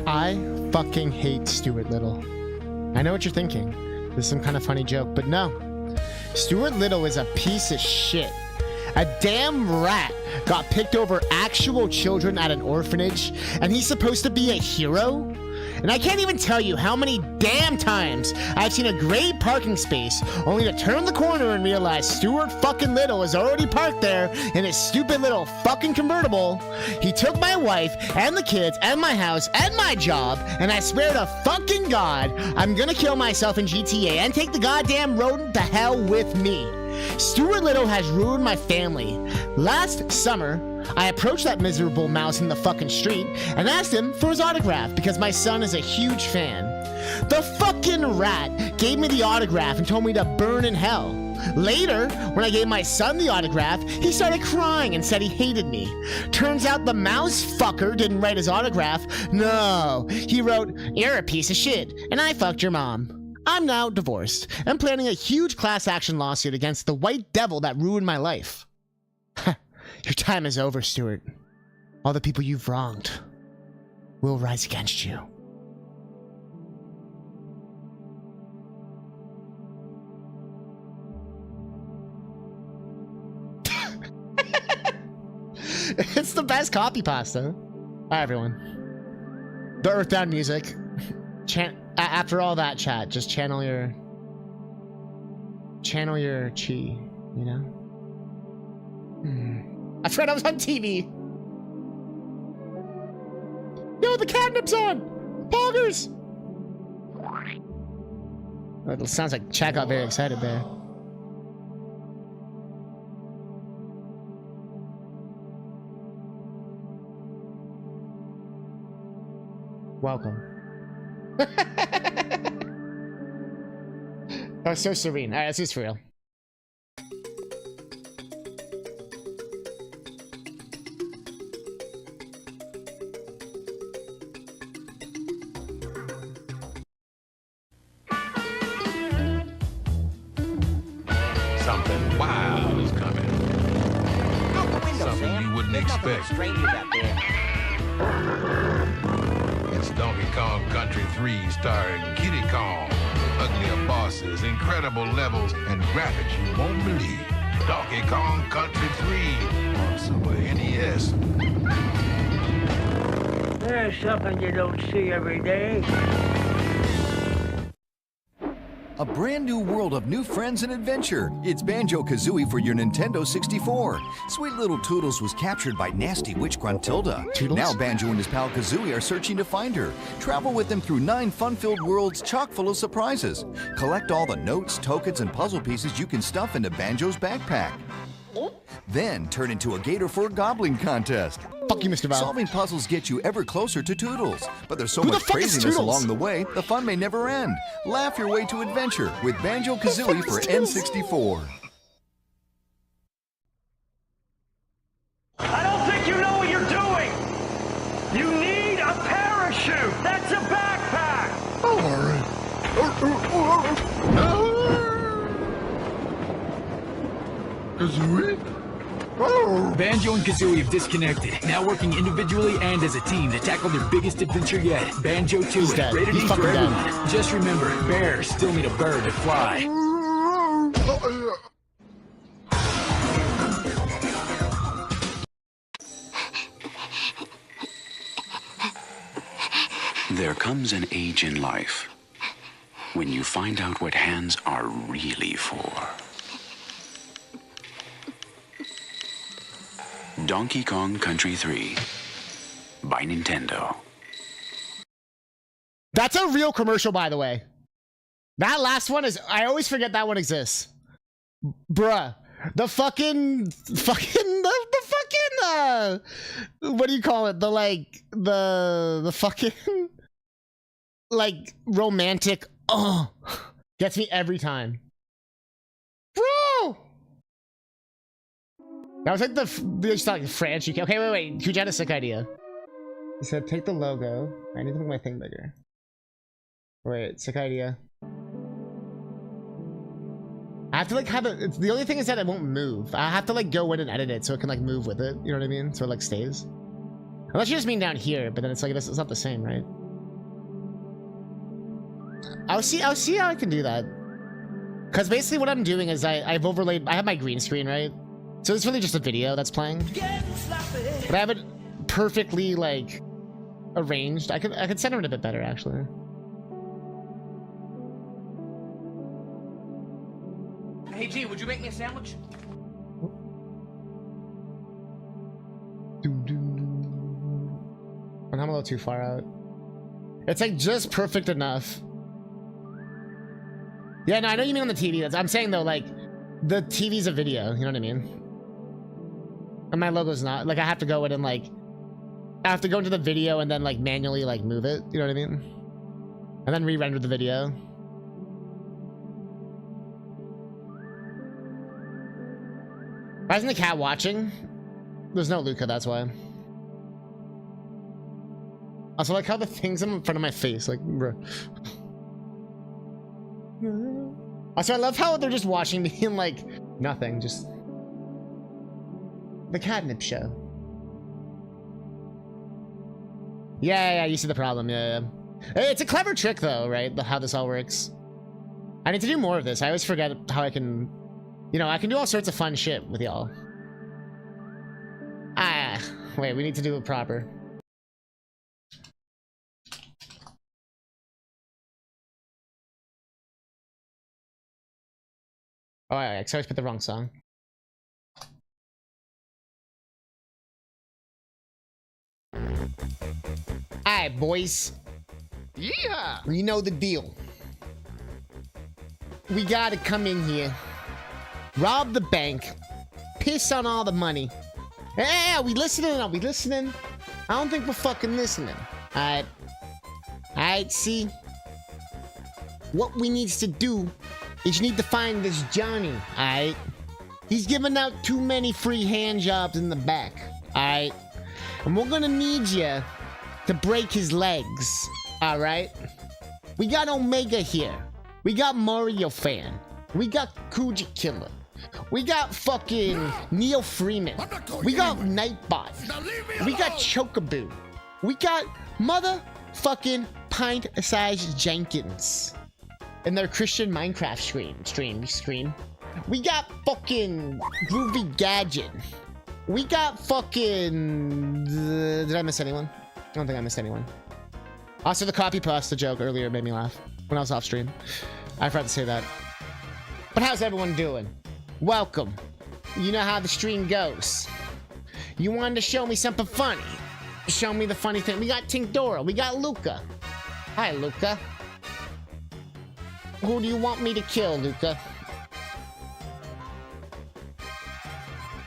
I fucking hate Stuart Little. I know what you're thinking. This is some kind of funny joke, but no. Stuart Little is a piece of shit. A damn rat got picked over actual children at an orphanage, and he's supposed to be a hero? And I can't even tell you how many damn times I've seen a gray parking space only to turn the corner and realize Stuart fucking Little is already parked there in his stupid little fucking convertible. He took my wife and the kids and my house and my job, and I swear to fucking God, I'm gonna kill myself in GTA and take the goddamn rodent to hell with me. Stuart Little has ruined my family. Last summer, I approached that miserable mouse in the fucking street and asked him for his autograph because my son is a huge fan. The fucking rat gave me the autograph and told me to burn in hell. Later, when I gave my son the autograph, he started crying and said he hated me. Turns out the mouse fucker didn't write his autograph. No, he wrote, "You're a piece of shit, and I fucked your mom." I'm now divorced and planning a huge class action lawsuit against the white devil that ruined my life. Your time is over, Stuart. All the people you've wronged will rise against you. It's the best copy pasta. Hi, everyone. The Earthbound music. After all that chat, just channel your chi, you know? I forgot I was on TV. Yo, the catnip's on! Poggers! Oh, it sounds like chat got very excited there. Welcome. That was so serene. Alright, let's do this for real. Something wild is coming. Out the window, Something Sam. you wouldn't There's nothing but expect. strangers out there. It's Donkey Kong Country 3 starring Kiddy Kong. Uglier bosses, incredible levels, and graphics you won't believe. Donkey Kong Country 3 on Super NES. There's something you don't see every day. A brand new world of new friends and adventure. It's Banjo-Kazooie for your Nintendo 64. Sweet little Toodles was captured by nasty witch Gruntilda. Toodles? Now Banjo and his pal Kazooie are searching to find her. Travel with them through 9 fun-filled worlds chock full of surprises. Collect all the notes, tokens, and puzzle pieces you can stuff into Banjo's backpack. Then turn into a gator for a gobbling contest. Fuck you, Mr. Val. Solving puzzles get you ever closer to Toodles, but there's so Who the much fuck is craziness Toodles? along the way, the fun may never end. Laugh your way to adventure with Banjo-Kazooie for N64. I don't think you know what you're doing! You need a parachute! That's a backpack! Kazooie? Banjo and Kazooie have disconnected, now working individually and as a team to tackle their biggest adventure yet, Banjo 2, dead. rated He's E for fucking dead. everyone. Just remember, bears still need a bird to fly. There comes an age in life when you find out what hands are really for. Donkey Kong Country 3 by Nintendo. That's a real commercial, by the way. That last one is... I always forget that one exists. Bruh. The fucking... The fucking... What do you call it? The fucking... Like, romantic... Oh. Gets me every time. Bro! That was like they just thought like France, UK. Okay, wait. Kuj had a sick idea. He said, take the logo. I need to make my thing bigger. Wait, sick idea. I have to like have it. The only thing is that it won't move. I have to like go in and edit it so it can like move with it. You know what I mean? So it like stays. Unless you just mean down here, but then it's like it's not the same, right? I'll see how I can do that. Because basically what I'm doing is I've overlaid, I have my green screen, right? So it's really just a video that's playing. But I have it perfectly like arranged. I could center it a bit better actually. Hey G, would you make me a sandwich? And I'm a little too far out. It's like just perfect enough. Yeah, no, I know you mean on the TV. I'm saying though, like, the TV's a video, you know what I mean? And my logo's not. Like, I have to go in and like, I have to go into the video and then like manually like move it, you know what I mean? And then re-render the video. Why isn't the cat watching? There's no Luca, that's why. Also, like how the thing's in front of my face, like, bruh. Also, I love how they're just watching me and like nothing, just the Catnip show. Yeah, you see the problem. Yeah. It's a clever trick, though, right? How this all works. I need to do more of this. I always forget how I can, you know, I can do all sorts of fun shit with y'all. Wait, we need to do it proper. Oh, I always put the wrong song. Alright, boys. Yeah. You know the deal. We gotta come in here, rob the bank, piss on all the money. Hey, are we listening? Are we listening? I don't think we're fucking listening. Alright. Alright, see? What we needs to do is you need to find this Johnny, alright? He's giving out too many free hand jobs in the back, alright? And we're gonna need you to break his legs, alright? We got Omega here. We got Mario Fan. We got Kuja Killer. We got fucking Neil Freeman. We got Nightbot. We got Chocoboo. We got motherfucking Pint-Sized Jenkins in their Christian Minecraft stream. We got fucking Groovy Gadget. We got fucking... did I miss anyone? I don't think I missed anyone. Also, the copy pasta joke earlier made me laugh when I was off stream. I forgot to say that. But how's everyone doing? Welcome. You know how the stream goes. You wanted to show me something funny. Show me the funny thing. We got Tinkdora. We got Luca. Hi, Luca. Who do you want me to kill, Luca?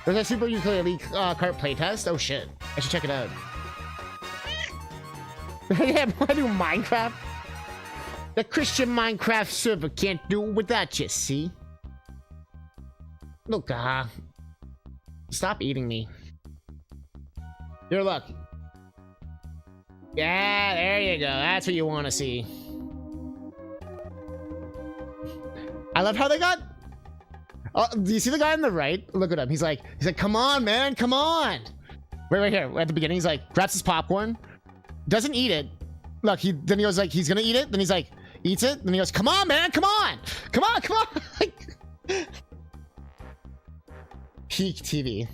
There's a Super Ukulele Kart playtest. Oh shit. I should check it out. Yeah, I do Minecraft. The Christian Minecraft server can't do it without you, see? Look, stop eating me. You're lucky. Yeah, there you go. That's what you want to see. I love how they got... Oh, do you see the guy on the right? Look at him. He's like, come on, man, come on. Right here, at the beginning, he's like, grabs his popcorn, doesn't eat it. Look, then he goes like, he's gonna eat it. Then he's like, eats it. Then he goes, come on, man, come on. Come on, come on. Peak TV.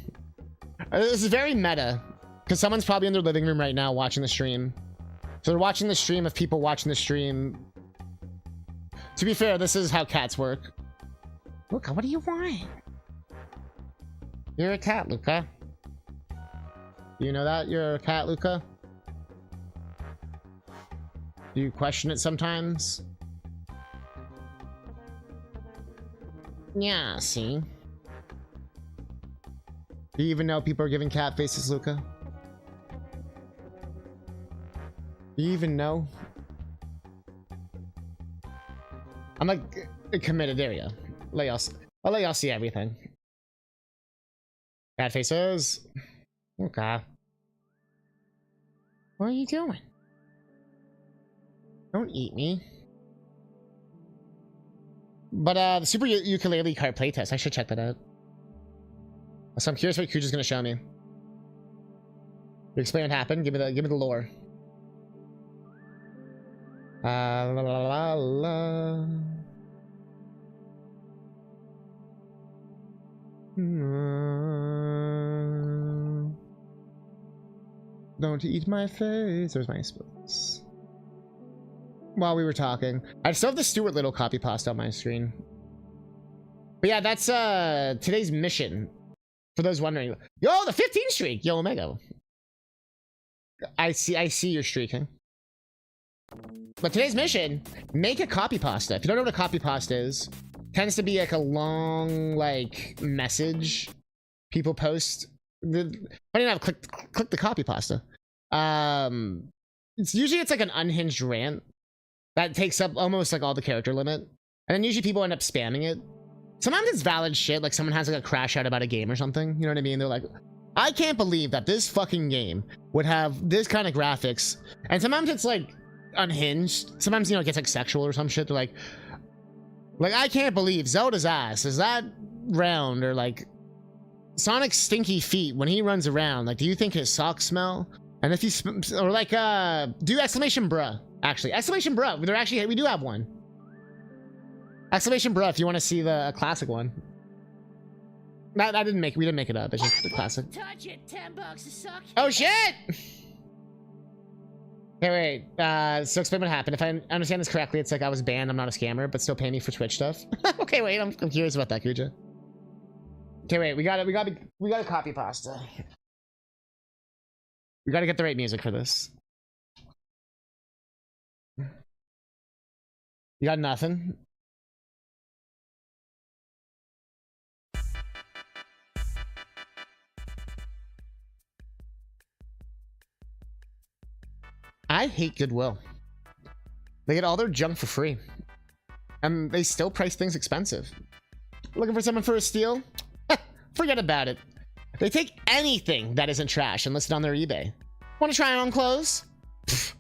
This is very meta. Because someone's probably in their living room right now watching the stream. So they're watching the stream of people watching the stream. To be fair, this is how cats work. Luca, what do you want? You're a cat, Luca. You know that? You're a cat, Luca? Do you question it sometimes? Yeah, see? Do you even know people are giving cat faces, Luca? Do you even know? I'm like committed. There you go. I'll let y'all see everything. Cat faces. Okay. What are you doing? Don't eat me. But the Super Ukulele Kart playtest, I should check that out. So I'm curious what Kuja's gonna show me. You explain what happened. Give me the lore. La la la la. Don't eat my face. There's my splits. While we were talking, I still have the Stuart Little copy pasta on my screen. But yeah, that's today's mission. For those wondering, yo, the 15 streak, yo Omega. I see you're streaking. But today's mission, make a copy pasta. If you don't know what a copy pasta is, tends to be like a long like message people post. Funny enough, click the copy pasta. It's usually like an unhinged rant that takes up almost like all the character limit, and then usually people end up spamming it. Sometimes it's valid shit, like someone has like a crash out about a game or something, you know what I mean? They're like, I can't believe that this fucking game would have this kind of graphics. And sometimes it's like unhinged. Sometimes, you know, it gets like sexual or some shit. They're like I can't believe Zelda's ass is that round, or like Sonic's stinky feet when he runs around. Like, do you think his socks smell? And if you or like do exclamation bruh. Actually, exclamation bruh. They're actually, we do have one. Exclamation bruh if you want to see the classic one. We didn't make it up. It's just the classic. Touch it, $10 to suck. Oh shit! Hey, wait. So explain what happened. If I understand this correctly, it's like I was banned. I'm not a scammer, but still pay me for Twitch stuff. Okay, wait. I'm curious about that, Kuja. Okay, wait. We got a copy pasta. We got to get the right music for this. You got nothing? I hate Goodwill. They get all their junk for free. And they still price things expensive. Looking for someone for a steal? Forget about it. They take anything that isn't trash and list it on their eBay. Want to try on clothes? Pfft,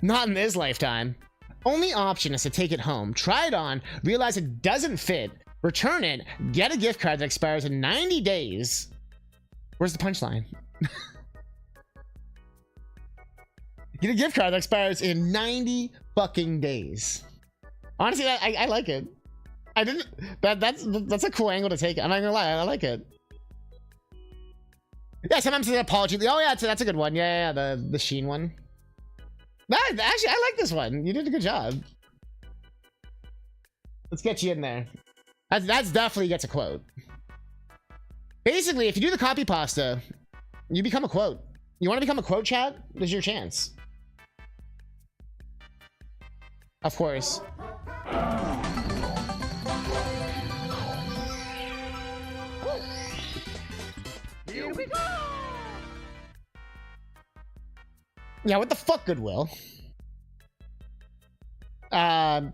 not in this lifetime. Only option is to take it home, try it on, realize it doesn't fit, return it, get a gift card that expires in 90 days. Where's the punchline? Get a gift card that expires in 90 fucking days. Honestly, I like it. I didn't. That's a cool angle to take. I'm not gonna lie, I like it. Yeah, sometimes it's an apology. Oh yeah, that's a good one. Yeah, the Sheen one. Actually, I like this one. You did a good job. Let's get you in there. That's definitely gets a quote. Basically, if you do the copy pasta, you become a quote. You want to become a quote, chat? There's your chance. Of course. Here we go. Yeah, what the fuck, Goodwill?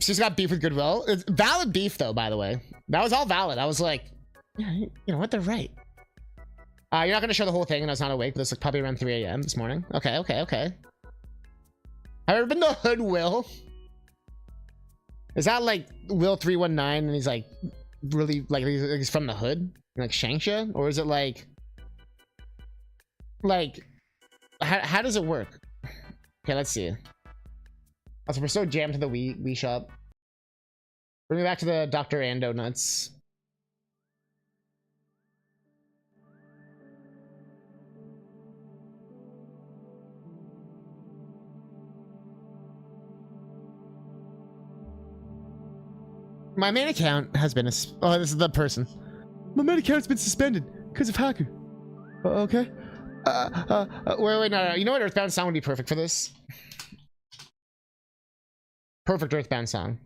She's got beef with Goodwill. It's valid beef, though, by the way. That was all valid. I was like, yeah, you know what? They're right. You're not going to show the whole thing, and I was not awake, but it's like probably around 3 a.m. this morning. Okay. Have you ever been to Hood Will? Is that like Will 319 and he's like really like he's from the hood, like Shanksha? Or is it like how does it work? Okay, let's see. Also, we're so jammed to the Wii shop. Bring me back to the Dr. Ando nuts. My main account has been oh, this is the person. My main account's been suspended because of hacker. Okay. Wait, no. You know what Earthbound song would be perfect for this? Perfect Earthbound song.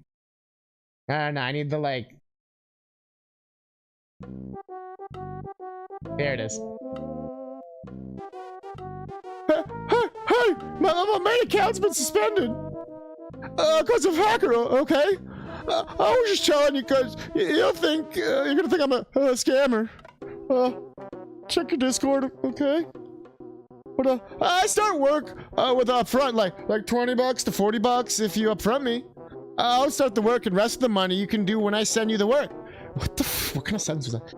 No, I need the like. There it is. Hey! My main account's been suspended because of hacker. Okay. I was just telling you because you'll think you're gonna think I'm a scammer. Check your Discord, okay? But I start work with upfront like 20 bucks to 40 bucks if you upfront me. I'll start the work and rest of the money you can do when I send you the work. What kind of sentence was that?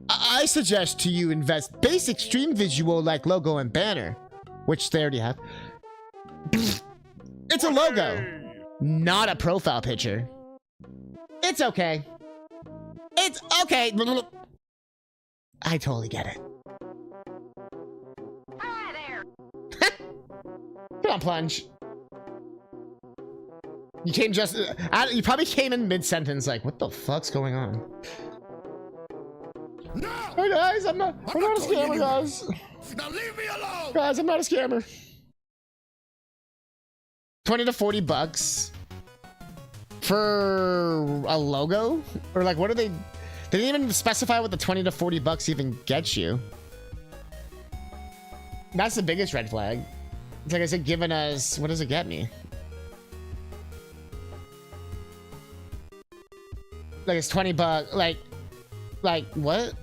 I suggest to you invest basic stream visual like logo and banner, which they already have. It's a logo. not a profile picture. It's okay. It's okay. I totally get it. Hi there. Come on, Plunge. You came just... you probably came in mid-sentence like, what the fuck's going on? No! Hey guys, I'm not a scammer, guys. Now leave me alone! Guys, I'm not a scammer. 20 to 40 bucks for a logo? Or like, what are they... They didn't even specify what the 20 to 40 bucks even gets you. That's the biggest red flag. It's like I said, giving us... What does it get me? Like it's 20 bucks. Like what?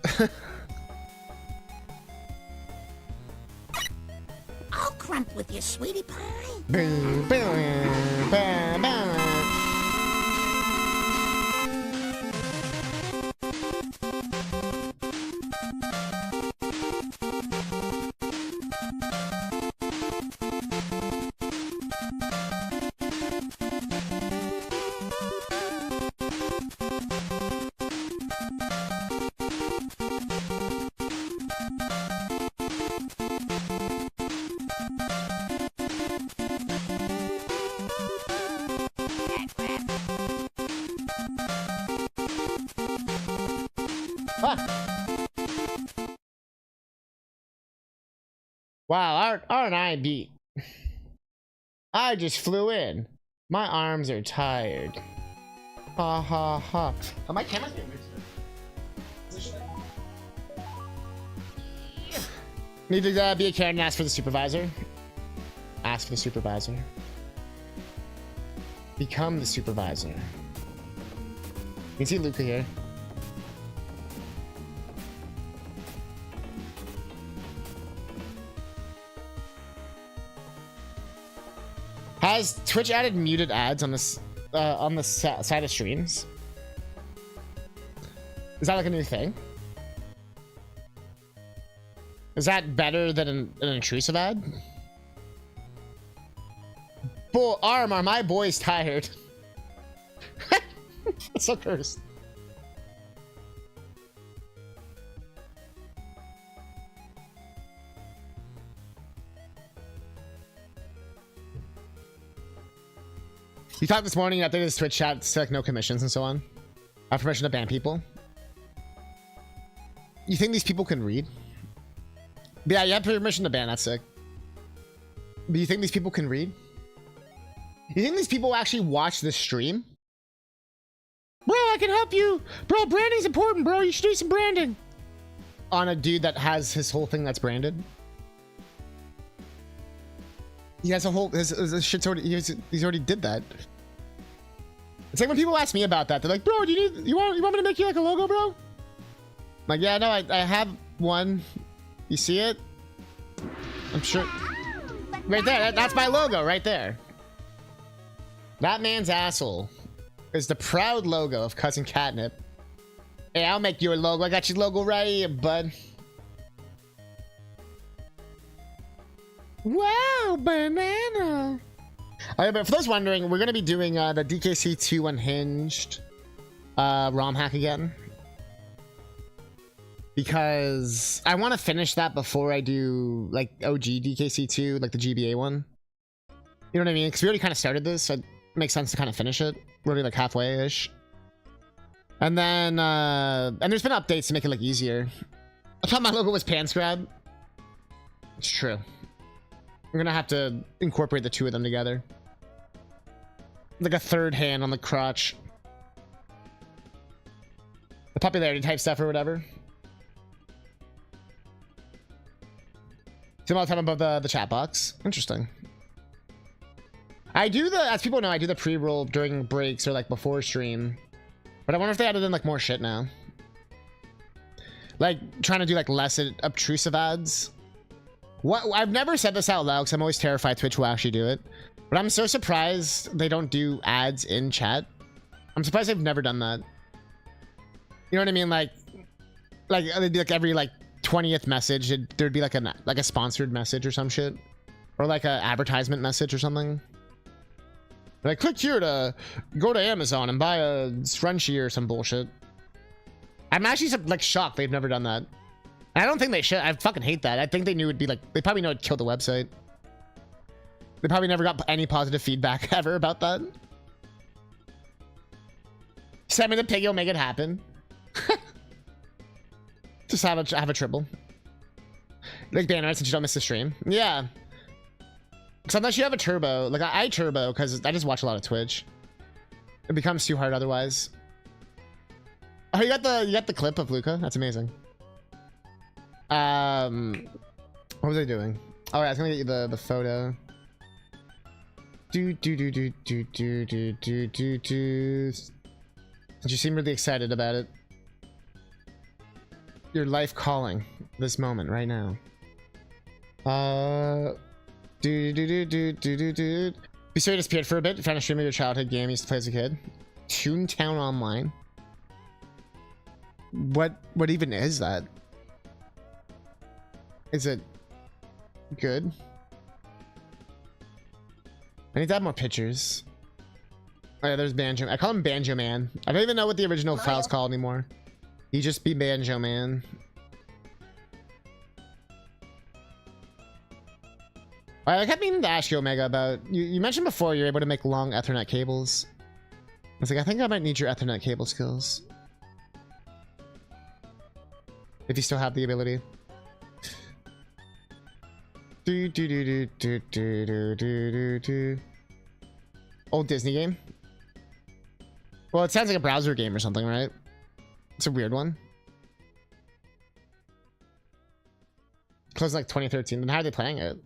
I'll crump with you, sweetie pie. Boom, boom, boom, boom. Wow, aren't I beat? I just flew in. My arms are tired. Ha ha ha. Oh, my camera's getting mixed up. Need to be a Karen and ask for the supervisor. Ask for the supervisor. Become the supervisor. You can see Luca here. Has Twitch added muted ads on this on the side of streams? Is that like a new thing? Is that better than an intrusive ad? Bull Armor, my boy's tired. That's so cursed. You talked this morning that there's Twitch chat to like no commissions and so on. I have permission to ban people. You think these people can read? But yeah, you have permission to ban, that's sick. But you think these people can read? You think these people actually watch this stream? Bro, I can help you. Bro, branding's important, bro. You should do some branding. On a dude that has his whole thing that's branded. He has a whole, his shit's already, he's already did that. It's like when people ask me about that, they're like, bro, you want me to make you like a logo, bro? I'm like, yeah, no, I have one. You see it? I'm sure. Right there, that's my logo right there. That man's asshole is the proud logo of CousinCatnip. Hey, I'll make your logo. I got your logo right here, bud. Wow, banana. Okay, but for those wondering, we're going to be doing the DKC2 Unhinged Romhack again. Because I want to finish that before I do like OG DKC2, like the GBA one. You know what I mean? Because we already kind of started this, so it makes sense to kind of finish it. We're already like halfway-ish. And then, and there's been updates to make it like easier. I thought my logo was pants grab. It's true. We're gonna have to incorporate the two of them together. Like a third hand on the crotch. The popularity type stuff or whatever. See all the time above the chat box. Interesting. I do the, as people know, I do the pre-roll during breaks or like before stream. But I wonder if they added in like more shit now. Like trying to do like less obtrusive ads. What, I've never said this out loud because I'm always terrified Twitch will actually do it. But I'm so surprised they don't do ads in chat. I'm surprised they've never done that. You know what I mean? Like they'd be like every like 20th message, there'd be like a sponsored message or some shit. Or like a advertisement message or something. Like, click here to go to Amazon and buy a scrunchie or some bullshit. I'm actually like shocked they've never done that. I don't think they should. I fucking hate that. I think they knew it'd be like, they probably know it'd kill the website. They probably never got any positive feedback ever about that. Send me the pig, you'll make it happen. Just have a triple. Like Banner, since you don't miss the stream. Yeah. Because unless you have a turbo, like I turbo because I just watch a lot of Twitch. It becomes too hard otherwise. Oh, you got the clip of Luca? That's amazing. What was I doing? Oh, yeah, I was gonna get you the photo. Since you seem really excited about it. Your life calling this moment right now. Be sure you disappeared for a bit. You found a stream of your childhood game you used to play as a kid. Toontown Online. What even is that? Is it good? I need to have more pictures. Oh yeah, there's Banjo. I call him Banjo Man. I don't even know what the original file's called anymore. He just be Banjo Man. I kept meaning to ask you, Omega, about you mentioned before you're able to make long Ethernet cables. I was like, I think I might need your Ethernet cable skills. If you still have the ability. Old Disney game? Well, it sounds like a browser game or something, right? It's a weird one. Closed in like 2013. Then how are they playing it?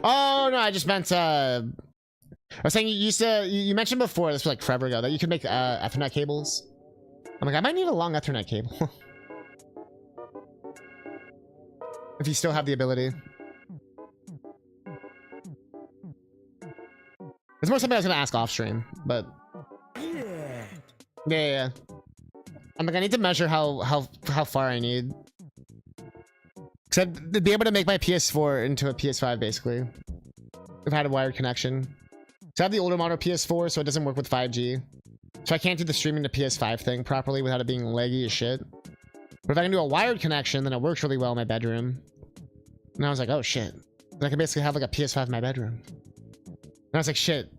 Oh no, I just meant I was saying you mentioned before, this was like forever ago, that you could make Ethernet cables. I'm like, I might need a long Ethernet cable. If you still have the ability. It's more something I was gonna ask off stream, but yeah. I'm like, I need to measure how far I need. Cause I'd be able to make my PS4 into a PS5 basically. If I had a wired connection. So I have the older model PS4, so it doesn't work with 5G. So I can't do the streaming to PS5 thing properly without it being laggy as shit. But if I can do a wired connection, then it works really well in my bedroom. And I was like, oh shit. Then I can basically have like a PS5 in my bedroom. And I was like, shit.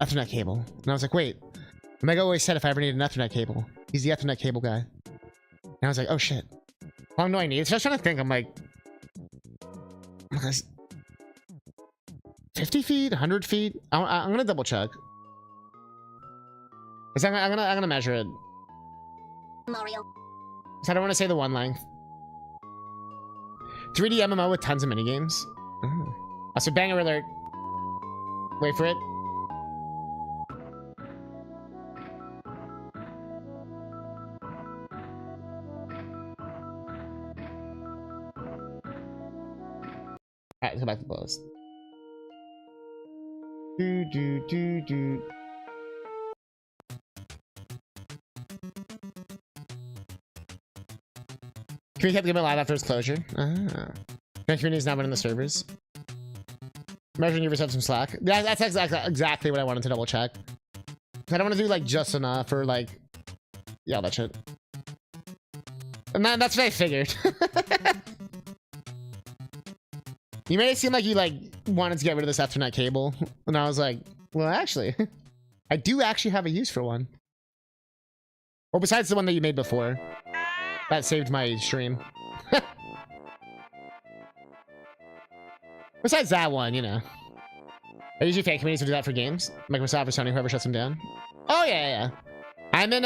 Ethernet cable. And I was like, wait. Omega always said if I ever need an Ethernet cable. He's the Ethernet cable guy. And I was like, oh shit. How long do I need? So I was trying to think. I'm like 50 feet, 100 feet. I'm gonna double check. Cause I'm gonna measure it. Mario. So I don't want to say the one length. 3D MMO with tons of minigames. Also, banger alert. Wait for it. Alright, let's go back to the playlist. Community kept the game live after its closure. Community is now running the servers. Measuring yourself some slack. Yeah, that's exactly what I wanted to double check. I don't want to do like just enough or like, yeah, that shit. And that's what I figured. You made it seem like you like wanted to get rid of this Ethernet cable, and I was like, well, actually, I do actually have a use for one. Or besides the one that you made before. That saved my stream. Besides that one, you know. I usually fan communities to do that for games. Microsoft or Sony, whoever shuts them down. Oh, yeah. I'm in,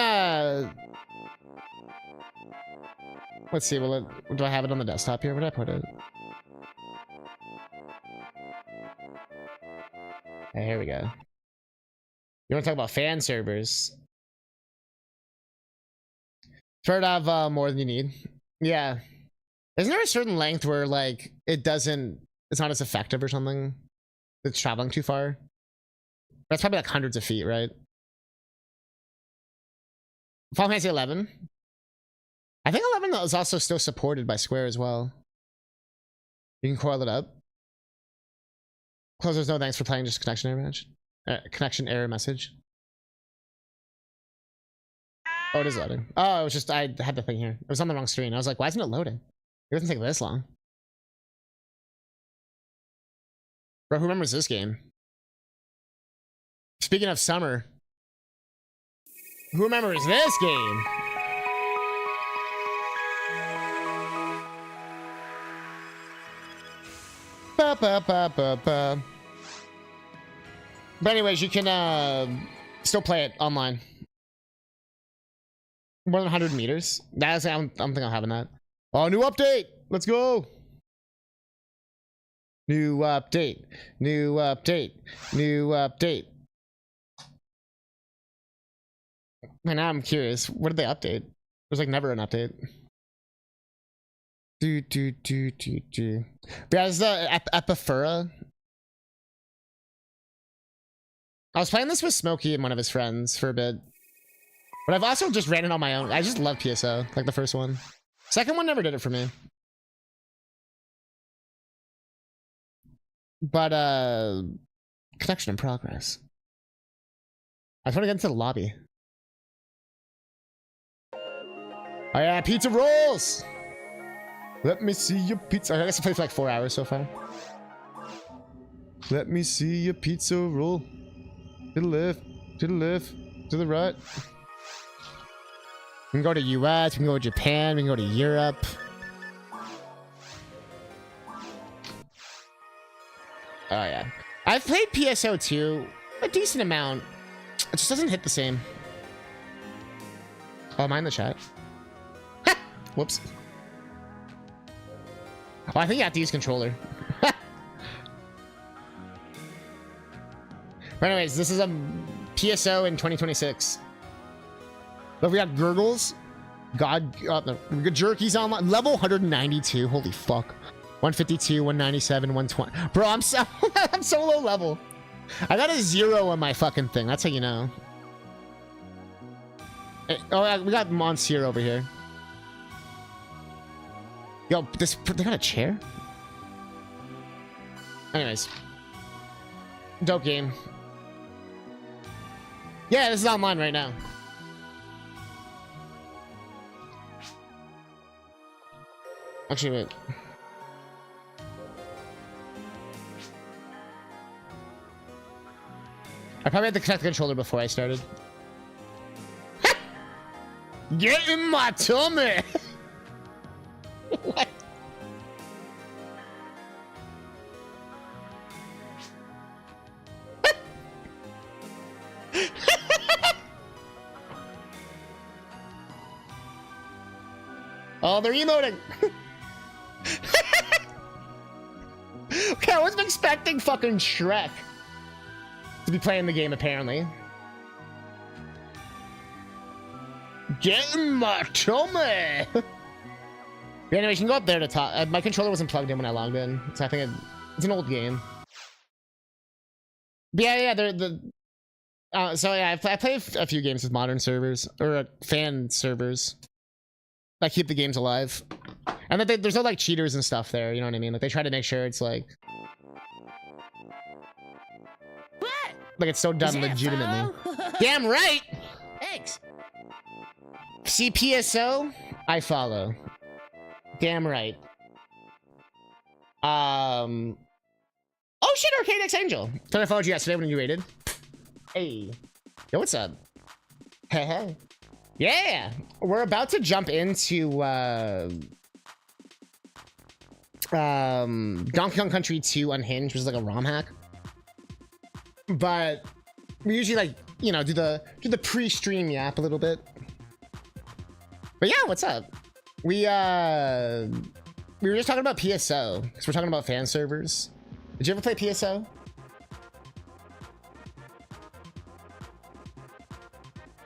let's see, do I have it on the desktop here? Where did I put it? Okay, here we go. You want to talk about fan servers? Try to have more than you need. Yeah. Isn't there a certain length where like it's not as effective or something? It's traveling too far. That's probably like hundreds of feet, right? Final Fantasy 11. I think 11 is also still supported by Square as well. You can coil it up. Closers, no thanks for playing. Just connection error message. Connection error message. Oh, it is loading. Oh, it was just I had the thing here. It was on the wrong screen. I was like, why isn't it loading? It doesn't take this long. Bro, who remembers this game? Speaking of summer, who remembers this game? Ba, ba, ba, ba, ba. But anyways, you can still play it online. More than 100 meters. That's I don't think I'm having that. Oh, new update. Let's go. New update. New update. New update. And now I'm curious. What did they update? There's like never an update. But yeah, it's the Epiphora. I was playing this with Smokey and one of his friends for a bit. But I've also just ran it on my own. I just love PSO, like the first one. Second one never did it for me. But, connection in progress. I just want to get into the lobby. Oh yeah, pizza rolls! Let me see your pizza. I guess I played for like 4 hours so far. Let me see your pizza roll. To the left, to the left, to the right. We can go to US, we can go to Japan, we can go to Europe. Oh yeah. I've played PSO 2 a decent amount. It just doesn't hit the same. Oh, am I in the chat? Whoops. Oh, I think you have to use controller. But anyways, this is a PSO in 2026. But we got Gurgles. God, no, we got Jerky's online. Level 192. Holy fuck. 152, 197, 120. Bro, I'm so I'm so low level. I got a 0 on my fucking thing. That's how you know. Oh, we got Monsieur over here. Yo, they got a chair? Anyways. Dope game. Yeah, this is online right now. Actually, wait. I probably had to connect the controller before I started. Get in my tummy! What? Oh, they're emoting. Okay, I wasn't expecting fucking Shrek to be playing the game, apparently. Get in my tummy! Anyway, you can go up there to talk. My controller wasn't plugged in when I logged in, so I think it's an old game. But yeah, so yeah, I play a few games with modern servers, or fan servers. That keep the games alive. And that there's no like cheaters and stuff there, you know what I mean? Like they try to make sure it's like... What? Like it's so done legitimately. Damn right! Thanks! See PSO? I follow. Damn right. Oh shit, Arcade X Angel! Thought I followed you yesterday when you raided. Hey. Yo, what's up? Hey, hey. Yeah! We're about to jump into, Donkey Kong Country 2 Unhinged, which is like a ROM hack. But we usually like, you know, do the pre-stream yap a little bit. But yeah, what's up? We were just talking about PSO, because we're talking about fan servers. Did you ever play PSO?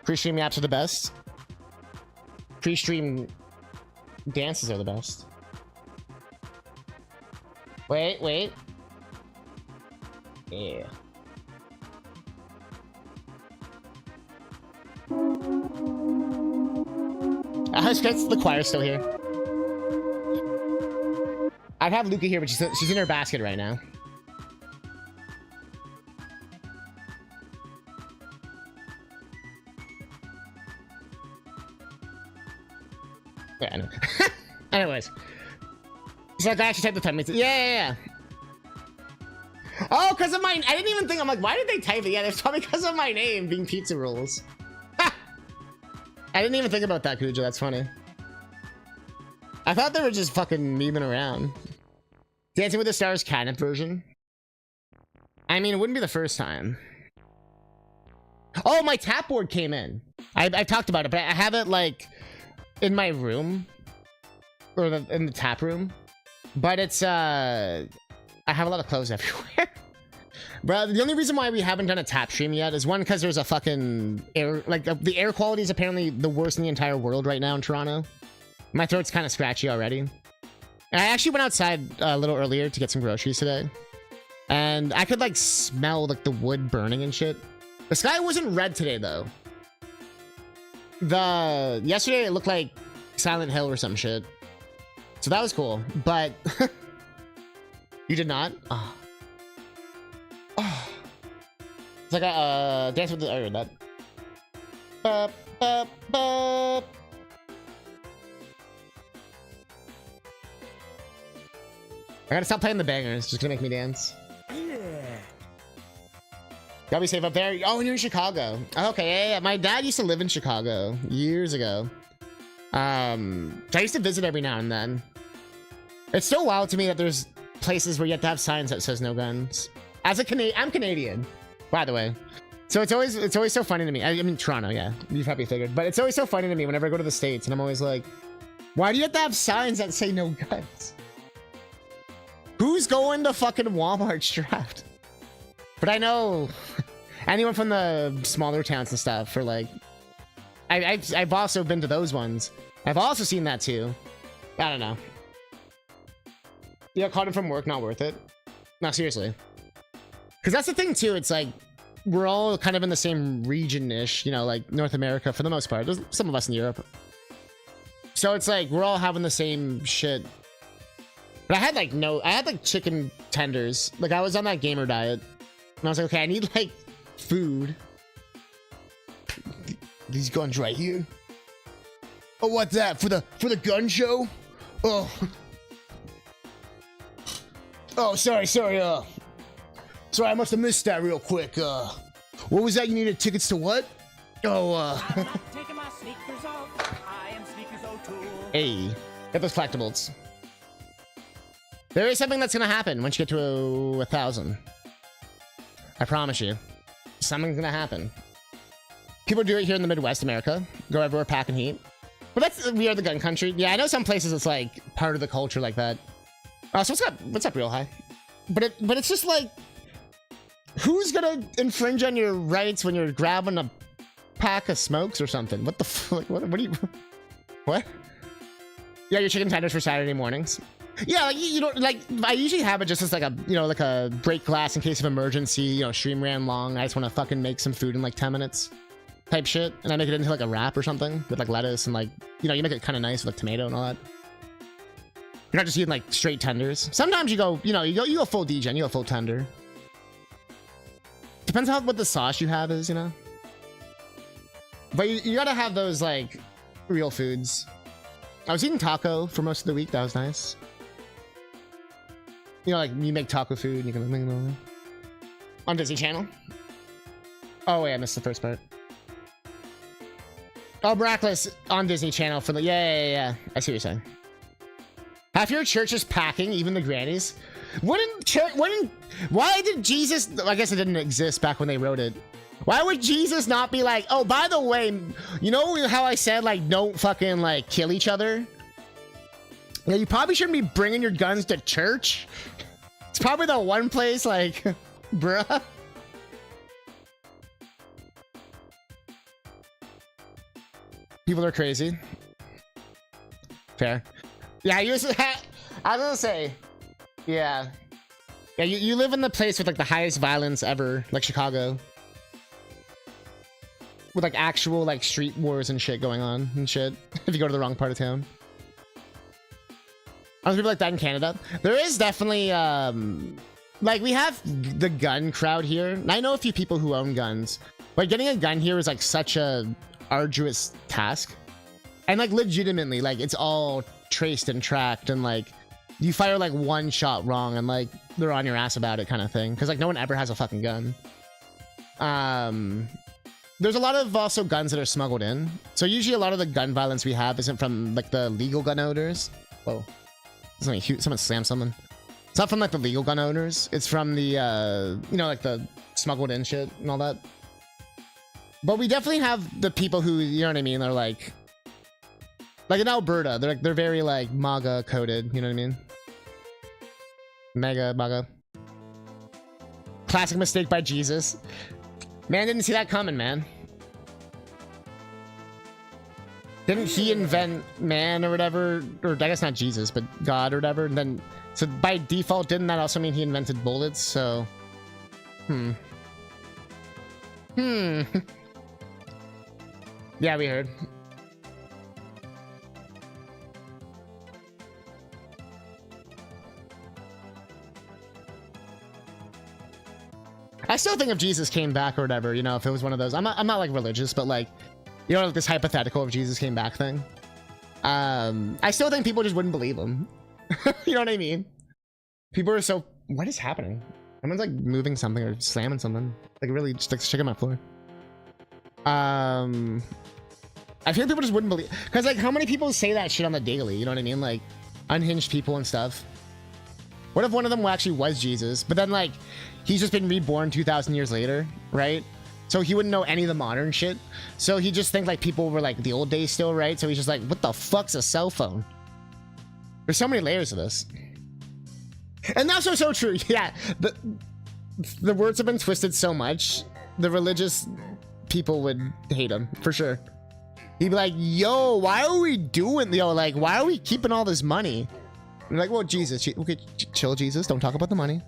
Pre-stream yaps are the best. Pre-stream dances are the best. Wait. Yeah. The choir's still here. I'd have Luca here, but she's in her basket right now. Yeah, I know. Anyways. So I actually typed the time. Yeah. Oh, because of my... I didn't even think... I'm like, why did they type it? Yeah, it's probably because of my name being Pizza Rolls. I didn't even think about that, Kujo. That's funny. I thought they were just fucking memeing around. Dancing with the Stars Catnip version. I mean, it wouldn't be the first time. Oh, my tap board came in. I've talked about it, but I have it, like, in my room. Or in the tap room. But it's, I have a lot of clothes everywhere. Bro, the only reason why we haven't done a tap stream yet is one, because there's a fucking air, like, the air quality is apparently the worst in the entire world right now in Toronto. My throat's kind of scratchy already. And I actually went outside a little earlier to get some groceries today. And I could, like, smell, like, the wood burning and shit. The sky wasn't red today, though. Yesterday it looked like Silent Hill or some shit. So that was cool, but you did not? Oh. It's like a dance with the... I heard that. Bup, bup, bup. I gotta stop playing the bangers. It's just gonna make me dance. Gotta be safe up there. Oh, and you're in Chicago. Okay, yeah. My dad used to live in Chicago years ago. So I used to visit every now and then. It's so wild to me that there's places where you have to have signs that says no guns. As a Canadian, I'm Canadian, by the way. So it's always so funny to me. I mean, Toronto, yeah, you've probably figured, but it's always so funny to me whenever I go to the States, and I'm always like, why do you have to have signs that say no guns? Who's going to fucking Walmart strapped? But I know anyone from the smaller towns and stuff for like, I've also been to those ones. I've also seen that too. I don't know. Yeah, caught him from work, not worth it. No, seriously. Because that's the thing too, it's like, we're all kind of in the same region-ish, you know, like North America for the most part. There's some of us in Europe. So it's like, we're all having the same shit. But I had like chicken tenders. Like I was on that gamer diet. And I was like, okay, I need like food. These guns right here. Oh, what's that? For the gun show? Oh. Oh, sorry. Sorry, I must have missed that real quick. What was that? You needed tickets to what? Oh, I'm not taking my sneakers off. I am Sneakers O'Toole. Hey, get those collectibles. There is something that's gonna happen once you get to 1,000. I promise you. Something's gonna happen. People do it here in the Midwest America. Go everywhere packing heat. But we are the gun country. Yeah, I know some places it's like part of the culture like that. So what's up, Real High? But it's just like, who's gonna infringe on your rights when you're grabbing a pack of smokes or something? What the fuck? What do you? What? Yeah, your chicken tenders for Saturday mornings. Yeah, like you know, like I usually have it just as like a, you know, like a break glass in case of emergency. You know, stream ran long. I just want to fucking make some food in like 10 minutes, type shit, and I make it into like a wrap or something with like lettuce and like, you know, you make it kind of nice with like tomato and all that. You're not just eating like straight tenders. Sometimes you go, you know, you go full degen, you go full tender. Depends on what the sauce you have is, you know. But you gotta have those like real foods. I was eating taco for most of the week. That was nice. You know, like you make taco food and you can on Disney Channel. Oh wait, I missed the first part. Oh, Miraculous on Disney Channel for the yeah. I see what you're saying. Half your church is packing, even the grannies. Why did Jesus? I guess it didn't exist back when they wrote it. Why would Jesus not be like, oh, by the way, you know how I said like don't fucking like kill each other? Yeah, you probably shouldn't be bringing your guns to church. It's probably the one place like, bruh. People are crazy. Fair. Yeah, I was gonna say, yeah, you live in the place with like the highest violence ever, like Chicago, with like actual like street wars and shit going on and shit. If you go to the wrong part of town, other people like that in Canada. There is definitely like we have the gun crowd here, and I know a few people who own guns, but getting a gun here is like such a arduous task. And like legitimately, like it's all traced and tracked, and like you fire like one shot wrong and like they're on your ass about it kind of thing. Cause like no one ever has a fucking gun. There's a lot of also guns that are smuggled in. So usually a lot of the gun violence we have isn't from like the legal gun owners. Whoa. Someone slammed someone. It's not from like the legal gun owners. It's from the, you know, like the smuggled in shit and all that. But we definitely have the people who, you know what I mean? They're like in Alberta, they're very like MAGA coded. You know what I mean? MAGA. Classic mistake by Jesus. Man, didn't see that coming, man. Didn't he invent man or whatever? Or I guess not Jesus, but God or whatever. And then, so by default, didn't that also mean he invented bullets? So, yeah, we heard. I still think if Jesus came back or whatever, you know, if it was one of those, I'm not like religious, but like, you know, like this hypothetical if Jesus came back thing. I still think people just wouldn't believe him. You know what I mean? People are so, what is happening? Someone's like moving something or slamming something. Like really just like shaking my floor. I feel like people just wouldn't believe, because like how many people say that shit on the daily? You know what I mean? Like unhinged people and stuff. What if one of them actually was Jesus, but then like he's just been reborn 2,000 years later, right? So he wouldn't know any of the modern shit. So he just thinks like people were like the old days still, right? So he's just like, what the fuck's a cell phone? There's so many layers of this. And that's so true. Yeah, the words have been twisted so much. The religious people would hate him for sure. He'd be like, yo, why are we doing, like, why are we keeping all this money? And like, well, Jesus, okay, chill, Jesus. Don't talk about the money.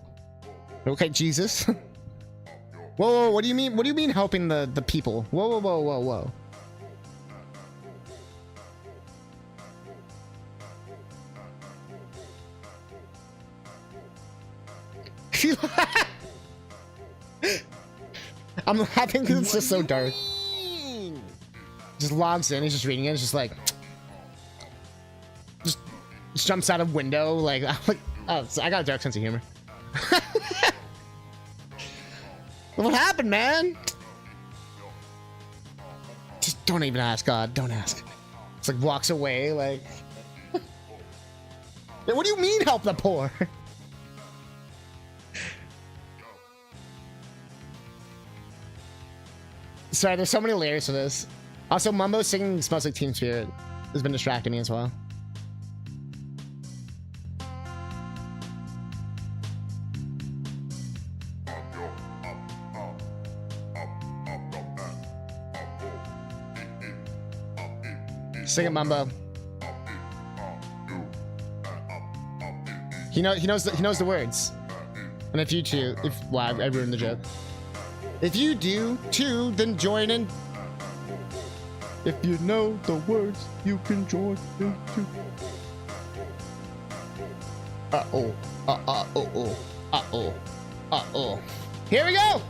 Okay, Jesus. Whoa, what do you mean? What do you mean helping the people? Whoa. I'm laughing because it's just so dark. Just logs in, he's just reading it, it's just like just jumps out of window, like oh, so I got a dark sense of humor. What happened, man? Just don't even ask, God, don't ask. It's like walks away, like yeah, what do you mean help the poor? Sorry, there's so many layers to this. Also, Mumbo singing Smells Like Teen Spirit has been distracting me as well. Sing it, Mumbo. He knows the words. And if you too, wow, I ruined the joke. If you do too, then join in. If you know the words, you can join in too. Uh-oh. Uh-oh. Uh-oh. Uh-oh. Here we go!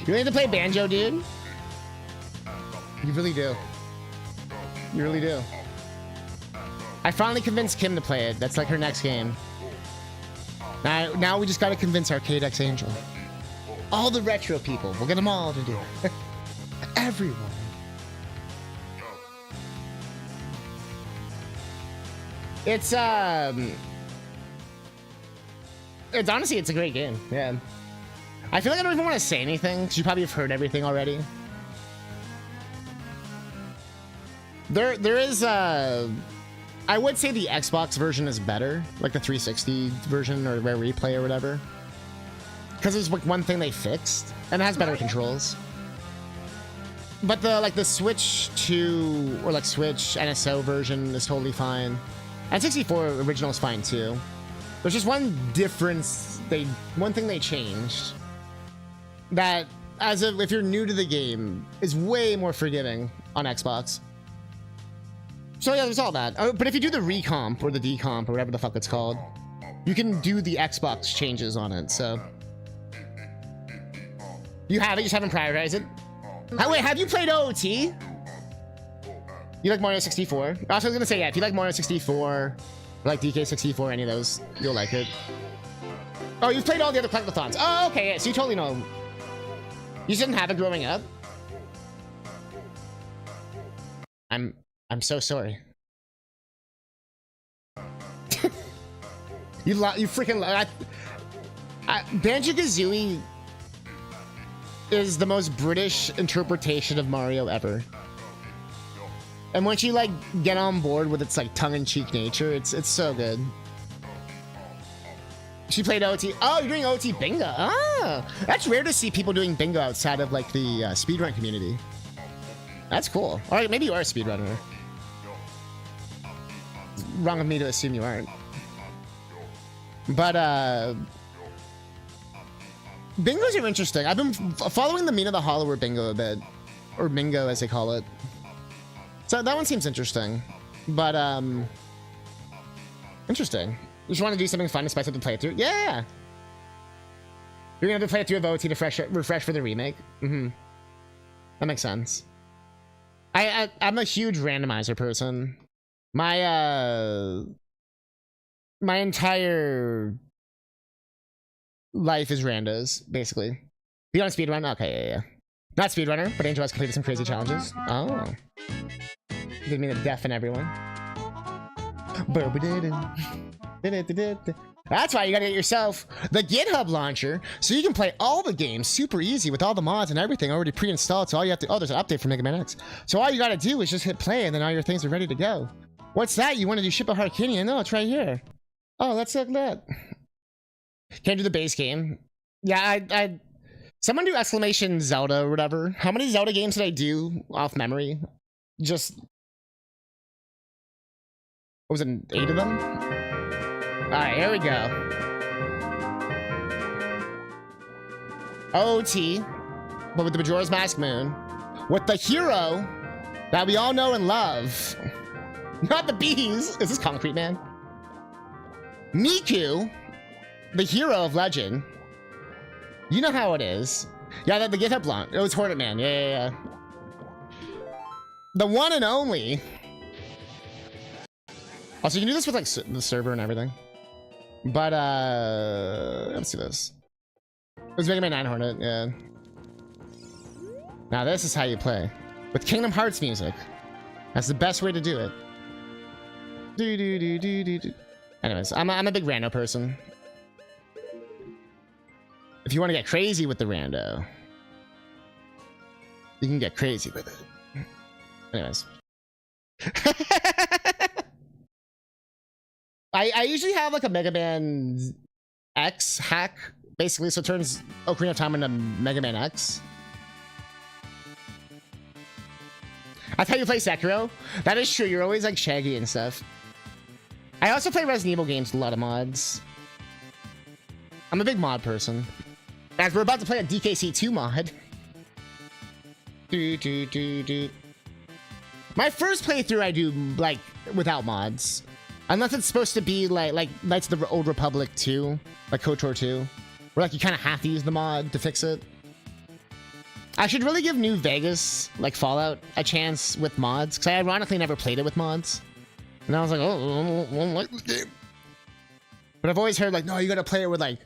You really need to play Banjo, dude? You really do. You really do. I finally convinced Kim to play it. That's like her next game. Now we just gotta convince Arcade X Angel. All the retro people. We'll get them all to do it. Everyone. It's honestly, it's a great game. Yeah. I feel like I don't even want to say anything because you probably have heard everything already. There is I would say the Xbox version is better, like the 360 version or Rare Replay or whatever, because there's like one thing they fixed and it has better controls. But the Switch 2 or like Switch NSO version is totally fine. N64 original is fine too. There's just one difference, one thing they changed that, if you're new to the game, is way more forgiving on Xbox. So yeah, there's all that. Oh, but if you do the recomp or the decomp or whatever the fuck it's called, you can do the Xbox changes on it. So You have it, you just haven't prioritized it. Wait, have you played OOT? You like Mario 64? I was gonna say, yeah, if you like Mario 64, or like DK64, any of those, you'll like it. Oh, you've played all the other collectathons. Oh, okay, yeah, so you totally know. You just didn't have it growing up? I'm so sorry. you freaking... Banjo-Kazooie is the most British interpretation of Mario ever. And once you like get on board with its like tongue-in-cheek nature, it's so good. She played OT. Oh, you're doing OT bingo. Ah, that's rare to see people doing bingo outside of like the speedrun community. That's cool. All right, maybe you are a speedrunner. Wrong of me to assume you aren't. But bingos are interesting. I've been following the Mina the Hollower bingo a bit, or bingo as they call it. So that one seems interesting, but interesting. You just want to do something fun to spice up the playthrough? Yeah. You're gonna have to play it through of OT to refresh for the remake. That makes sense. I'm a huge randomizer person. My my entire life is randos, basically. You want to speedrun? Okay, yeah. Not speedrunner, but Angel has completed some crazy challenges. Oh. Didn't mean to deafen everyone. That's why you gotta get yourself the GitHub launcher, so you can play all the games super easy with all the mods and everything already pre-installed. So all you have to... Oh, there's an update for Mega Man X. So all you gotta do is just hit play, and then all your things are ready to go. What's that? You want to do Ship of Harkinian? No, it's right here. Oh, let's look that. Can't do the base game. Yeah, someone do exclamation Zelda or whatever. How many Zelda games did I do off memory? Just... What was it, 8 of them? Alright, here we go. OT, but with the Majora's Mask Moon. With the hero that we all know and love. Not the bees. Is this Concrete Man? Miku, the hero of legend. You know how it is. Yeah, the GitHub launch. Oh, it's Hornet Man. Yeah. The one and only. Also, you can do this with like the server and everything. But let's do this. It was Mega Man 9 Hornet, yeah. Now this is how you play. With Kingdom Hearts music. That's the best way to do it. Anyways, I'm a big rando person. If you want to get crazy with the rando, you can get crazy with it. Anyways. I usually have like a Mega Man X hack, basically, so it turns Ocarina of Time into Mega Man X. That's how you play Sekiro. That is true, you're always like Shaggy and stuff. I also play Resident Evil games with a lot of mods. I'm a big mod person. As we're about to play a DKC2 mod. My first playthrough I do like without mods. Unless it's supposed to be like Knights of the Old Republic 2, like KOTOR 2, where like you kind of have to use the mod to fix it. I should really give New Vegas, like Fallout, a chance with mods, because I ironically never played it with mods. And I was like, oh, I don't like this game. But I've always heard like, no, you gotta play it with like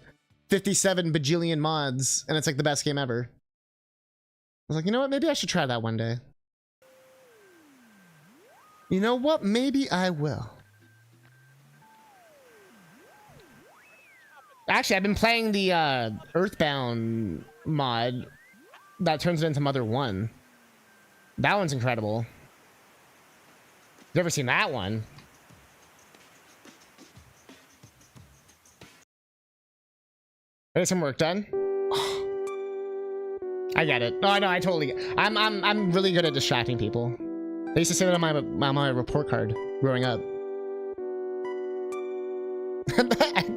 57 bajillion mods, and it's like the best game ever. I was like, you know what, maybe I should try that one day. You know what, maybe I will. Actually, I've been playing the Earthbound mod that turns it into Mother 1. That one's incredible. Never seen that one. Is some work done? I get it. No, I know. I totally get it. I'm really good at distracting people. They used to say that on my report card growing up.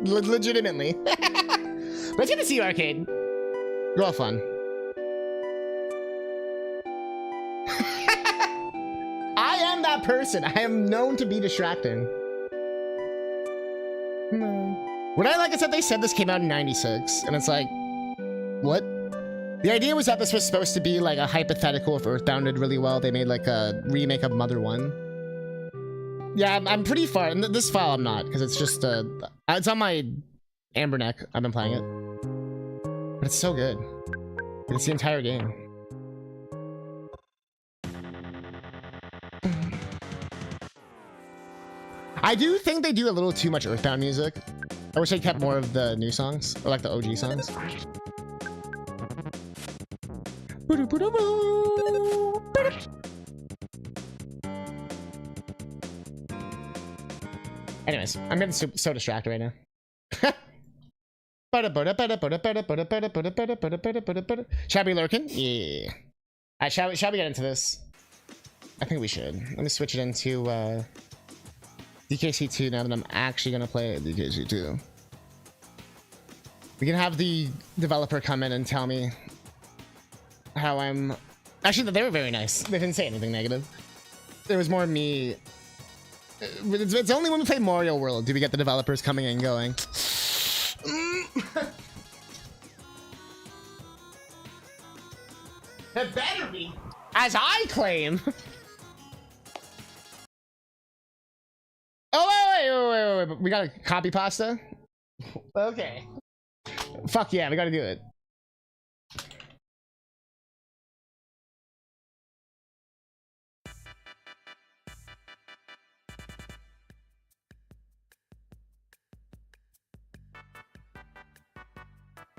Legitimately. But it's good to see you, Arcade. You're all fun. I am that person. I am known to be distracting. No. What I like is that they said this came out in '96, and it's like, what? The idea was that this was supposed to be like a hypothetical if Earthbound did really well. They made like a remake of Mother 1. Yeah, I'm pretty far. In this file I'm not, because it's just it's on my Amber Neck. I've been playing it. But it's so good. It's the entire game. I do think they do a little too much Earthbound music. I wish they kept more of the new songs, or like the OG songs. Anyways, I'm getting so distracted right now. Shall we lurking? Yeah. Shall we get into this? I think we should. Let me switch it into DKC2 now that I'm actually gonna play DKC2. We can have the developer come in and tell me how I'm... Actually, they were very nice. They didn't say anything negative. There was more me... It's only when we play Mario World do we get the developers coming in going... It better be! As I claim! Oh, wait. We got a copy pasta? Okay. Fuck yeah, we gotta do it.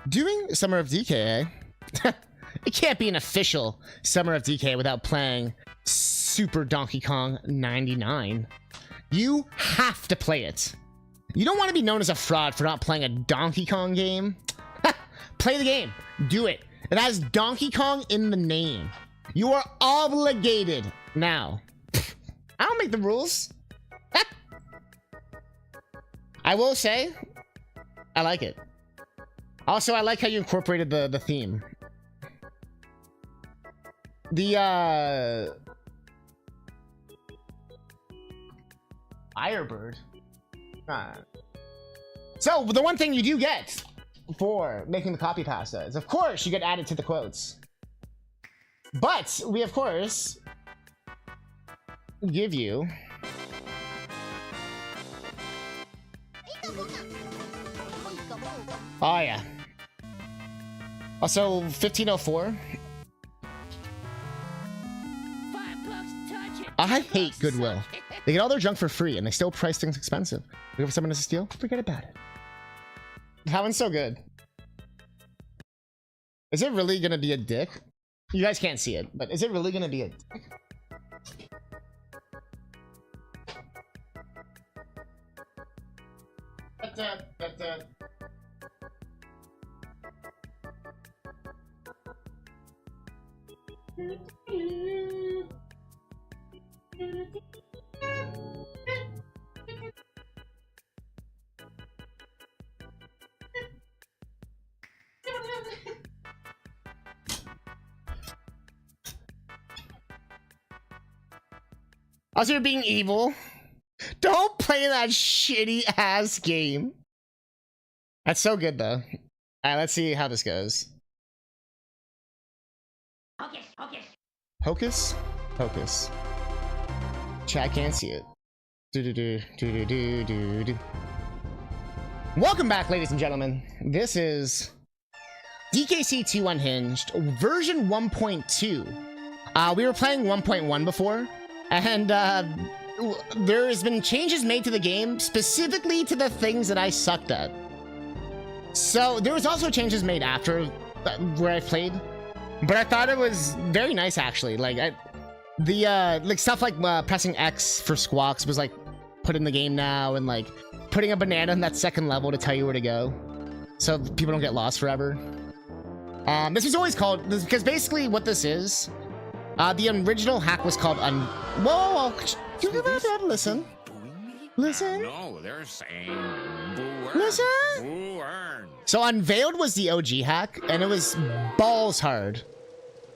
Doing Summer of DK, eh? It can't be an official Summer of DK without playing Super Donkey Kong 99. You have to play it. You don't want to be known as a fraud for not playing a Donkey Kong game. Play the game. Do it. It has Donkey Kong in the name. You are obligated now. I don't make the rules. I will say, I like it. Also, I like how you incorporated the theme. Firebird. So, the one thing you do get for making the copy pasta is, of course, you get added to the quotes. But, we, of course, give you... Oh, yeah. Also, 1504. I hate Goodwill. They get all their junk for free, and they still price things expensive. Looking for someone to steal? Forget about it. That one's so good. Is it really gonna be a dick? You guys can't see it, but is it really gonna be a dick? Also, you're being evil. Don't play that shitty ass game. That's so good though. Alright, let's see how this goes. Hocus, hocus. Hocus? Hocus. Chat can't see it. Do. Welcome back, ladies and gentlemen. This is DKC2 Unhinged, version 1.2. We were playing 1.1 before, and there has been changes made to the game, specifically to the things that I sucked at. So there was also changes made after where I played, but I thought it was very nice actually. Like like stuff like pressing X for squawks was like put in the game now, and like putting a banana in that second level to tell you where to go, so people don't get lost forever. This was always called because basically what this is, the original hack was called Whoa! You listen. Listen. No, they're saying Listen. So Unveiled was the OG hack, and it was balls hard.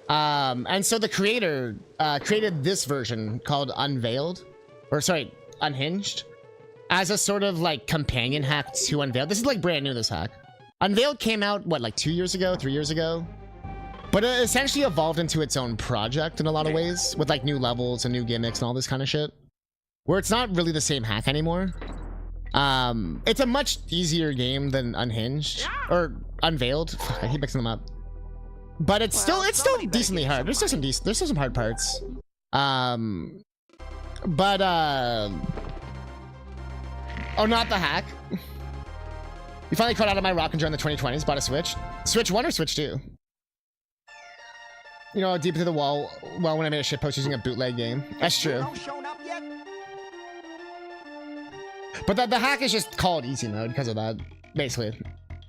And so the creator created this version called Unveiled, or sorry, Unhinged, as a sort of like companion hack to Unveiled. This is like brand new, this hack. Unveiled came out, what, like 2 years ago, 3 years ago? But it essentially evolved into its own project in a lot of ways, with like new levels and new gimmicks and all this kind of shit. Where it's not really the same hack anymore. It's a much easier game than Unhinged or Unveiled. Fuck, I keep mixing them up. But it's still decently hard. There's still some hard parts. Oh, not the hack. You finally caught out of my rock and joined the 2020s. Bought a Switch. Switch 1 or Switch 2? You know, deep into the wall. Well, when I made a shitpost using a bootleg game. That's true. But the hack is just called easy mode because of that. Basically.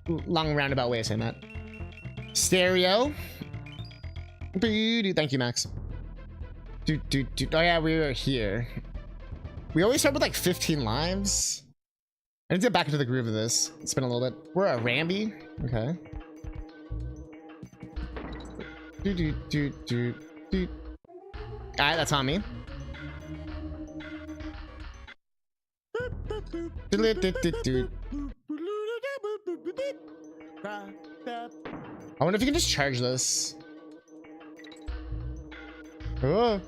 Long roundabout way of saying that. Stereo. Thank you, Max. Oh yeah, we were here. We always start with like 15 lives. I need to get back into the groove of this. It's been a little bit. We're a Ramby. Okay. Alright, that's on me. I wonder if you can just charge this. Oh.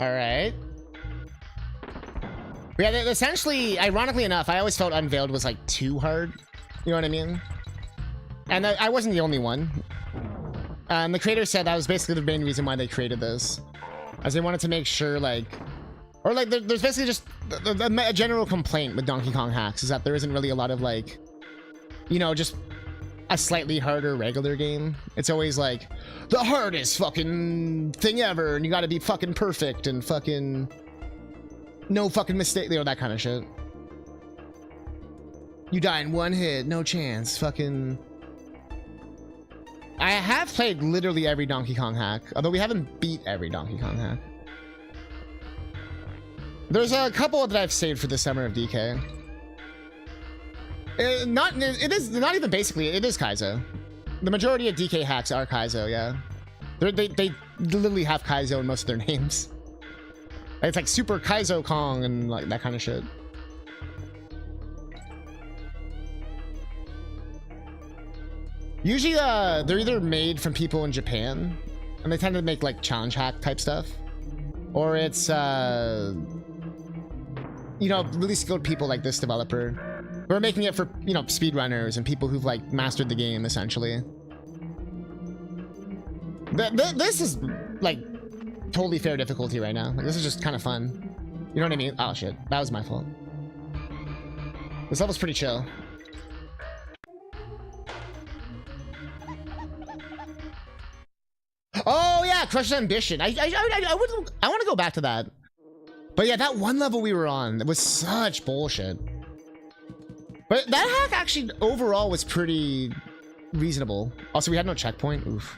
All right. Yeah, essentially, ironically enough, I always felt Unveiled was like too hard. You know what I mean? And I wasn't the only one. And the creator said that was basically the main reason why they created this, as they wanted to make sure, like, or like, there's basically just a general complaint with Donkey Kong hacks is that there isn't really a lot of like, you know, just a slightly harder regular game. It's always like the hardest fucking thing ever, and you got to be fucking perfect and fucking no fucking mistake, you know, that kind of shit. You die in one hit, no chance, fucking. I have played literally every Donkey Kong hack, although we haven't beat every Donkey Kong hack. There's a couple that I've saved for the summer of DK. It is not even basically, it is Kaizo. The majority of DK hacks are Kaizo, yeah. They literally have Kaizo in most of their names. It's like Super Kaizo Kong and like that kind of shit. Usually they're either made from people in Japan, and they tend to make like challenge hack type stuff, or it's you know, really skilled people like this developer who are making it for, you know, speedrunners and people who've like mastered the game essentially. This is like totally fair difficulty right now. Like, this is just kind of fun. You know what I mean? Oh shit, that was my fault. This level's pretty chill. Oh yeah, Crush's Ambition. I want to go back to that. But yeah, that one level we were on, it was such bullshit. But that hack actually overall was pretty reasonable. Also, we had no checkpoint. Oof.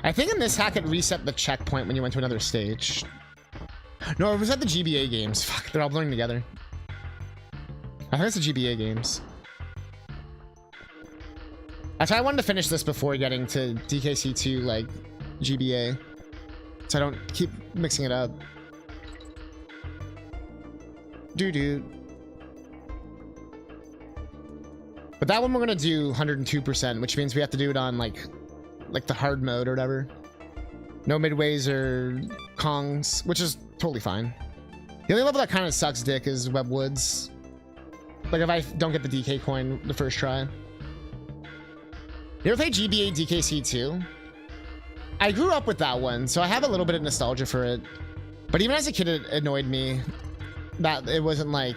I think in this hack it reset the checkpoint when you went to another stage. No, it was at the GBA games. Fuck, they're all blurring together. I think it's the GBA games. Actually, I wanted to finish this before getting to DKC2, like, GBA. So I don't keep mixing it up. Doo-doo. But that one we're gonna do 102%, which means we have to do it on, like the hard mode or whatever. No midways or Kongs, which is totally fine. The only level that kind of sucks dick is Web Woods. Like, if I don't get the DK coin the first try. You ever play GBA DKC2? I grew up with that one, so I have a little bit of nostalgia for it. But even as a kid, it annoyed me that it wasn't like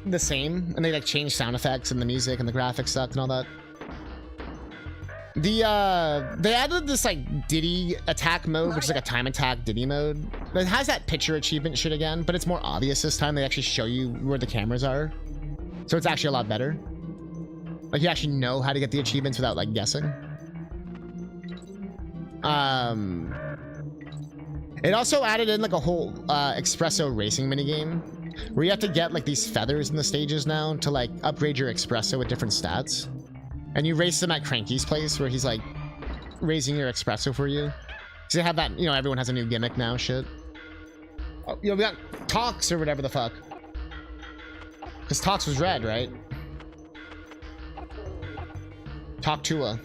the same, and they like changed sound effects and the music and the graphics sucked and all that. They added this like Diddy attack mode, which is like a time attack Diddy mode. It has that picture achievement shit again, but it's more obvious this time. They actually show you where the cameras are, so it's actually a lot better. Like, you actually know how to get the achievements without like guessing. It also added in like a whole espresso racing minigame where you have to get like these feathers in the stages now to like upgrade your espresso with different stats. And you race them at Cranky's place where he's like raising your espresso for you. So they have that, you know, everyone has a new gimmick now, shit. Oh, you know, we got talks or whatever the fuck. Because Tox was red, right? Tua.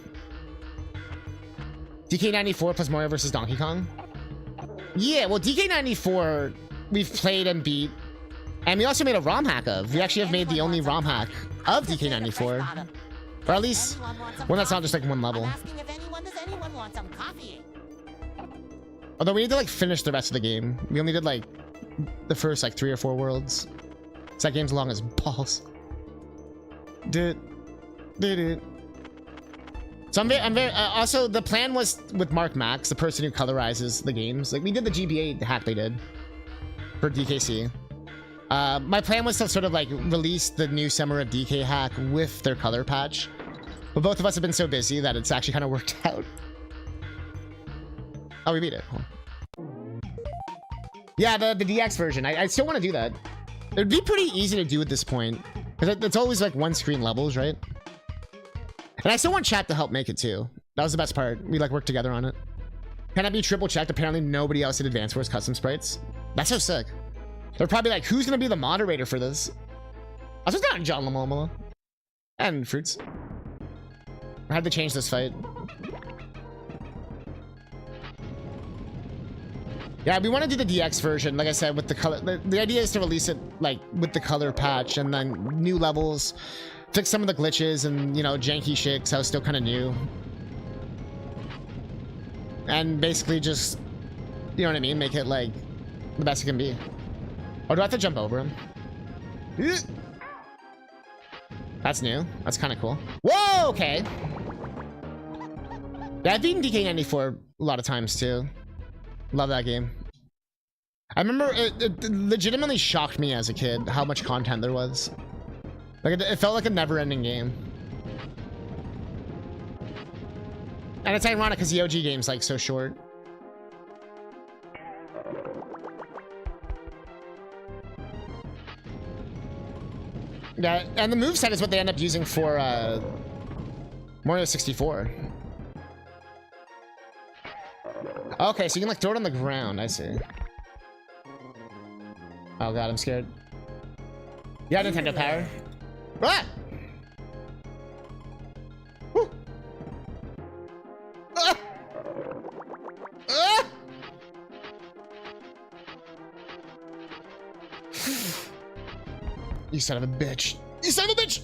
DK94 plus Mario versus Donkey Kong? Yeah, well, DK94 we've played and beat. And we also made a ROM hack of. We actually have made the only ROM hack of DK94. Or at least one that's not just like one level. Although we need to like finish the rest of the game. We only did like the first like 3 or 4 worlds. So that game's long as balls. Did it. So I'm very also the plan was with Mark Max, the person who colorizes the games. Like we did the GBA hack they did for DKC. My plan was to sort of like release the new Summer of DK hack with their color patch. But both of us have been so busy that it's actually kind of worked out. Oh, we beat it. Yeah, the DX version. I still want to do that. It would be pretty easy to do at this point. Because it's always like one screen levels, right? And I still want chat to help make it too. That was the best part. We like worked together on it. Can I be triple checked? Apparently nobody else at Advance Wars custom sprites. That's so sick. They're probably like, who's gonna be the moderator for this? I was just not John Lamola. And Fruits. I had to change this fight. Yeah, we want to do the DX version, like I said, with the color. The idea is to release it like with the color patch and then new levels, fix some of the glitches and, you know, janky shit, because I was still kind of new. And basically just, you know what I mean, make it like the best it can be. Oh, do I have to jump over him? That's new. That's kind of cool. Whoa, okay. Yeah, I've beaten DK94 a lot of times too. Love that game. I remember it legitimately shocked me as a kid how much content there was. Like it felt like a never-ending game. And it's ironic because the OG game's like so short. Yeah, and the moveset is what they end up using for Mario 64. Okay, so you can like throw it on the ground. I see. Oh god, I'm scared. Yeah, Nintendo Power. Ah! Woo! Ah! Ah! You son of a bitch. You son of a bitch!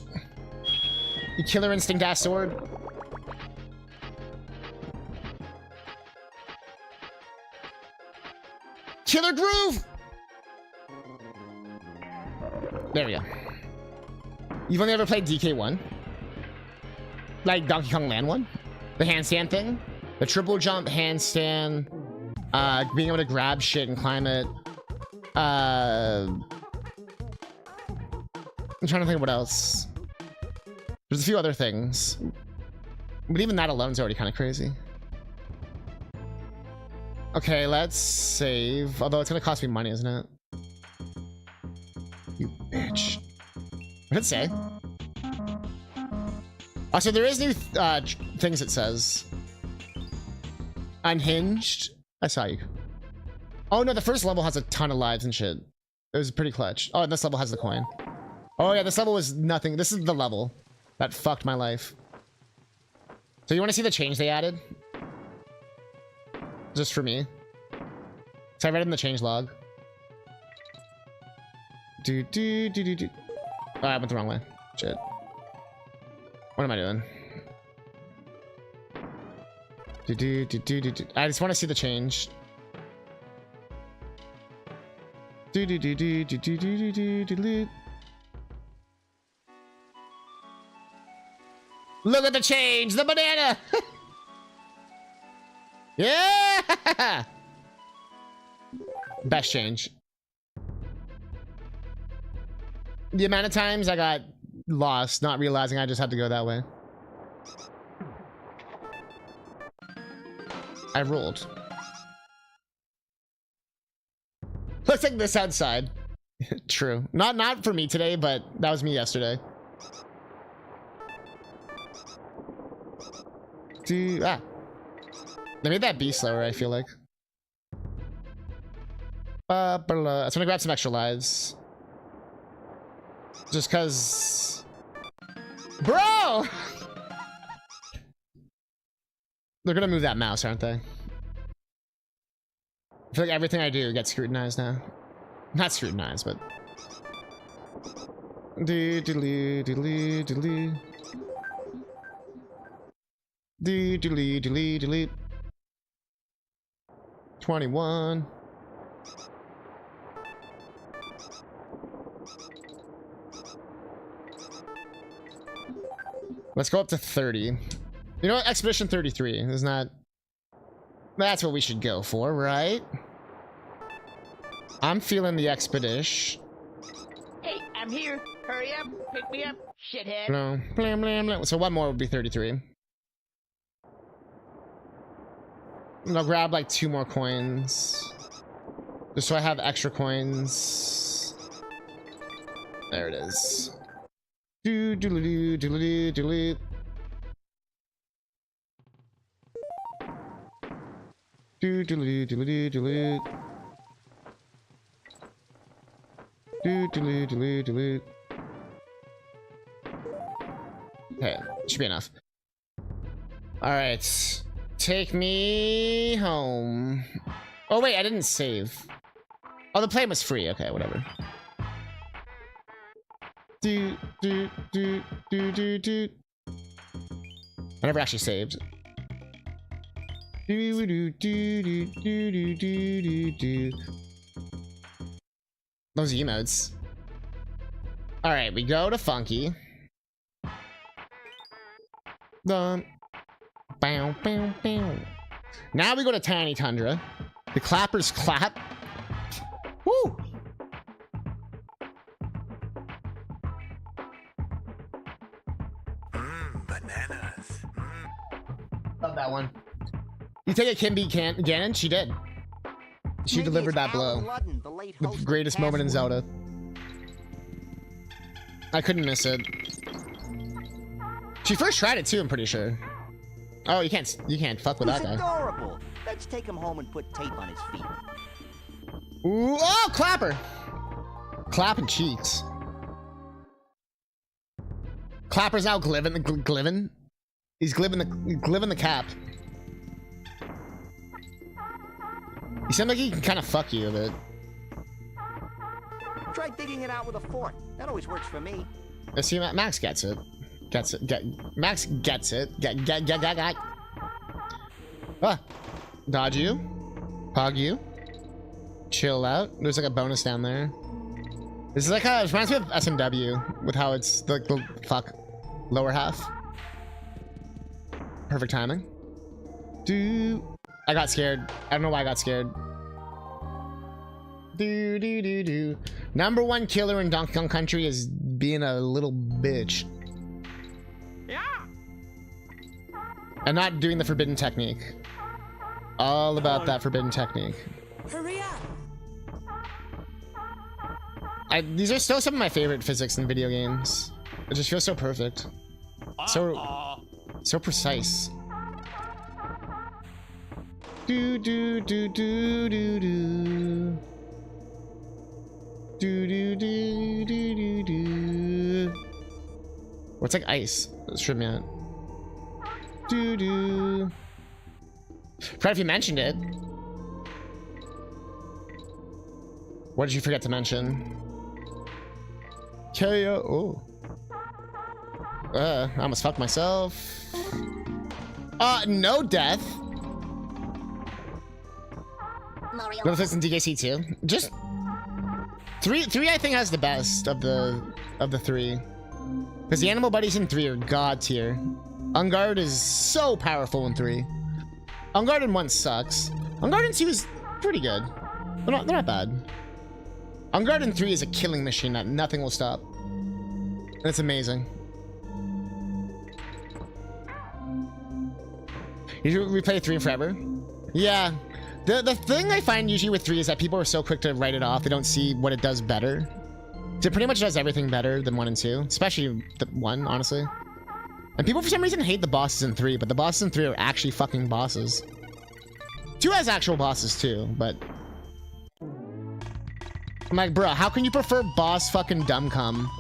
You Killer Instinct ass sword. Killer Groove! There we go. You've only ever played DK1? Like Donkey Kong Land 1? The handstand thing? The triple jump handstand, being able to grab shit and climb it. I'm trying to think of what else. There's a few other things. But even that alone is already kind of crazy. Okay, let's save. Although it's gonna cost me money, isn't it? You bitch. What did it say? Also, there is new things it says. Unhinged. I saw you. Oh no, the first level has a ton of lives and shit. It was pretty clutch. Oh, and this level has the coin. Oh yeah, this level was nothing. This is the level that fucked my life. So you want to see the change they added? Just for me. So I read it in the change log. Oh, I went the wrong way. Shit. What am I doing? I just want to see the change. Look at the change! The banana! Yeah! Best change. The amount of times I got lost, not realizing I just had to go that way. I rolled. Let's take this outside. True. Not for me today, but that was me yesterday. They made that be slower, I feel like. So I'm gonna grab some extra lives. Just cause... Bro! They're gonna move that mouse, aren't they? I feel like everything I do gets scrutinized now. Not scrutinized, but... Do do do do do do do delete delete delete 21. Let's go up to 30. You know what? Expedition 33 is not... That's what we should go for, right? I'm feeling the expedition. Hey, I'm here. Hurry up. Pick me up, shithead. No. Blam, blam, blam. So one more would be 33. And I'll grab like 2 more coins. Just so I have extra coins. There it is. Do do do do do do. Do do do do do do. Do do do do. Okay, should be enough. All right, take me home. Oh wait, I didn't save. Oh, the plane was free. Okay, whatever. Do do do do do do. I never actually saved. Do do do do do do do do. Those emotes. All right, we go to Funky. Bow, bow, bow. Now we go to Tiny Tundra. The clappers clap. Woo! Bananas. Love that one. You take a Kimby Ganon? She did. She delivered that blow. The greatest moment in Zelda. I couldn't miss it. She first tried it too, I'm pretty sure. Oh, you can't fuck with that guy. Adorable. Let's take him home and put tape on his feet. Ooh, oh, Clapper! Clapping cheeks. Clapper's now glivin'. He's glivin' the cap. He seems like he can kind of fuck you a bit. Try digging it out with a fork. That always works for me. Let's see, Max gets it. Max gets it. Get. Ah. Dodge you. Pog you. Chill out. There's like a bonus down there. This is like how it reminds me of SMW with how it's the fuck lower half. Perfect timing. I got scared. I don't know why I got scared. Number 1 killer in Donkey Kong Country is being a little bitch. Yeah. And not doing the forbidden technique. All about that forbidden technique. Hurry up. These are still some of my favorite physics in video games. It just feels so perfect. So precise. Do do do do do do. Do do do do do do. What's like ice? Let's trim me out. Do do. Fred, if you mentioned it. What did you forget to mention? KO. Oh. I almost fucked myself. No death. Mario. No fix in DKC2. Just three I think has the best of the 3. Because the animal buddies in 3 are god tier. Unguard is so powerful in 3. Unguard in 1 sucks. Unguard in 2 is pretty good. They're not bad. Unguard in 3 is a killing machine that nothing will stop. And it's amazing. You replay 3 forever? Yeah. The thing I find usually with 3 is that people are so quick to write it off, they don't see what it does better. It pretty much does everything better than 1 and 2, especially the 1, honestly. And people for some reason hate the bosses in 3, but the bosses in 3 are actually fucking bosses. 2 has actual bosses too, but... I'm like, bro, how can you prefer boss fucking dumb cum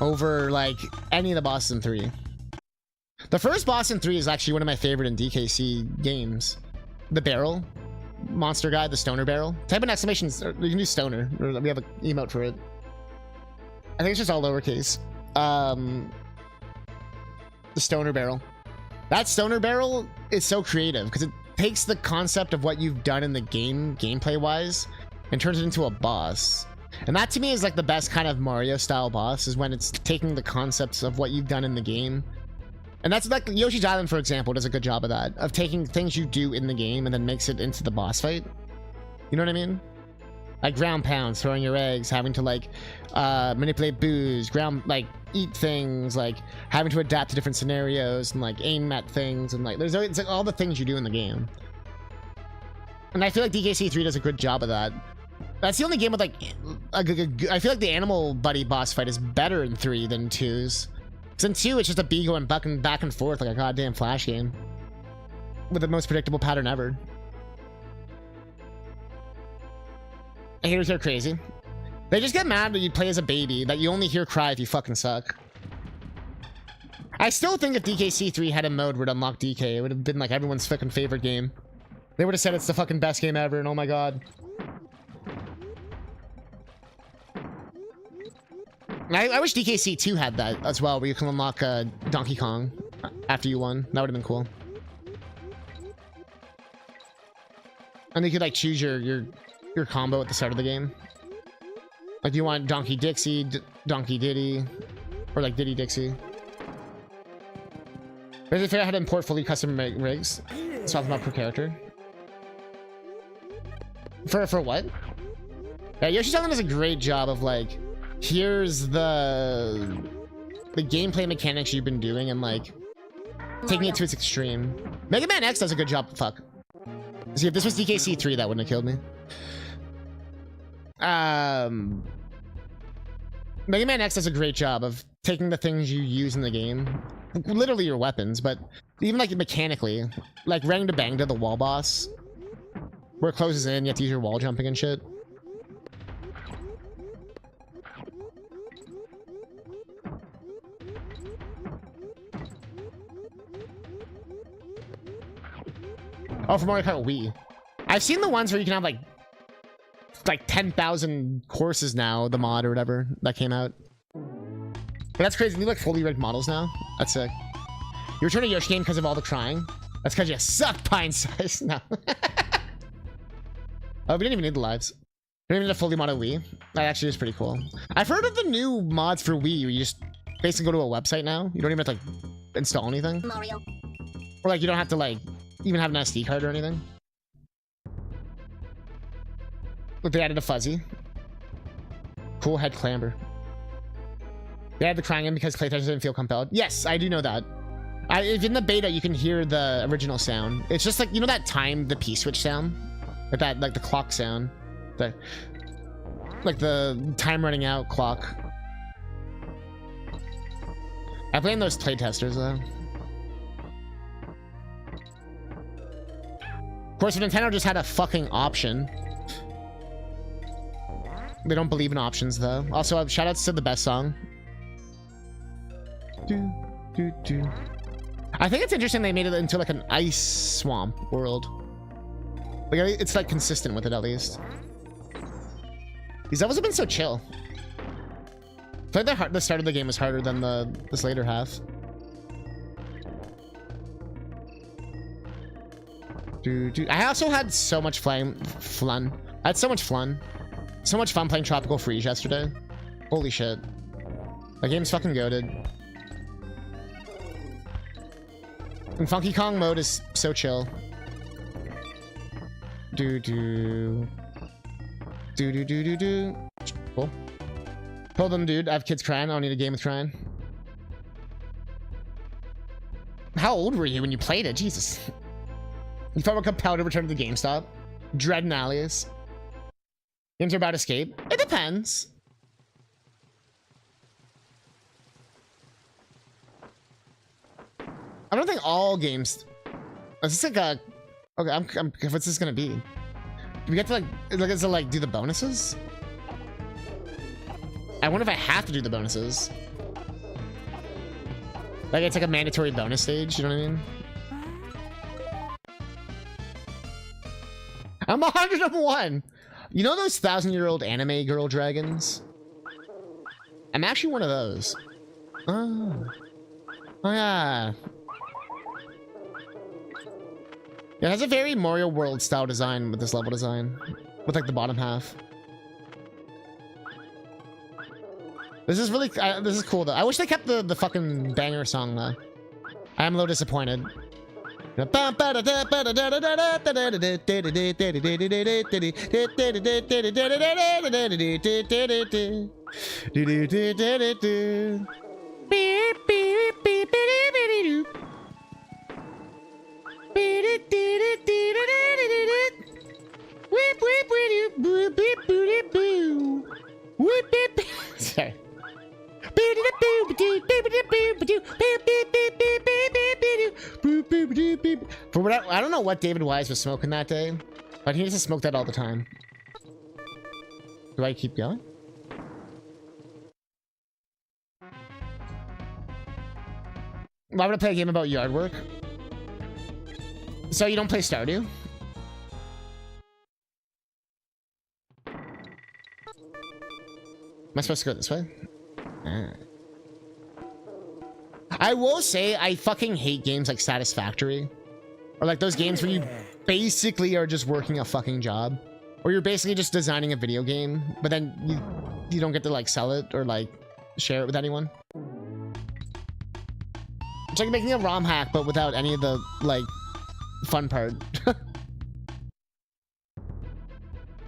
over like any of the bosses in 3. The first boss in 3 is actually one of my favorite in DKC games. The barrel monster guy, the stoner barrel. Type in exclamations, you can do stoner, or we have an emote for it. I think it's just all lowercase. The stoner barrel. That stoner barrel is so creative because it takes the concept of what you've done in the game, gameplay wise, and turns it into a boss. And that to me is like the best kind of Mario style boss, is when it's taking the concepts of what you've done in the game. And that's like Yoshi's Island, for example, does a good job of that, of taking things you do in the game and then makes it into the boss fight. You know what I mean? Like ground pounds, throwing your eggs, having to like manipulate booze, like eat things, like having to adapt to different scenarios and like aim at things, and like it's like all the things you do in the game. And I feel like DKC3 does a good job of that. That's the only game with like I feel like the Animal Buddy boss fight is better in 3 than 2's. Because in 2 it's just a bee going back and forth like a goddamn Flash game with the most predictable pattern ever. Haters are crazy. They just get mad that you play as a baby, that you only hear cry if you fucking suck. I still think if DKC3 had a mode where it unlocked DK, it would have been like everyone's fucking favorite game. They would have said it's the fucking best game ever, and oh my god. I wish DKC2 had that as well, where you can unlock Donkey Kong after you won. That would have been cool. And you could like choose your combo at the start of the game. Like, do you want Donkey Dixie, Donkey Diddy, or like Diddy Dixie? But if I had to import fully custom rigs, swap them up per character. For what? Yeah, Yoshi's Island does a great job of like, here's the gameplay mechanics you've been doing and like taking it to its extreme. Mega Man X does a good job. Fuck. See, if this was DKC3, that wouldn't have killed me. Mega Man X does a great job of taking the things you use in the game, literally your weapons, but even like mechanically, like Rang to Bang to the wall boss, where it closes in, you have to use your wall jumping and shit. Oh, for Mario Kart Wii. I've seen the ones where you can have like 10,000 courses now, the mod or whatever that came out. But that's crazy. They like fully rigged models now. That's sick. You return to Yoshi game because of all the crying. That's because you suck, Pine Size. No. Oh, we didn't even need the lives. We didn't even need a fully modded Wii. That actually is pretty cool. I've heard of the new mods for Wii where you just basically go to a website now. You don't even have to like install anything. Mario. Or like you don't have to like even have an SD card or anything. But they added a fuzzy. Cool head clamber. They added the crying in because playtesters didn't feel compelled. Yes, I do know that. If in the beta you can hear the original sound. It's just like, you know that time, the P-switch sound? Like that, like the clock sound. Like the time running out clock. I blame those playtesters though. Of course, if Nintendo just had a fucking option. They don't believe in options though. Also, shoutouts to the best song. I think it's interesting they made it into like an ice swamp world. Like it's like consistent with it at least. These levels have been so chill. I feel like the start of the game was harder than this later half. I also had so much fun. I had so much fun. So much fun playing Tropical Freeze yesterday. Holy shit. That game's fucking goated. And Funky Kong mode is so chill. Do. Cool. Told them, dude, I have kids crying. I don't need a game with crying. How old were you when you played it? Jesus. You felt compelled to return to the GameStop? Dread and Alias. Games are about escape. It depends. I don't think all games. Is this like a? Okay, what's this gonna be? Do we get to like? Is it like do the bonuses? I wonder if I have to do the bonuses. Like, it's like a mandatory bonus stage, you know what I mean? I'm 101! You know those 1,000-year-old anime girl dragons? I'm actually one of those. Oh. Oh, yeah. It has a very Mario World style design with this level design. With, like, the bottom half. This is really... this is cool, though. I wish they kept the fucking banger song, though. I am a little disappointed. Sorry. For what I don't know what David Wise was smoking that day, but he used to smoke that all the time. Do I keep going? Why would I play a game about yard work? So you don't play Stardew? Am I supposed to go this way? Ah. I will say I fucking hate games like Satisfactory. Or like those games where you basically are just working a fucking job. Or you're basically just designing a video game, but then you don't get to like sell it or like share it with anyone. It's like making a ROM hack, but without any of the like fun part.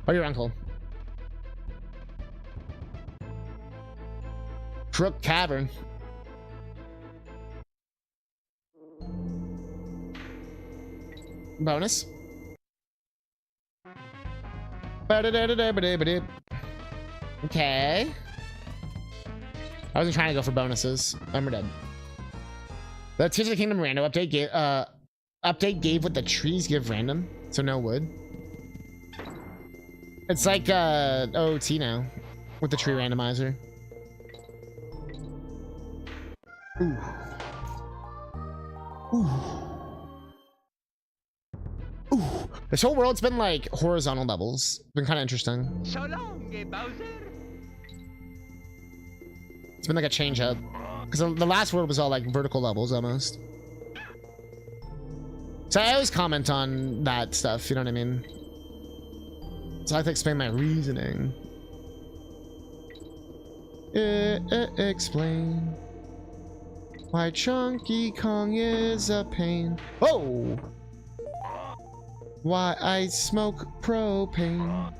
Or your uncle. Crook Cavern. Bonus. Okay. I wasn't trying to go for bonuses. I'm dead. The Tears of the Kingdom random update gave what the trees give random, so no wood. It's like OOT now with the tree randomizer. Ooh. Ooh. Ooh. This whole world's been like horizontal levels. Been kind of interesting. So long, Bowser. It's been like a change up. Because the last world was all like vertical levels almost. So I always comment on that stuff, you know what I mean? So I have to explain my reasoning. Explain why Chunky Kong is a pain. Oh! Why I smoke propane.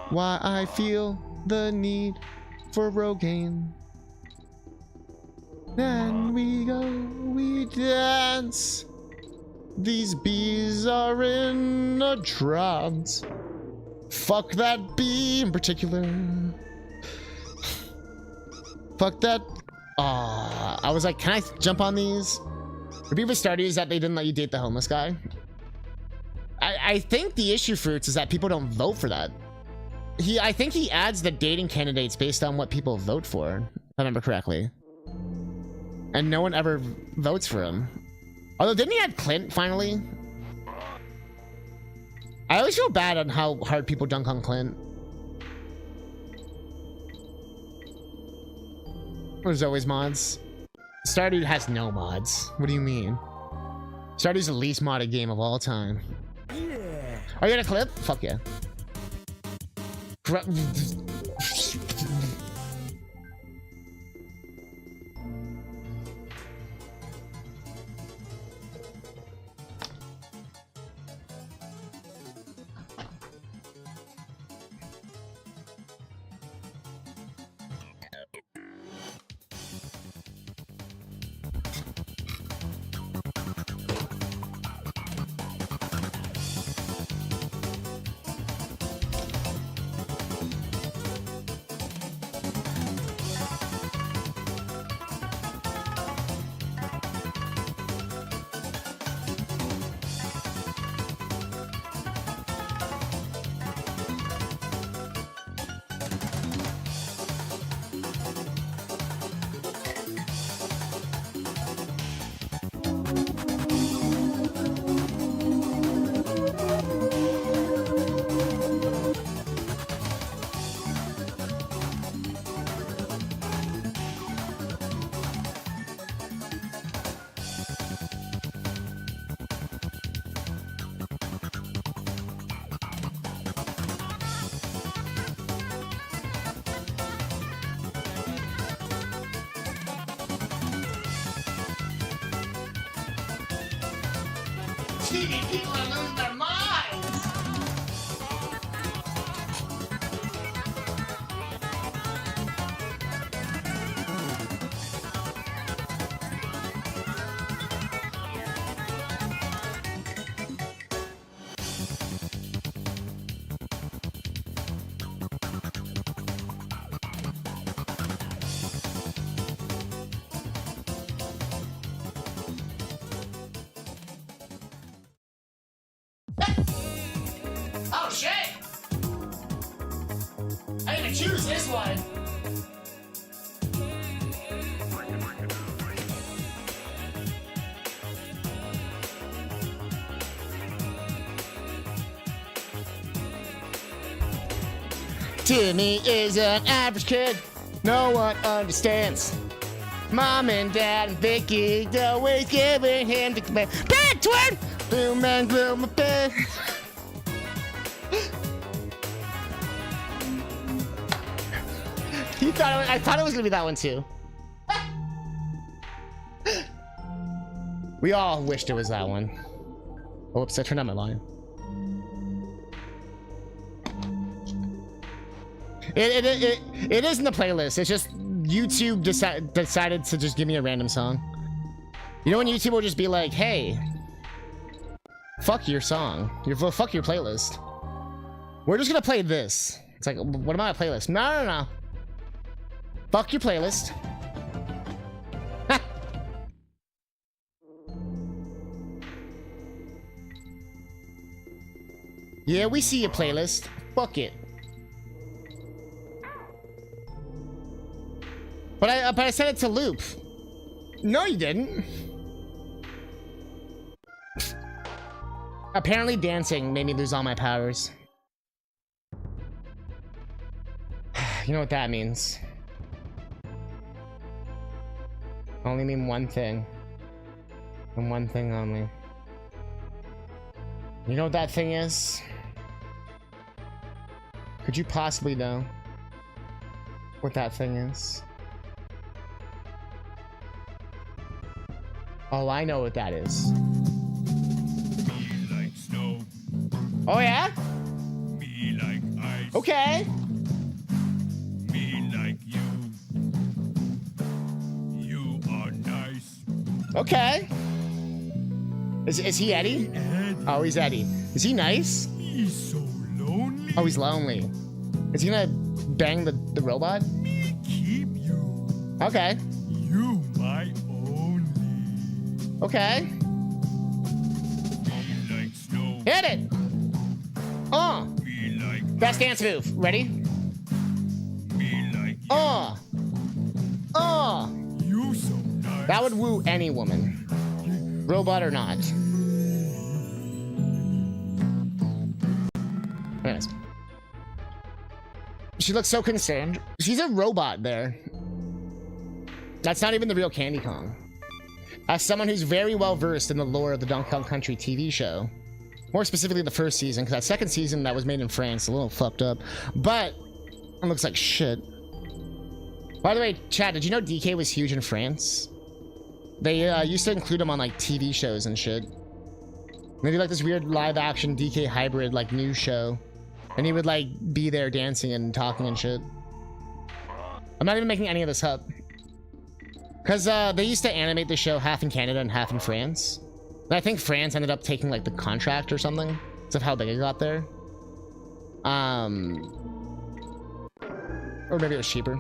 Why I feel the need for Rogaine. Then we go, we dance. These bees are in a trance. Fuck that bee in particular. Fuck that. I was like, can I jump on these? The beef with Stardew is that they didn't let you date the homeless guy. I think the issue, Fruits, is that people don't vote for that. I think he adds the dating candidates based on what people vote for, if I remember correctly. And no one ever votes for him. Although, didn't he add Clint, finally? I always feel bad on how hard people dunk on Clint. There's always mods. Stardew has no mods. What do you mean? Stardew's the least modded game of all time. Are you gonna clip? Fuck yeah. TV people are losing their minds! Oh shit! I didn't even choose this one. Timmy is an average kid. No one understands. Mom and Dad and Vicky always giving him the command. Big twin! Gloom and gloom a bit. I thought it was gonna be that one too. We all wished it was that one. Oops, I turned on my volume. It is in the playlist. It's just YouTube decided to just give me a random song. You know when YouTube will just be like, hey, fuck your song. Fuck your playlist. We're just gonna play this. It's like, what am I on a playlist? No. Fuck your playlist. Yeah, we see your playlist. Fuck it. But I set it to loop. No, you didn't. Apparently dancing made me lose all my powers. You know what that means. Only mean one thing. And one thing only. You know what that thing is? Could you possibly know what that thing is? Oh, I know what that is. Me like snow. Oh yeah? Me like ice. Okay. Me like you. You are nice. Okay. Is he Eddie? Oh, he's Eddie. Is he nice? He's so lonely. Oh, he's lonely. Is he gonna bang the robot? Me keep you. Okay. You my only. Okay. Me like snow. Hit it! Me like Best dance move. Ready? Me like you. You so nice. That would woo any woman. Robot or not. Anyways. She looks so concerned. She's a robot there. That's not even the real Candy Kong. As someone who's very well versed in the lore of the Donkey Kong Country TV show, more specifically the first season, because that second season that was made in France, a little fucked up, but it looks like shit. By the way, Chad, did you know DK was huge in France? They used to include him on like TV shows and shit. They did like this weird live action DK hybrid like news show, and he would like be there dancing and talking and shit. I'm not even making any of this up. Because they used to animate the show half in Canada and half in France. And I think France ended up taking like the contract or something. Because of how big it got there. Or maybe it was cheaper.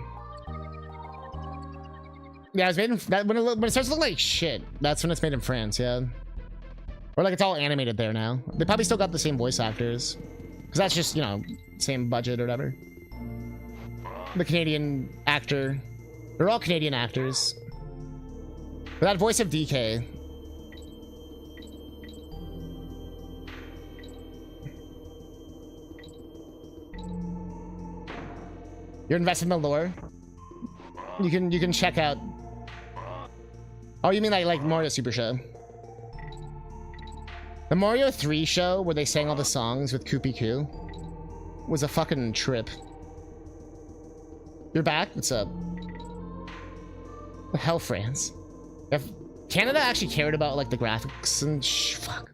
Yeah, it was made in... when it starts to look like shit, that's when it's made in France, yeah. Or like it's all animated there now. They probably still got the same voice actors. Because that's just, you know, same budget or whatever. The Canadian actor. They're all Canadian actors. But that voice of DK. You're invested in the lore? You can check out. Oh, you mean like Mario Super Show? The Mario 3 show where they sang all the songs with Koopy Koo was a fucking trip. You're back? What's up? The hell, France? If Canada actually cared about like the graphics and fuck.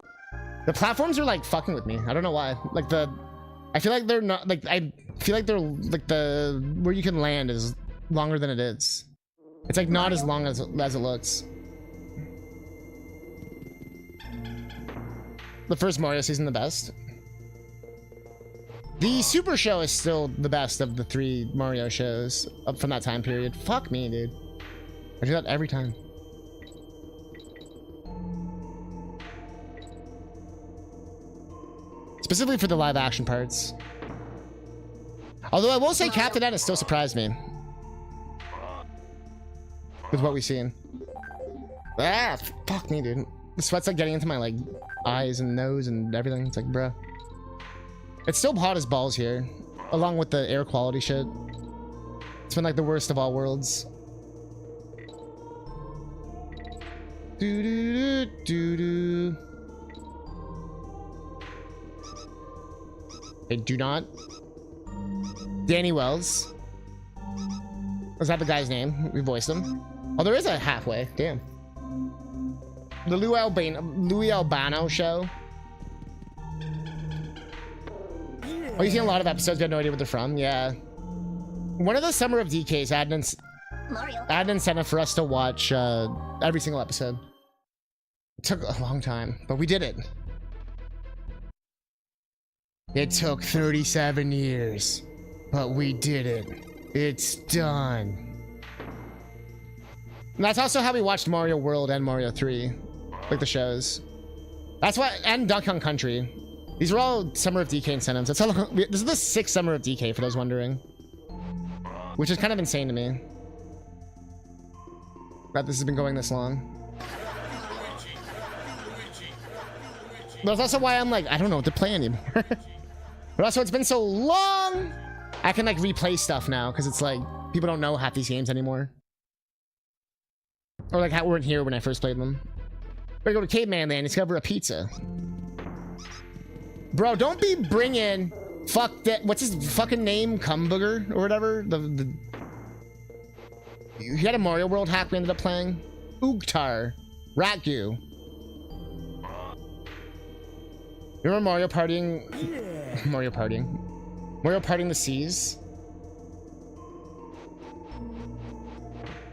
The platforms are like fucking with me. I don't know why. Like I feel like they're not like I feel like they're like the where you can land is longer than it is. It's like not as long as it looks. The first Mario season the best. The Super Show is still the best of the 3 Mario shows up from that time period. Fuck me, dude. I do that every time. Specifically for the live action parts. Although I will say Captain N has still surprised me. With what we've seen. Ah, fuck me, dude. The sweat's like getting into my like eyes and nose and everything. It's like, bruh. It's still hot as balls here. Along with the air quality shit. It's been like the worst of all worlds. Do do do do do. Hey, do not. Danny Wells. Was that the guy's name? We voiced him. Oh, there is a halfway. Damn. The Louis Albano show. Oh, you've seen a lot of episodes, but have no idea what they're from? Yeah. One of the Summer of DKs had an incentive for us to watch every single episode. It took a long time, but we did it. It took 37 years, but we did it. It's done. And that's also how we watched Mario World and Mario 3. Like the shows. That's why, and Donkey Kong Country. These are all Summer of DK incentives. That's how, this is the 6th Summer of DK, for those wondering. Which is kind of insane to me. That this has been going this long. But that's also why I'm like, I don't know what to play anymore. But also, it's been so long, I can like replay stuff now, because it's like, people don't know half these games anymore. Or like how weren't here when I first played them. Better go to Caveman Land and discover a pizza. Bro, don't be bringing fuck that. What's his fucking name? Cumbugger or whatever. You had a Mario World hack we ended up playing. Oogtar, Ratgu. You remember Mario partying? Yeah. Mario partying the seas.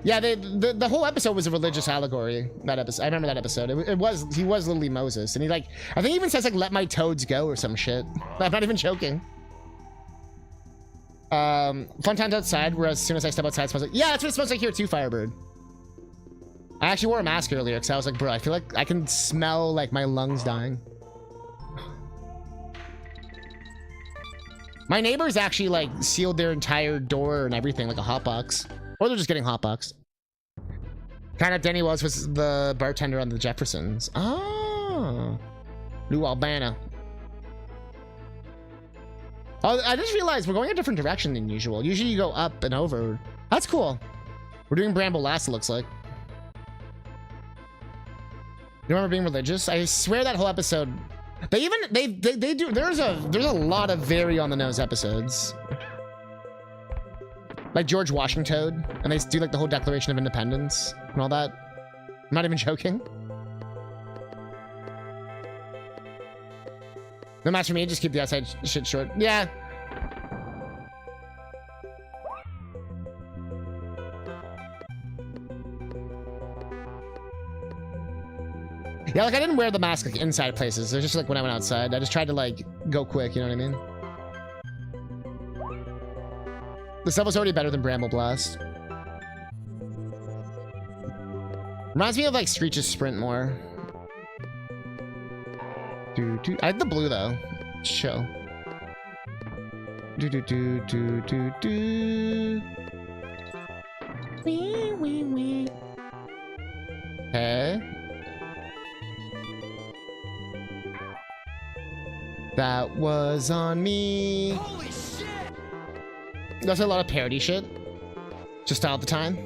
Yeah, the whole episode was a religious allegory. That episode, I remember that episode. He was literally Moses, and he like, I think he even says like, "Let my toads go" or some shit. I'm not even joking. Fun times outside, where as soon as I step outside, it smells like, yeah, that's what it smells like here too, Firebird. I actually wore a mask earlier because I was like, bro, I feel like I can smell like my lungs dying. My neighbors actually like sealed their entire door and everything like a hotbox. Or they're just getting hotboxed. Kind of Denny was the bartender on the Jeffersons. Oh. Lou Albano. Oh, I just realized we're going a different direction than usual. Usually you go up and over. That's cool. We're doing Bramble last, it looks like. You remember being religious? I swear that whole episode. They do. There's a lot of very on the nose episodes. Like George Washington, and they do like the whole Declaration of Independence and all that. I'm not even joking. No match for me, just keep the outside shit short. Yeah. Yeah, like I didn't wear the mask like inside places. It was just like when I went outside. I just tried to like go quick, you know what I mean? This level's already better than Bramble Blast. Reminds me of like Screech's Sprint more. I like the blue though. Chill. Wee. Okay. That was on me. Holy shit! There's a lot of parody shit. Just all the time.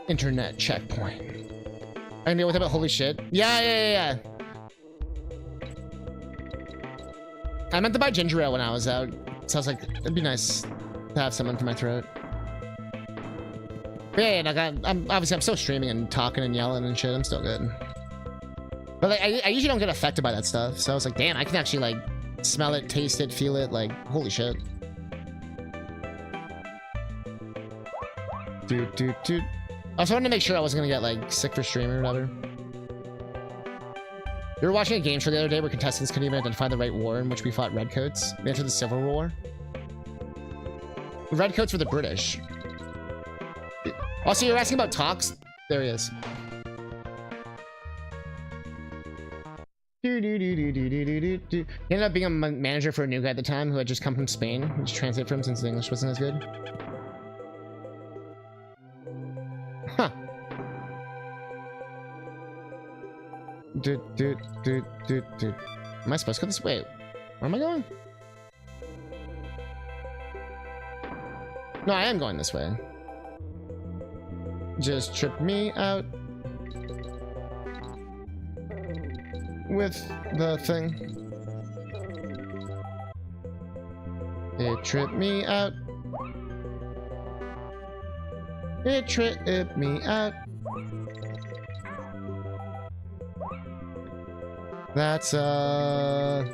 Internet checkpoint. I know what about holy shit. Yeah. I meant to buy ginger ale when I was out. So I was like, it'd be nice to have someone for my throat. But yeah, I'm still streaming and talking and yelling and shit. I'm still good. But like, I usually don't get affected by that stuff. So I was like, damn, I can actually like smell it, taste it, feel it. Like, holy shit. I also wanted to make sure I wasn't gonna get like sick for stream or whatever. We were watching a game show the other day where contestants couldn't even identify the right war in which we fought redcoats. They entered the Civil War. The redcoats were the British. Also, you're asking about talks? There he is. He ended up being a manager for a new guy at the time who had just come from Spain, which translated for him since his English wasn't as good. Huh. Am I supposed to go this way? Where am I going? No, I am going this way. Just trip me out with the thing. It tripped me out. It tripped me out. That's a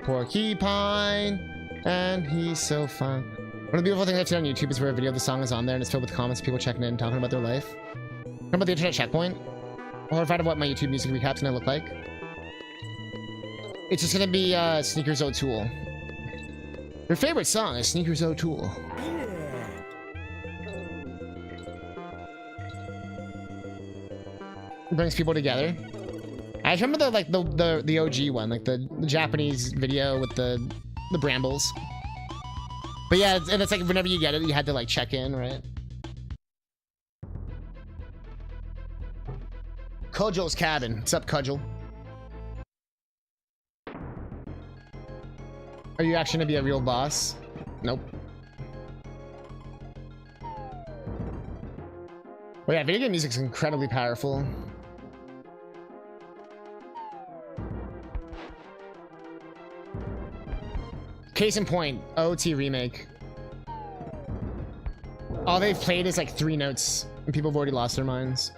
porcupine, and he's so fun. One of the beautiful things I've seen on YouTube is where a video of the song is on there and it's filled with comments of people checking in and talking about their life. Remember the internet checkpoint? Horrified of what my YouTube music recap's gonna look like. It's just gonna be Sneakers O'Toole. Your favorite song is Sneakers O'Toole. It brings people together. I just remember the OG one, like the Japanese video with the brambles. But yeah, and it's like whenever you get it, you had to like check in, right? Kojo's cabin. What's up, Kojol? Are you actually gonna be a real boss? Nope. Well, yeah, video game music's incredibly powerful. Case in point, OT remake. All they've played is like 3 notes, and people have already lost their minds.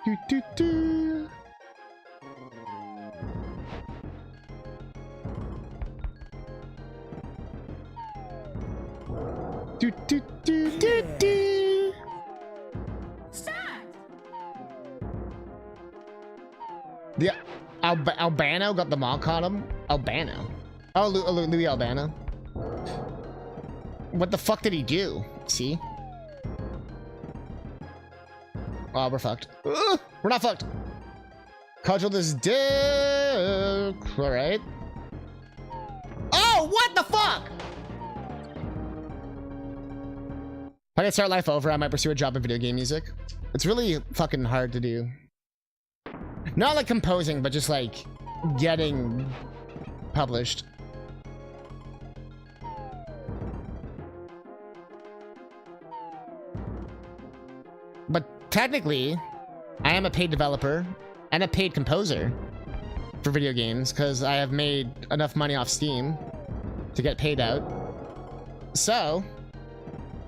Do, do, do. Do, do, do, do, do. The Albano got the mock on him. Albano. Oh, Louis Albano. What the fuck did he do? See? Oh, we're fucked. Ugh, we're not fucked. Cudgel this dick. All right. Oh, what the fuck? If I could start life over, I might pursue a job in video game music. It's really fucking hard to do. Not like composing, but just like getting published. But technically, I am a paid developer and a paid composer for video games because I have made enough money off Steam to get paid out. So,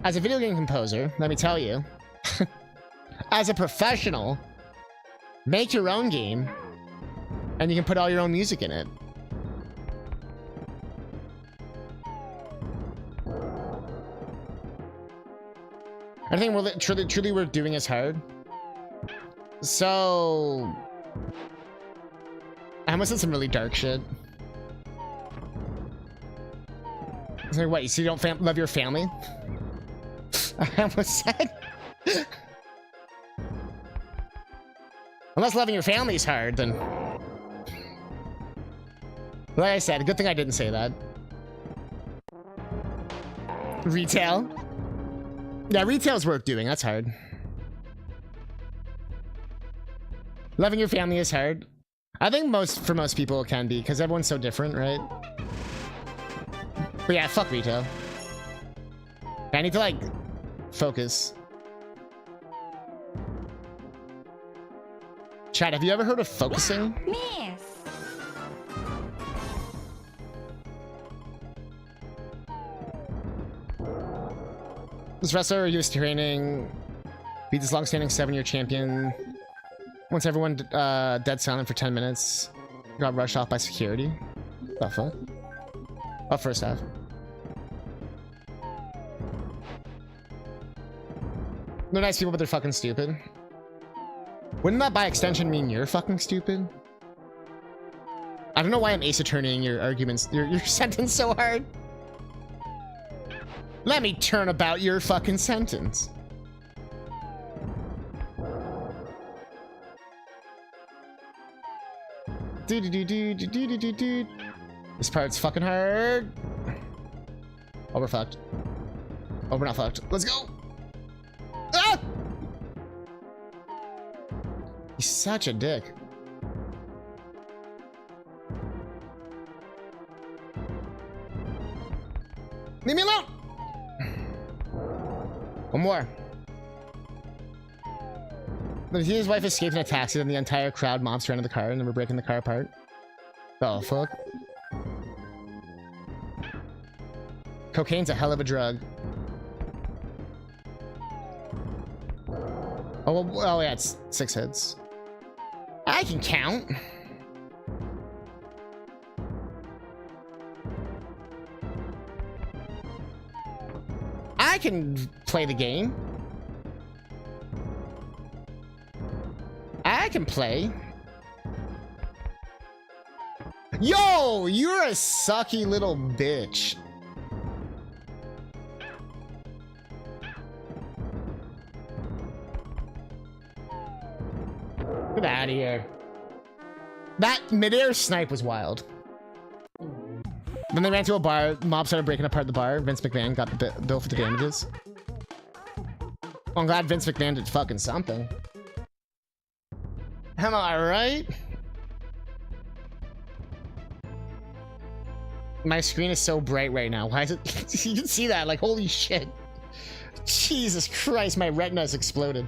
as a video game composer, let me tell you, as a professional, make your own game and you can put all your own music in it. I think we're truly we're doing is hard. So I almost said some really dark shit. It's like, what, so you don't love your family? I almost said. Unless loving your family is hard, then. Like I said, good thing I didn't say that. Retail. Yeah, retail's worth doing. That's hard. Loving your family is hard. I think for most people it can be, because everyone's so different, right? But yeah, fuck retail. I need to, like, focus. Chad, have you ever heard of focusing? Miss. This wrestler, he was training, beat this long-standing 7-year champion Once everyone dead silent for 10 minutes, got rushed off by security. The fuck? Oh, first half. They're nice people, but they're fucking stupid. Wouldn't that by extension mean you're fucking stupid? I don't know why I'm ace attorneying your arguments, your sentence so hard. Let me turn about your fucking sentence. This part's fucking hard. Oh, we're fucked. Oh, we're not fucked. Let's go. Ah! He's such a dick. Leave me alone. One more. But his wife escaped in a taxi, then the entire crowd mobs her into the car, and then we're breaking the car apart. Oh, fuck. Cocaine's a hell of a drug. Oh, well, oh yeah, it's 6 hits. I can count. I can play the game. I can play. Yo, you're a sucky little bitch. Get out of here. That midair snipe was wild. Then they ran to a bar. Mob started breaking apart the bar. Vince McMahon got the bill for the damages. Well, I'm glad Vince McMahon did fucking something. Am I right? My screen is so bright right now. Why is it? You can see that. Like, holy shit. Jesus Christ, my retina has exploded.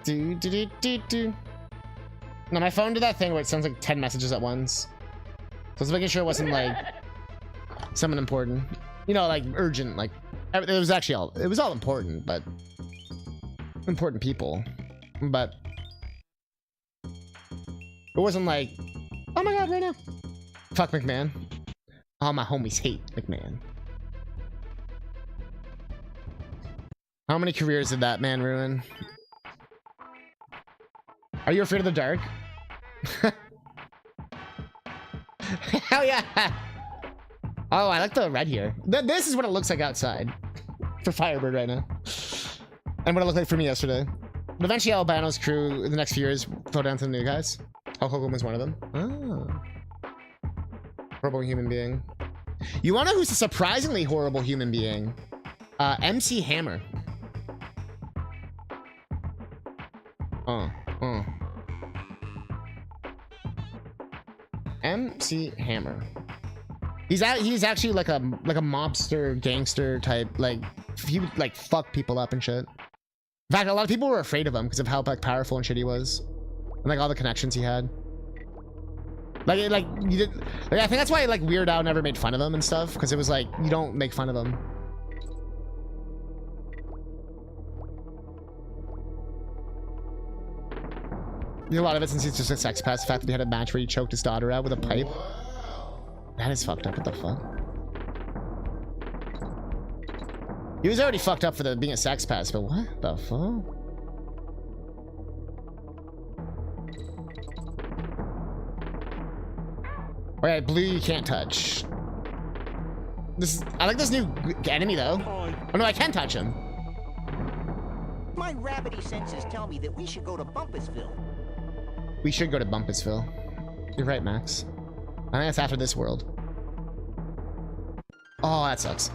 Do. Now, my phone did that thing where it sends like 10 messages at once. So I was making sure it wasn't like something important. You know, like urgent. Like, it was actually all, it was all important, but important people. But it wasn't like, oh my god, right now. Fuck McMahon. All my homies hate McMahon. How many careers did that man ruin? Are you afraid of the dark? Hell yeah! Oh, I like the red here. This is what it looks like outside for Firebird right now. And what it looked like for me yesterday. But eventually Albano's crew in the next few years fell down to the new guys. Hulk Hogan was one of them. Oh. Horrible human being. You wanna know who's a surprisingly horrible human being? MC Hammer. MC Hammer. He's actually like a mobster gangster type. Like he would like fuck people up and shit. In fact, a lot of people were afraid of him because of how like powerful and shit he was, and like all the connections he had. Like you did. Like, I think that's why like Weird Al never made fun of him and stuff, because it was like you don't make fun of him. A lot of it since he's just a sex pest. The fact that he had a match where he choked his daughter out with a pipe. That is fucked up. What the fuck? He was already fucked up for being a sex pest, but what the fuck? Alright, blue you can't touch. I like this new enemy though. Oh no, I can touch him. My rabbity senses tell me that we should go to Bumpusville. We should go to Bumpusville. You're right, Max. I think that's after this world. Oh, that sucks.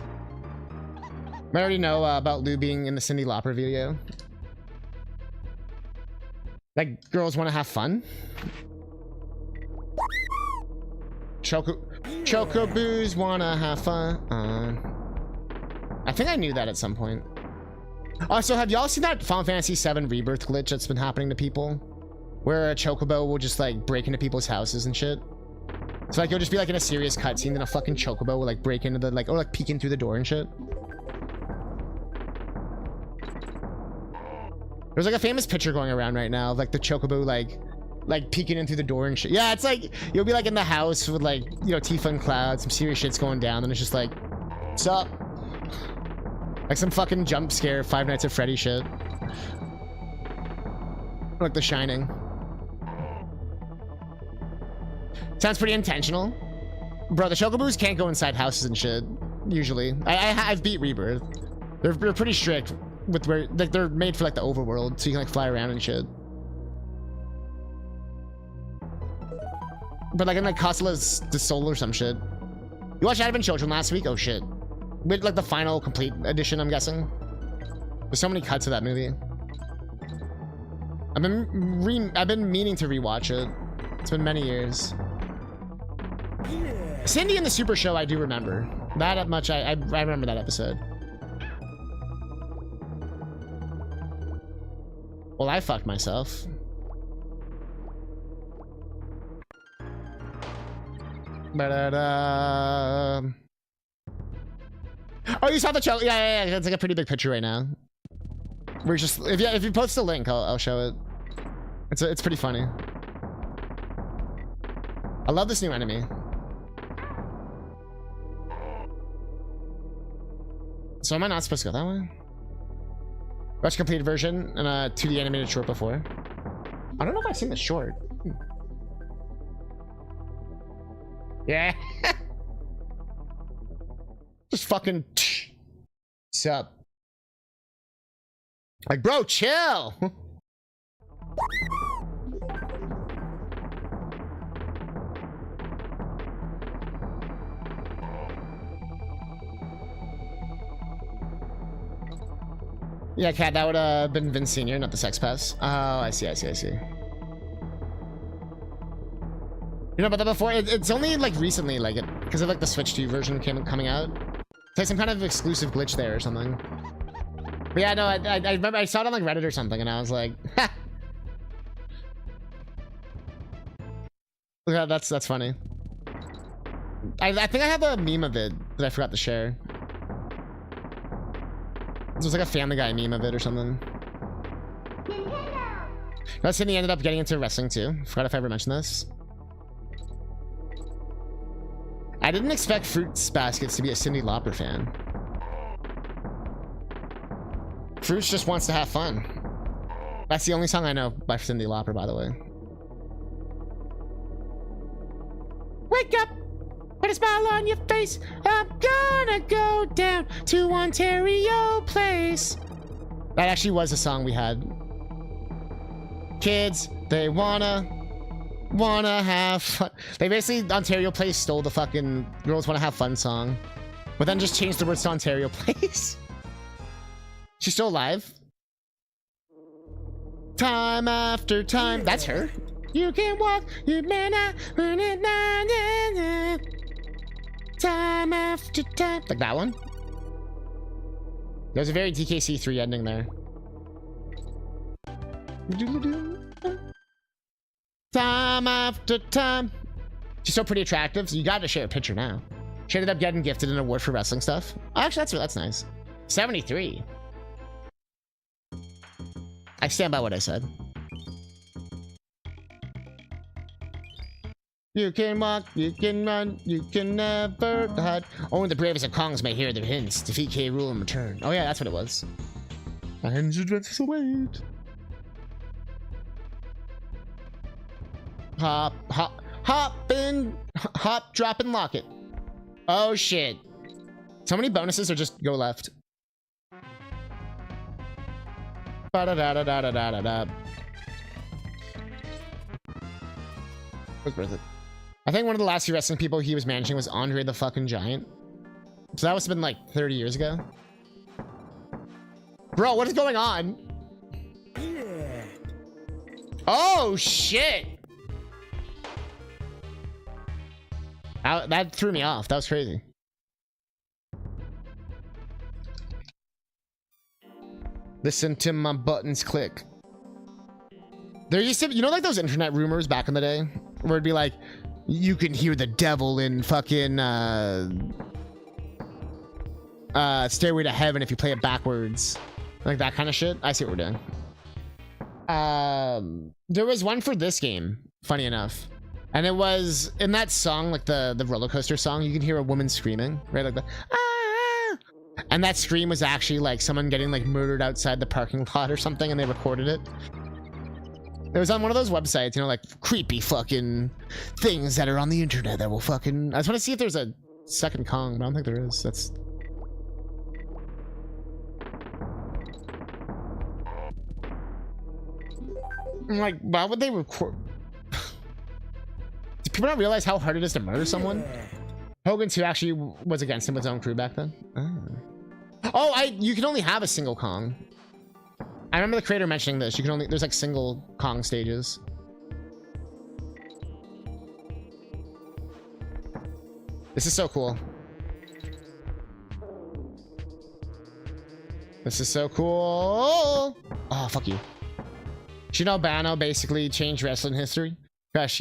I already know about Lou being in the Cyndi Lauper video. Like, girls want to have fun? Chocoboos want to have fun. I think I knew that at some point. Also, have y'all seen that Final Fantasy VII Rebirth glitch that's been happening to people? Where a chocobo will just like break into people's houses and shit. So like you'll just be like in a serious cutscene and a fucking chocobo will like break into the like, or like peek in through the door and shit. There's like a famous picture going around right now of like the chocobo like peeking in through the door and shit. Yeah, it's like you'll be like in the house with like, you know, Tifa and Cloud, some serious shit's going down, and it's just like, what's up? Like some fucking jump scare Five Nights at Freddy shit. Like The Shining. Sounds pretty intentional. Bro, the chocobos can't go inside houses and shit, usually. I've beat Rebirth. They're pretty strict with where, like, they're made for like the overworld, so you can like fly around and shit. But like in like Costola's the Soul or some shit. You watched Advent Children last week? Oh shit. With like the final complete edition, I'm guessing. There's so many cuts of that movie. I've been meaning to rewatch it. It's been many years. Cindy and the Super Show, I do remember. That much, I remember that episode. Well, I fucked myself. Ba-da-da. Oh, you saw the show? Yeah. It's like a pretty big picture right now. We're just if you post the link, I'll show it. It's pretty funny. I love this new enemy. So am I not supposed to go that way? Watch completed version and a 2D animated short before. I don't know if I've seen the short. Yeah. Just fucking sup. Like, bro, chill. Yeah, Cat, that would have been Vince Sr., not the Sex Pass. Oh, I see. You know about that before? It's only like recently, like because of like the Switch 2 version coming out. It's like some kind of exclusive glitch there or something. But yeah, no, I remember I saw it on like Reddit or something, and I was like, ha! Yeah, that's funny. I think I have a meme of it that I forgot to share. It was like a Family Guy meme of it or something. Now, Sydney ended up getting into wrestling too. Forgot if I ever mentioned this. I didn't expect Fruits Baskets to be a Cyndi Lauper fan. Fruits just wants to have fun. That's the only song I know by Cyndi Lauper, by the way. Wake up! Put a smile on your face. I'm gonna go down to Ontario Place. That actually was a song we had. Kids, they wanna have fun. They basically, Ontario Place stole the fucking Girls Wanna Have Fun song, but then just changed the words to Ontario Place. She's still alive. Time after time. That's her. You can walk, you may not. Time after time. Like that one. There's a very DKC3 ending there. Time after time. She's so pretty attractive, so you gotta share a picture now. She ended up getting gifted an award for wrestling stuff. Actually, that's nice. 73. I stand by what I said. You can walk, you can run, you can never hide. Only the bravest of Kongs may hear their hints. Defeat K. Rool in return. Oh yeah, that's what it was. And your dreams await. Hop, drop, and lock it. Oh shit. So many bonuses or just go left. Ba-da-da-da-da-da-da-da. Was worth it. I think one of the last few wrestling people he was managing was Andre the fucking Giant. So that must have been like 30 years ago. Bro, what is going on? Yeah. Oh shit. That threw me off. That was crazy. Listen to my buttons click. There used to be, you know, like those internet rumors back in the day where it'd be like, you can hear the devil in fucking Stairway to Heaven if you play it backwards. Like that kind of shit. I see what we're doing. There was one for this game, funny enough. And it was in that song, like the roller coaster song, you can hear a woman screaming, right? Like the ah! And that scream was actually like someone getting like murdered outside the parking lot or something, and they recorded it. It was on one of those websites, you know, like creepy fucking things that are on the internet that will fucking. I just want to see if there's a second Kong, but I don't think there is. That's. I'm like, why would they record? Do people not realize how hard it is to murder someone? Hogan 2 actually was against him with his own crew back then. Oh, you can only have a single Kong. I remember the creator mentioning this. You can only, there's like single Kong stages. This is so cool. This is so cool. Oh, fuck you. Shino Bano basically changed wrestling history. Because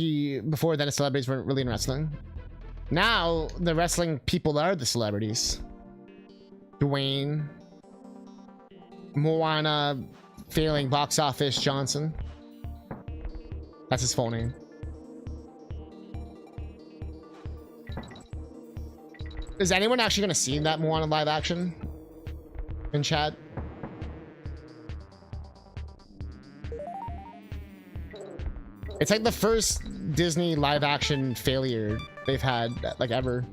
before then, the celebrities weren't really in wrestling. Now, the wrestling people are the celebrities. Dwayne. Moana failing box office Johnson. That's his full name. Is anyone actually going to see that Moana live action in chat? It's like the first Disney live action failure they've had like ever,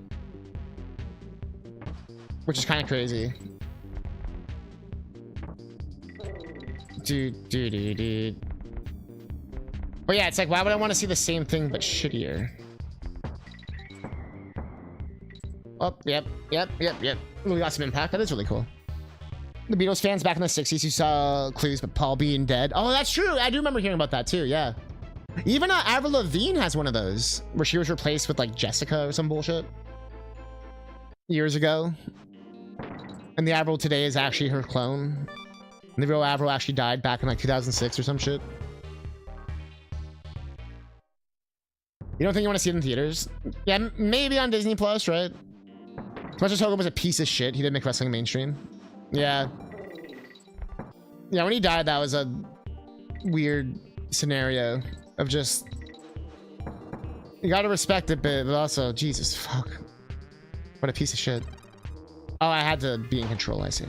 which is kind of crazy. Dude. But yeah, it's like, why would I want to see the same thing but shittier? Oh, yep. We got some impact. That is really cool. The Beatles fans back in the 60s who saw clues but Paul being dead. Oh, that's true. I do remember hearing about that too. Yeah. Even Avril Lavigne has one of those where she was replaced with like Jessica or some bullshit years ago. And the Avril today is actually her clone. And the real Avril actually died back in like 2006 or some shit. You don't think you want to see it in theaters? Yeah, maybe on Disney Plus, right? As much as Hogan was a piece of shit, he didn't make wrestling mainstream. Yeah. Yeah, when he died, that was a weird scenario of just... You gotta respect it, but also, Jesus, fuck. What a piece of shit. Oh, I had to be in control, I see.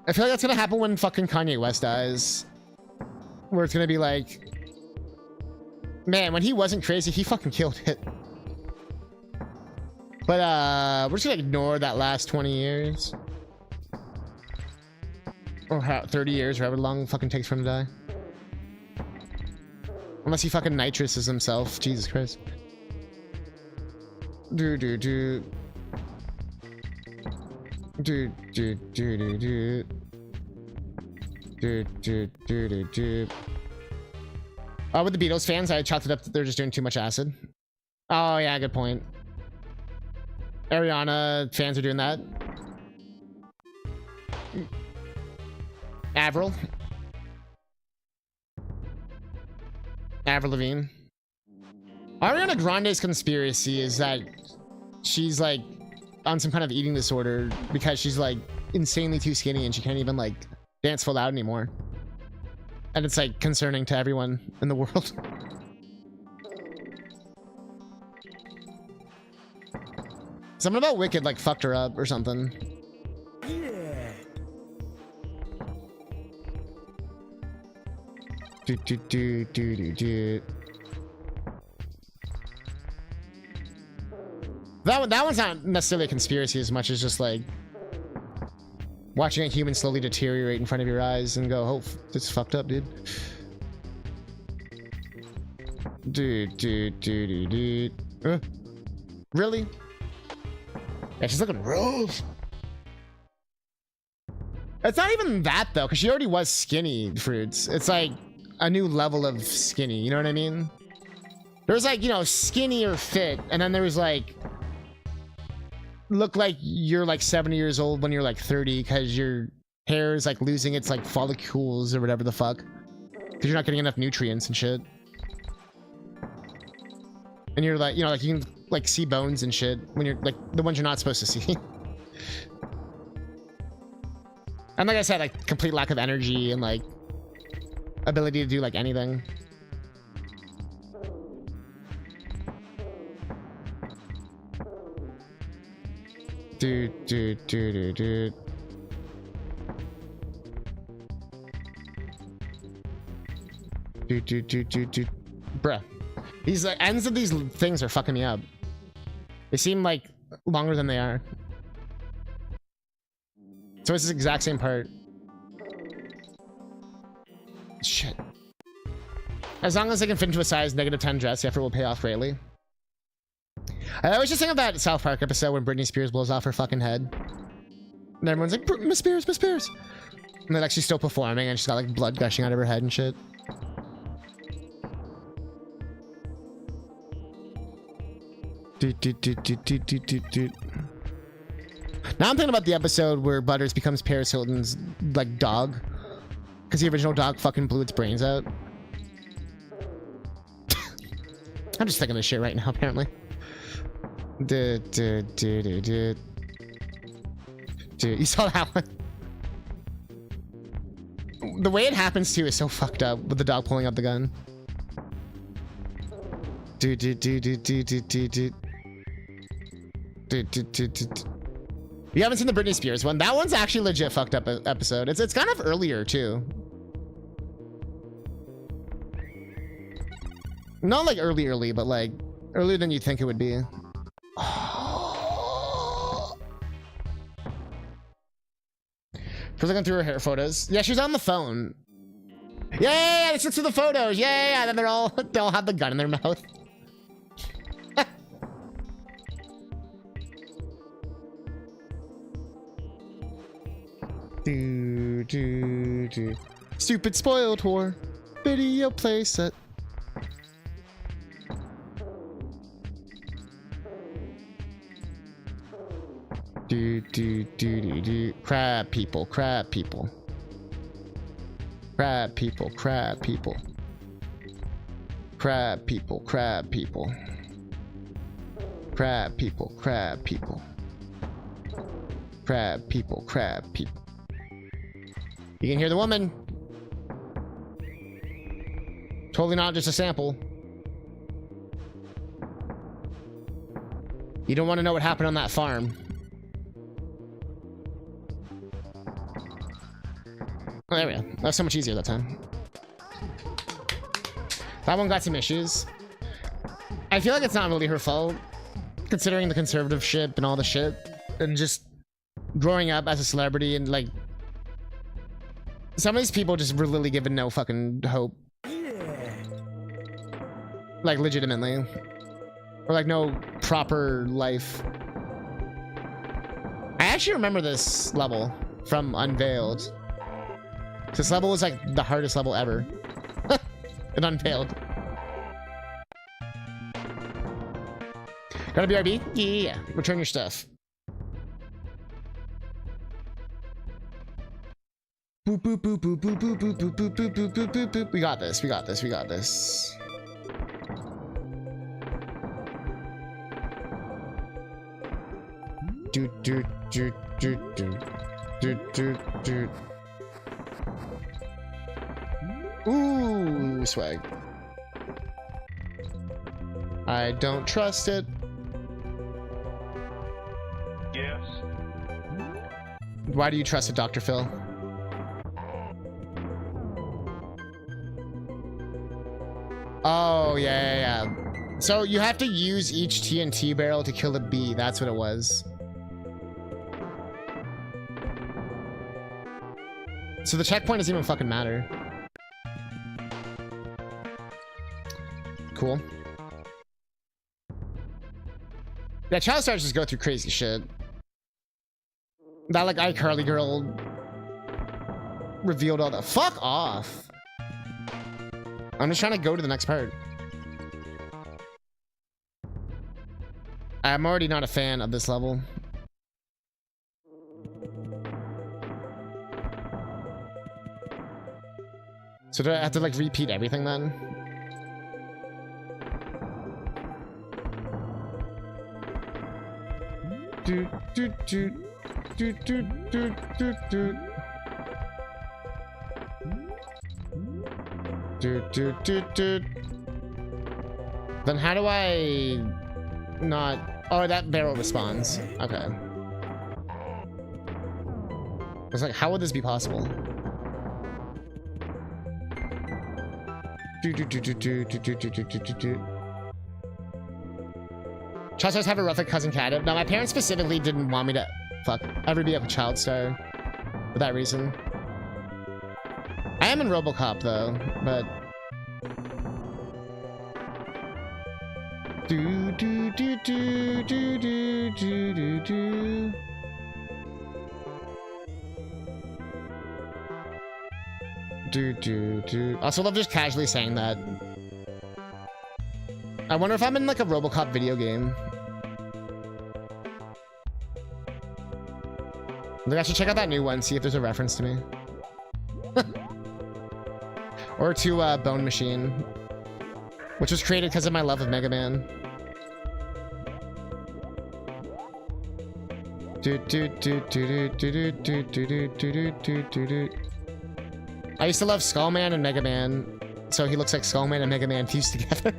I feel like that's gonna happen when fucking Kanye West dies. Where it's gonna be like... Man, when he wasn't crazy, he fucking killed it. But, we're just gonna ignore that last 20 years. Or 30 years, or however long it fucking takes for him to die. Unless he fucking nitrous himself. Jesus Christ. Do. Oh, with the Beatles fans, I chalked it up that they're just doing too much acid. Oh, yeah, good point. Ariana fans are doing that. Avril Lavigne. Ariana Grande's conspiracy is that she's like on some kind of eating disorder because she's like insanely too skinny and she can't even like dance full out anymore. And it's like concerning to everyone in the world. Something about Wicked like fucked her up or something. Yeah. That one's not necessarily a conspiracy as much as just like watching a human slowly deteriorate in front of your eyes and go, oh, this is fucked up, dude. Really? Yeah, she's looking rough. It's not even that though, because she already was skinny, Fruits. It's like a new level of skinny, you know what I mean? There's like, you know, skinny or fit, and then there's like look like you're like 70 years old when you're like 30 because your hair is like losing its like follicles or whatever the fuck, because you're not getting enough nutrients and shit. And you're like, you know, like you can like see bones and shit when you're like the ones you're not supposed to see. And like I said, like complete lack of energy and like ability to do like anything. Dude. Bruh. These ends of these things are fucking me up. They seem like longer than they are. So it's the exact same part. Shit. As long as I can fit into a size -10 dress, the effort will pay off greatly. I was just thinking of that South Park episode when Britney Spears blows off her fucking head. And everyone's like, Miss Spears, Miss Spears. And they're like, she's still performing and she's got like blood gushing out of her head and shit. Now I'm thinking about the episode where Butters becomes Paris Hilton's like dog. Because the original dog fucking blew its brains out. I'm just thinking of this shit right now, apparently. Dude, you saw that one? The way it happens too is so fucked up with the dog pulling out the gun. Dude. You haven't seen the Britney Spears one? That one's actually legit fucked up episode. It's kind of earlier too. Not like early, but like earlier than you'd think it would be. For looking through her hair photos. Yeah, she's on the phone. Yeah, let's look through the photos. Yeah. Then they all have the gun in their mouth. do. Stupid spoiled whore. Video playset. Do. Crab people. Crab people. Crab people. Crab people. Crab people. Crab people. Crab people. Crab people. Crab people. Crab people. You can hear the woman. Totally not just a sample. You don't want to know what happened on that farm. Oh, there we go. That was so much easier that time. That one got some issues. I feel like it's not really her fault, considering the conservatorship and all the shit, and just growing up as a celebrity, and like some of these people just were literally given no fucking hope. Like legitimately. Or like no proper life. I actually remember this level from Unveiled. This level was like the hardest level ever. It Unveiled. Got a BRB? Yeah. Return your stuff. Boop boop boop boop boop boop boop boop boop boop boop boop boop boop. We got this. We got this. We got this. Do. Ooh, swag. I don't trust it. Yes. Why do you trust it, Dr. Phil? Oh, yeah. So you have to use each TNT barrel to kill a bee. That's what it was. So the checkpoint doesn't even fucking matter. Cool. Yeah, child stars just go through crazy shit. That like iCarly girl revealed all that. Fuck off. I'm just trying to go to the next part. I'm already not a fan of this level. So do I have to like repeat everything then? do do do do do do do do. Do do do do. Then how do I not? Oh, that barrel responds. Okay. I was like, how would this be possible? Do do do do do do do do do do do. Child stars have a rough like CousinCatnip. No, my parents specifically didn't want me to ever be a child star for that reason. I am in RoboCop though, but do do do do do do do do do. Do do do. Also love just casually saying that. I wonder if I'm in like a RoboCop video game. Like I should check out that new one, see if there's a reference to me. Or to Bone Machine, which was created because of my love of Mega Man. I used to love Skullman and Mega Man, so he looks like Skullman and Mega Man fused together.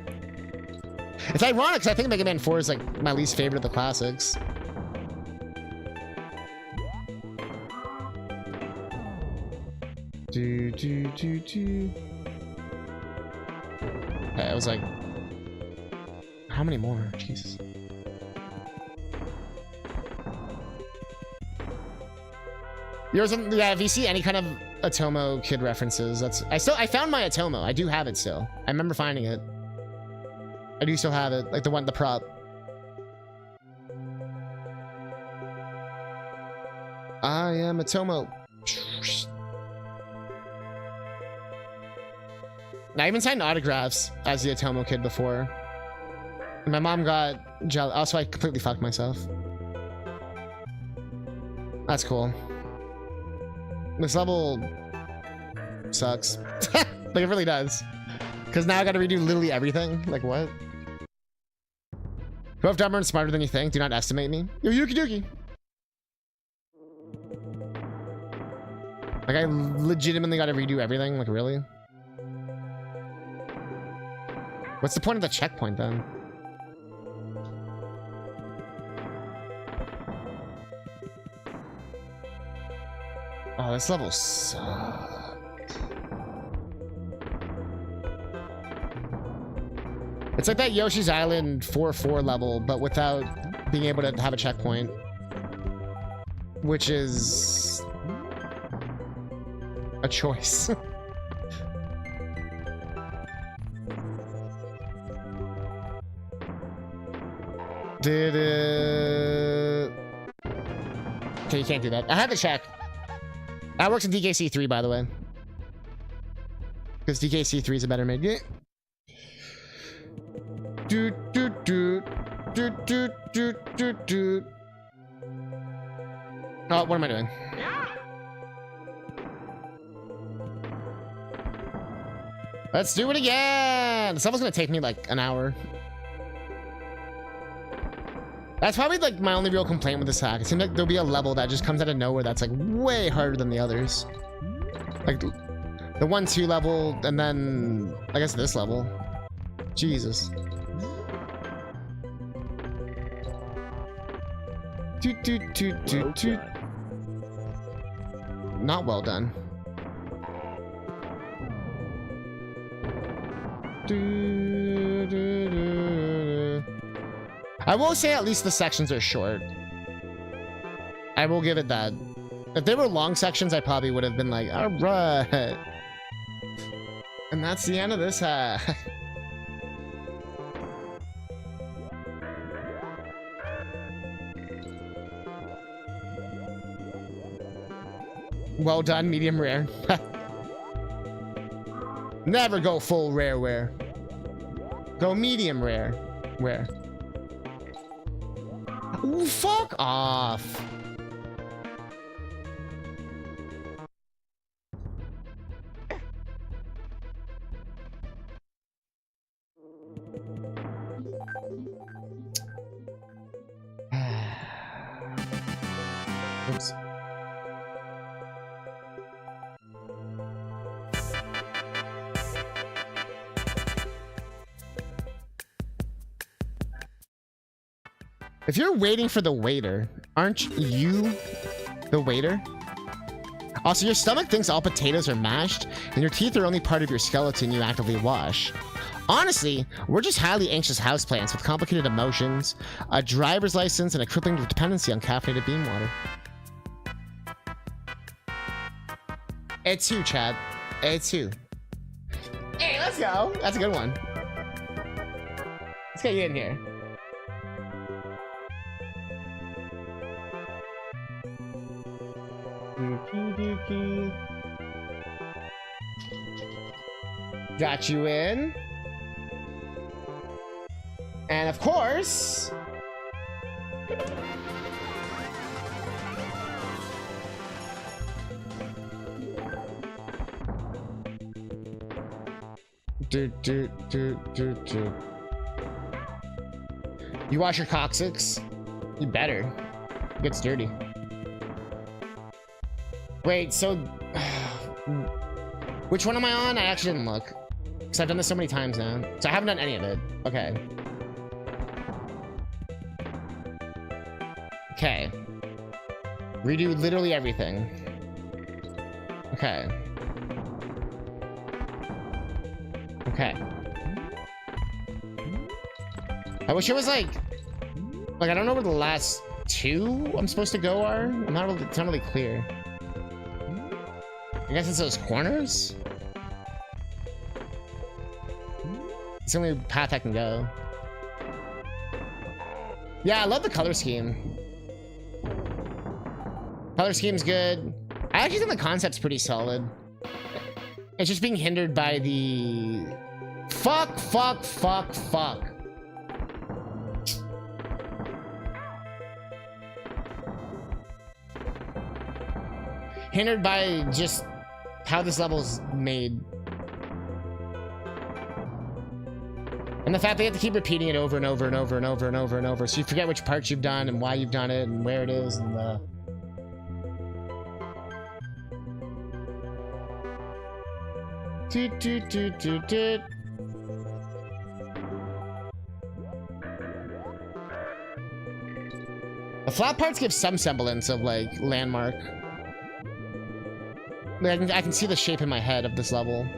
It's ironic because I think Mega Man 4 is like my least favorite of the classics. Do do do do. Okay, I was like, how many more? Jesus. Yours, yeah. If you see any kind of Atomo kid references, that's I found my Atomo. I do have it still. I remember finding it. I do still have it, like the prop. I am Atomo. I even signed autographs as the Atomo kid before. And my mom got jealous. Also, I completely fucked myself. That's cool. This level sucks. Like, it really does. Because now I gotta redo literally everything. Like, what? Who have dumber and smarter than you think? Do not estimate me. Yo, Yuki Duki. Like, I legitimately gotta redo everything. Like, really? What's the point of the checkpoint then? Oh, this level sucks. It's like that Yoshi's Island 4-4 level, but without being able to have a checkpoint. Which is a choice. Okay, you can't do that. I had to check. That works in DKC3, by the way. Because DKC3 is a better mid game. Do do do do do do do do. Oh, what am I doing? Let's do it again. This level's gonna take me like an hour. That's probably like my only real complaint with this hack. It seems like there'll be a level that just comes out of nowhere that's like way harder than the others. Like the 1-2 level, and then I guess this level. Jesus. Toot toot toot toot toot. Not well done. Do, do, do. I will say at least the sections are short. I will give it that. If they were long sections, I probably would have been like, all right. And that's the end of this hack. Well done, medium rare. Never go full rare wear. Go medium rare wear. Ooh, fuck off. If you're waiting for the waiter, aren't you the waiter? Also, your stomach thinks all potatoes are mashed, and your teeth are only part of your skeleton you actively wash. Honestly, we're just highly anxious houseplants with complicated emotions, a driver's license, and a crippling dependency on caffeinated bean water. It's you, Chad. It's you. Hey, let's go. That's a good one. Let's get you in here. Got you in. And of course... You wash your coccyx? You better. It gets dirty. Wait, so... which one am I on? I actually didn't look. Because I've done this so many times now. So I haven't done any of it. Okay. Okay. Redo literally everything. Okay. Okay. I wish it was like I don't know where the last two I'm supposed to go are. It's not really clear. I guess it's those corners? It's the only path I can go. Yeah, I love the color scheme. Color scheme's good. I actually think the concept's pretty solid. It's just being hindered by the... Fuck. Hindered by just how this level's made. And the fact that you have to keep repeating it over and over and over and over and over and over, so you forget which parts you've done and why you've done it and where it is and the... The flat parts give some semblance of like landmark. Like, I can see the shape in my head of this level,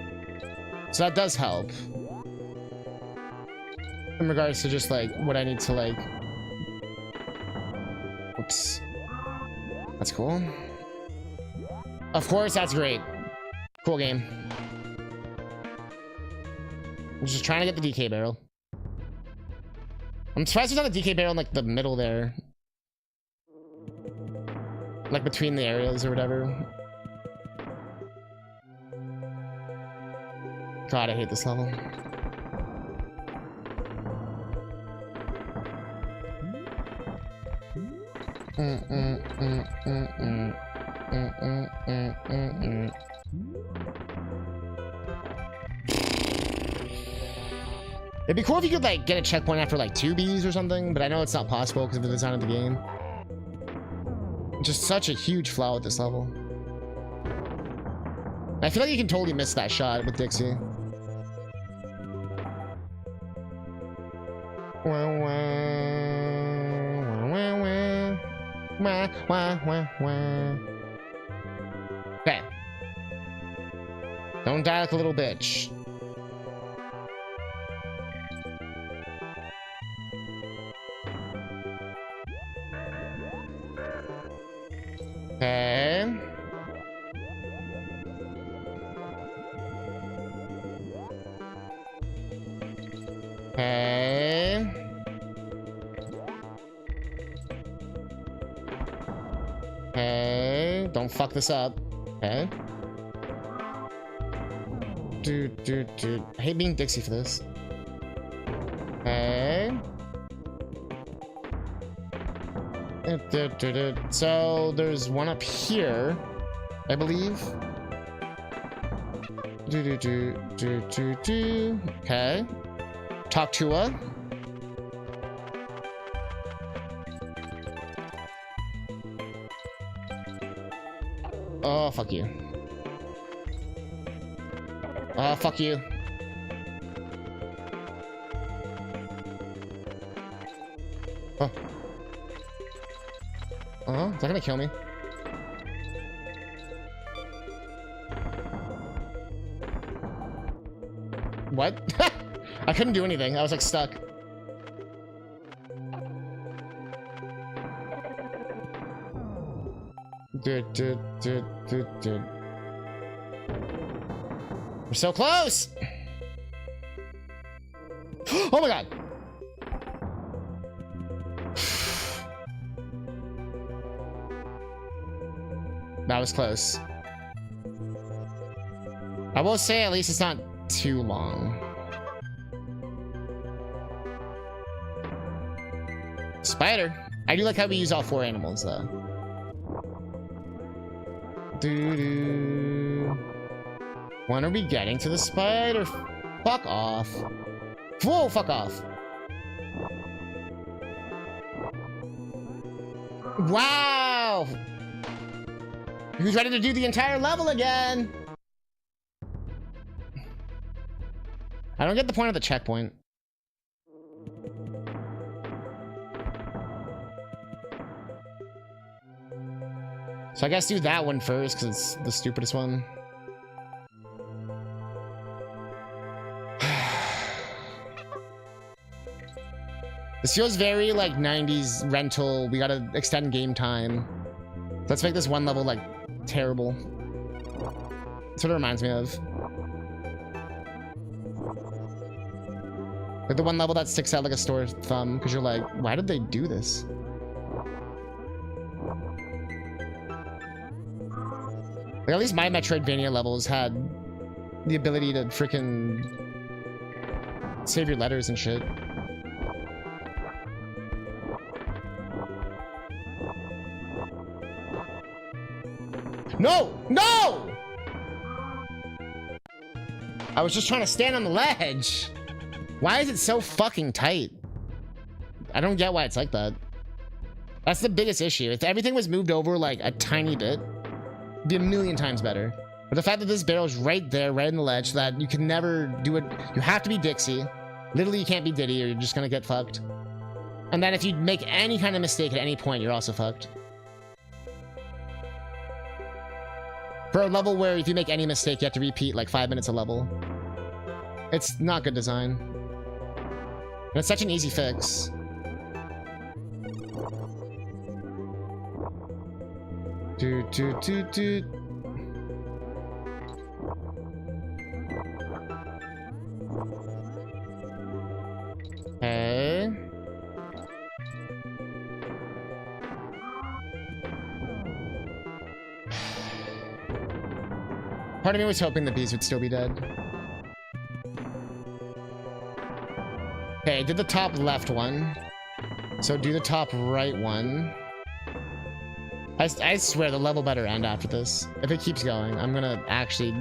so that does help in regards to just like what I need to like. Oops, that's cool. Of course, that's great. Cool game. I'm just trying to get the DK barrel. I'm surprised there's not a DK barrel in like the middle there, like between the areas or whatever. God, I hate this level. It'd be cool if you could like get a checkpoint after like 2 Bs or something, but I know it's not possible because of the design of the game. Just such a huge flaw with this level. I feel like you can totally miss that shot with Dixie. Okay. Don't die like a little bitch. Okay. Okay. Okay. Don't fuck this up. Okay. Dude. I hate being Dixie for this. Okay. So there's one up here, I believe. Okay. Talk to her. Oh, fuck you. Oh, fuck you. Oh. Oh, is that gonna kill me? What? I couldn't do anything. I was like stuck. Dude. We're so close! Oh my god! That was close. I will say at least it's not too long. Spider. I do like how we use all 4 animals though. When are we getting to the spider? Fuck off. Whoa, fuck off. Wow! Who's ready to do the entire level again? I don't get the point of the checkpoint. So I guess do that one first because it's the stupidest one. This feels very like 90s rental. We gotta extend game time. Let's make this one level like terrible. That's what it reminds me of. Like the one level that sticks out like a sore thumb because you're like, why did they do this? Like at least my Metroidvania levels had the ability to freaking save your letters and shit. No! No! I was just trying to stand on the ledge. Why is it so fucking tight? I don't get why it's like that. That's the biggest issue. If everything was moved over like a tiny bit, it'd be a million times better. But the fact that this barrel's right there, right in the ledge, so that you can never do it. You have to be Dixie. Literally, you can't be Diddy or you're just gonna get fucked. And then if you make any kind of mistake at any point, you're also fucked. For a level where if you make any mistake, you have to repeat like 5 minutes a level. It's not good design. And it's such an easy fix. Hey. Part of me was hoping the bees would still be dead. Okay, I did the top left one. So do the top right one. I swear the level better end after this. If it keeps going, I'm gonna actually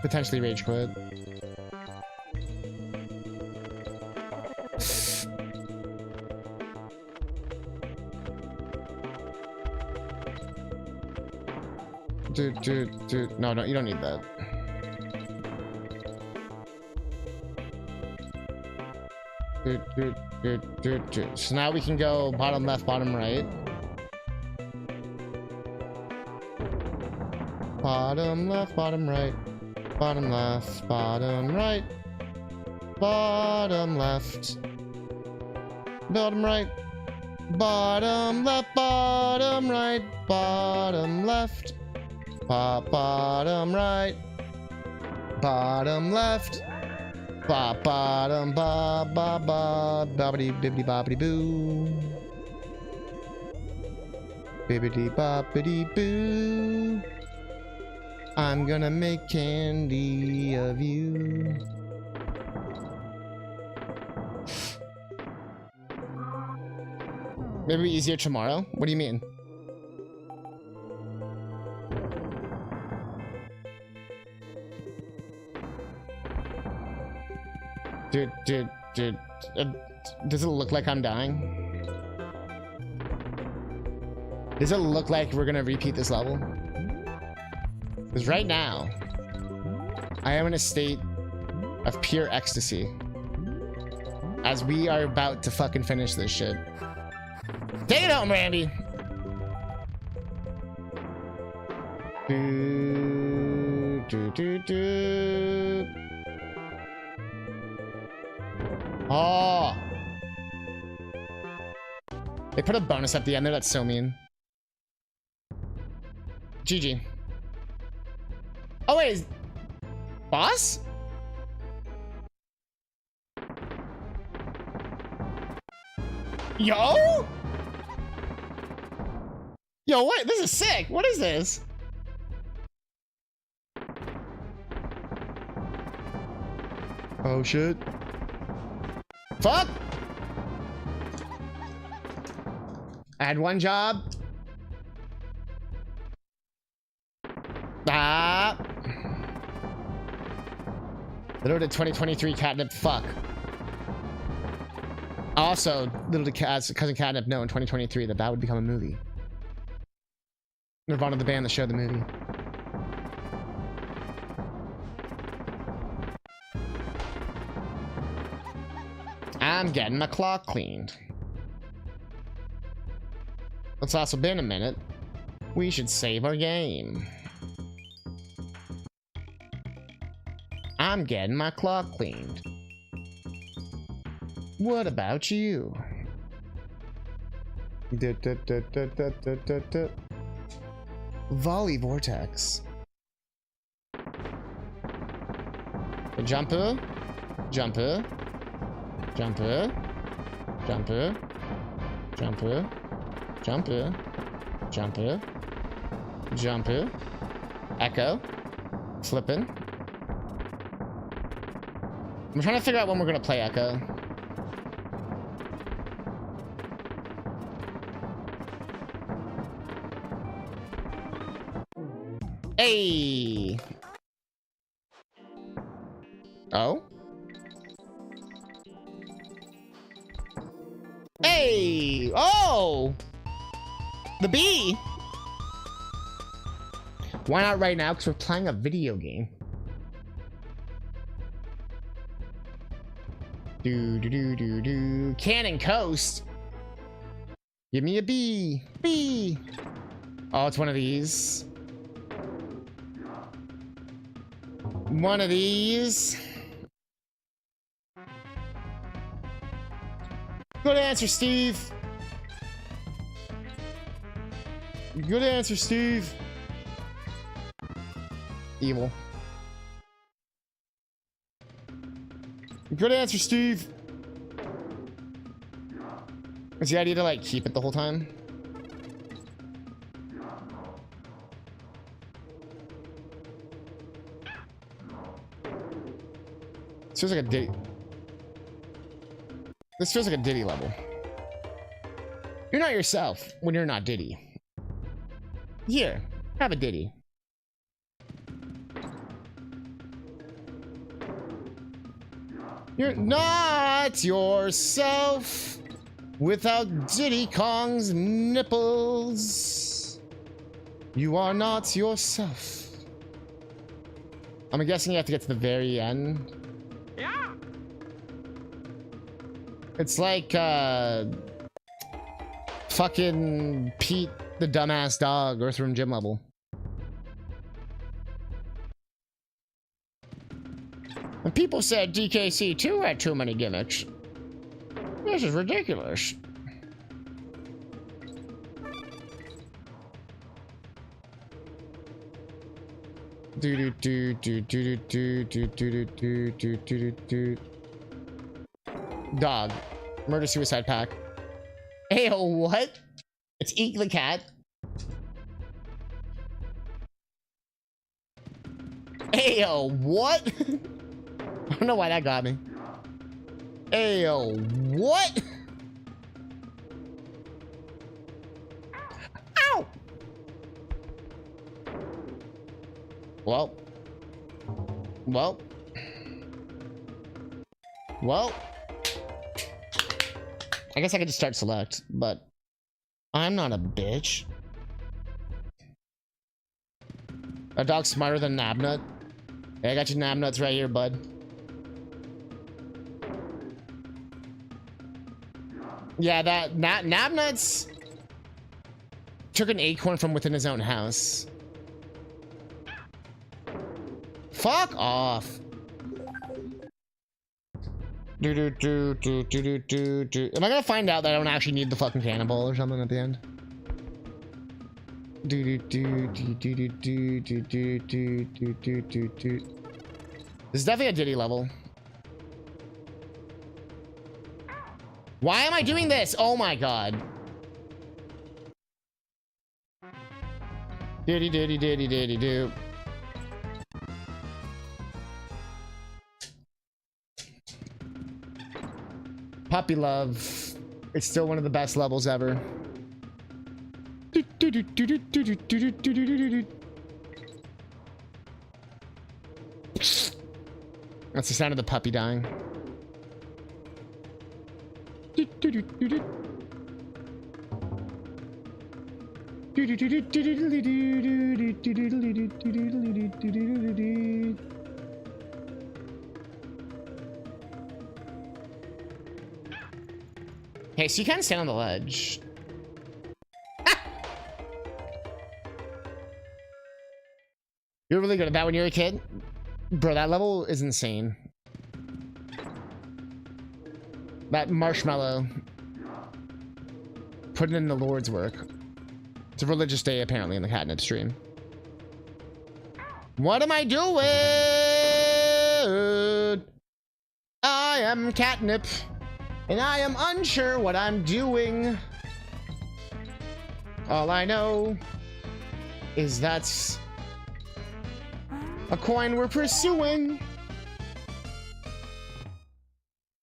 potentially rage quit. Dude. No, you don't need that. Dude. So now we can go bottom left, bottom right. Bottom left, bottom right. Bottom left, bottom right. Bottom left. Bottom right. Bottom left, bottom right. Bottom left. Bottom right. Bottom left. Bottom bobbity bibbity bobbity boo. Bibbity bobbity boo. I'm gonna make candy of you. Maybe easier tomorrow? What do you mean? Dude. Does it look like I'm dying? Does it look like we're gonna repeat this level? Because right now, I am in a state of pure ecstasy. As we are about to fucking finish this shit. Take it home, Randy. Do, do, do, do. Oh. They put a bonus at the end there. That's so mean. GG. Oh, wait. Boss? Yo? Yo, what? This is sick. What is this? Oh, shit. Fuck! I had one job. Ah. Little did 2023 Catnip fuck. Also, little did CousinCatnip know in 2023 that would become a movie. Nirvana, the band, the show, the movie. I'm getting my clock cleaned. It's also been a minute. We should save our game. I'm getting my clock cleaned. What about you? Volley Vortex. Jumper. Jumper. Jumper. Jumper. Jumper. Jumper. Jumper. Jumper. Echo. Flippin'. I'm trying to figure out when we're gonna play Echo. Hey. Oh. Hey. Oh. The bee. Why not right now? Because we're playing a video game. Do do do do do. Cannon Coast. Give me a bee. Bee. Oh, it's one of these. One of these. Good answer, Steve. Good answer, Steve. Evil. Good answer, Steve. Is the idea to like keep it the whole time? This feels like a Diddy. This feels like a Diddy level. You're not yourself when you're not Diddy. Here, have a Diddy. You're not yourself without Diddy Kong's nipples. You are not yourself. I'm guessing you have to get to the very end. Yeah. It's like fucking Pete the dumbass dog Earthworm Jim level. And people said DKC2 had too many gimmicks. This is ridiculous. Do do do do do do do do do do do. Dog. Murder suicide pack. Ayo, what? It's Eek the cat. Ayo, what? I don't know why that got me. Ayo, what? Ow! Well. I guess I could just start select, but I'm not a bitch. A dog's smarter than Nabnut. Hey, I got your Nabnuts right here, bud. Yeah, that Nabnuts took an acorn from within his own house. Fuck off. Am I gonna find out that I don't actually need the fucking cannonball or something at the end? This is definitely a Diddy level. Why am I doing this? Oh my god. Diddy diddy diddy diddy do. Puppy love. It's still one of the best levels ever. That's the sound of the puppy dying. Hey, so you can't stand on the ledge. You're really good at that when you're a kid? Bro, that level is insane. That marshmallow. Putting in the Lord's work. It's a religious day, apparently, in the Catnip stream. What am I doing? I am Catnip. And I am unsure what I'm doing. All I know is that's a coin we're pursuing.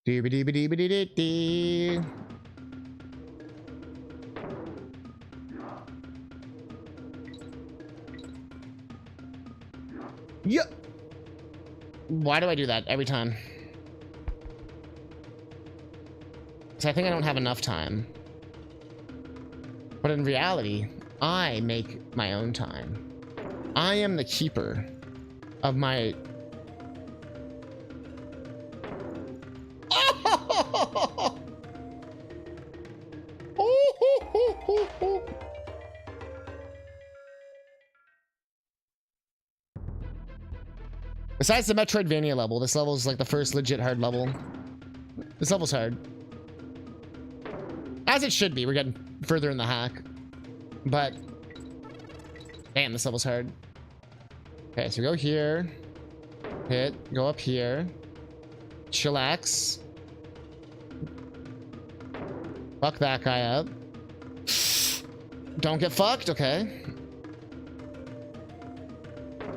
Dee-ba-dee-ba-dee-ba-dee-dee-dee. Yeah. Why do I do that every time? Because I think I don't have enough time. But in reality, I make my own time. I am the keeper of my... Besides the Metroidvania level, this level is like the first legit hard level. This level's hard. As it should be. We're getting further in the hack. But... damn, this level's hard. Okay, so go here. Hit. Go up here. Chillax. Fuck that guy up. Don't get fucked. Okay.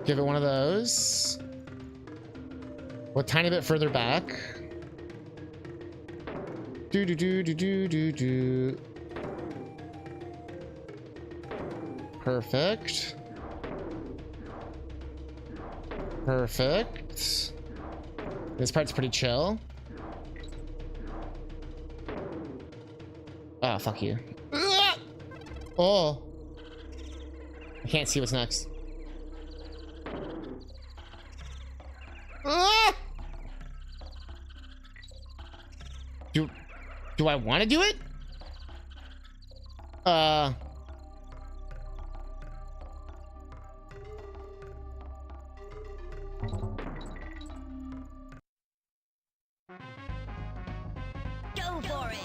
Give it one of those. Well, a tiny bit further back. Do do do do do do do. Perfect. Perfect. This part's pretty chill. Ah, fuck you. Oh. I can't see what's next. Do I want to do it? Go for it.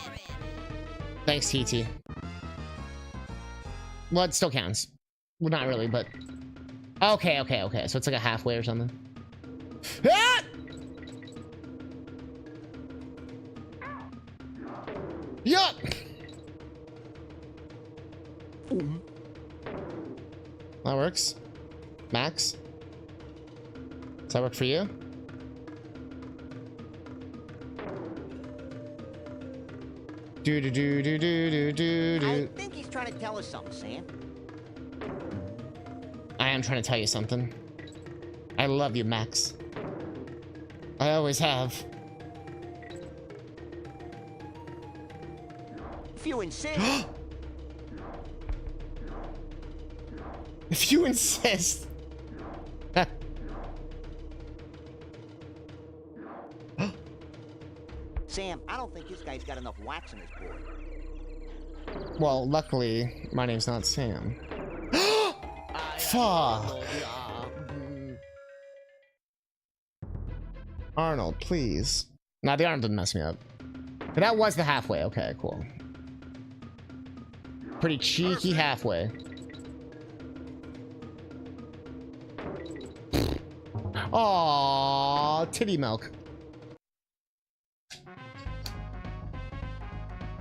Thanks, TT. Well, it still counts. Well, not really, but... Okay. So it's like a halfway or something. Ah! Yup! That works. Max? Does that work for you? Do do do do do do do. I think he's trying to tell us something, Sam. I am trying to tell you something. I love you, Max. I always have. If you insist. If you insist. Sam, I don't think this guy's got enough wax in his board. Well, luckily, my name's not Sam. Fuck. Arnold, please. Nah, the arm didn't mess me up. But that was the halfway. Okay, cool. Pretty cheeky halfway. Aww, titty milk.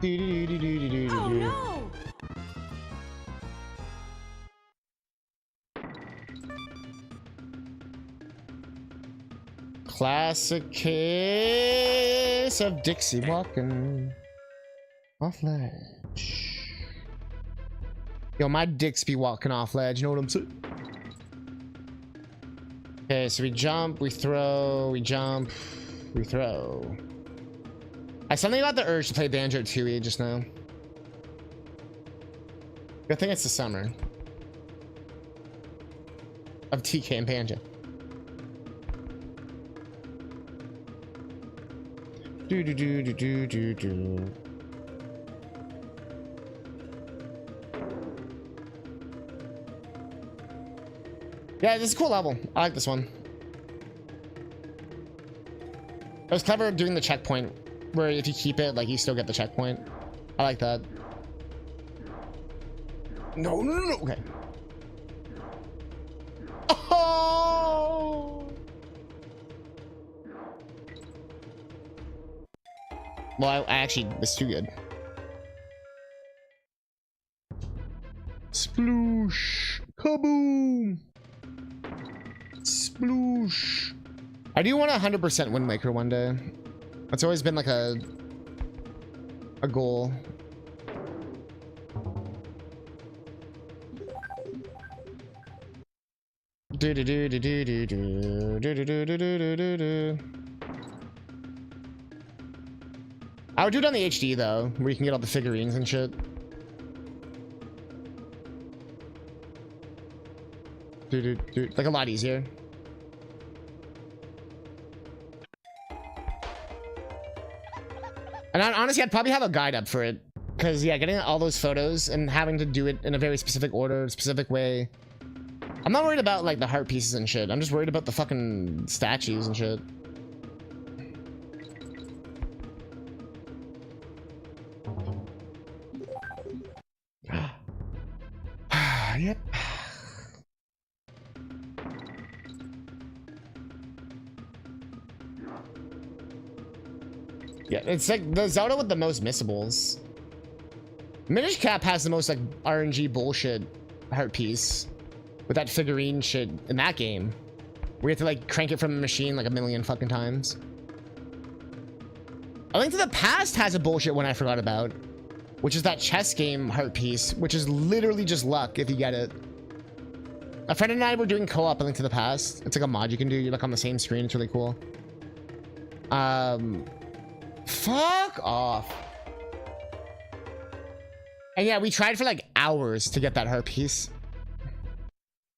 Oh no! Classic case of Dixie walking off ledge. Yo, my dicks be walking off ledge, you know what I'm saying? Okay, so we jump, we throw, we jump, we throw. I suddenly got the urge to play Banjo-Kazooie just now. Good thing it's the summer of TK and Banjo. Do do do do do do do. Yeah, this is a cool level. I like this one. It was clever doing the checkpoint, where if you keep it, like, you still get the checkpoint. I like that. No, no, no, no. Okay. Oh! Well, I actually, it's too good. Sploosh. Kaboom. Sploosh. I do want 100% Wind Waker one day. It's always been like a goal. Do do do do do do do do do do do do do do. I would do it on the HD though, where you can get all the figurines and shit. Do do do, like a lot easier. And honestly, I'd probably have a guide up for it. Because, yeah, getting all those photos and having to do it in a very specific order, specific way. I'm not worried about, like, the heart pieces and shit. I'm just worried about the fucking statues and shit. Yep. Yeah, it's like the Zelda with the most missables. Minish Cap has the most like RNG bullshit heart piece with that figurine shit in that game. We have to like crank it from a machine like a million fucking times. A Link to the Past has a bullshit one I forgot about, which is that chess game heart piece, which is literally just luck if you get it. A friend and I were doing co-op A Link to the Past. It's like a mod you can do. You're like on the same screen. It's really cool. Fuck off. And yeah, we tried for like hours to get that heart piece.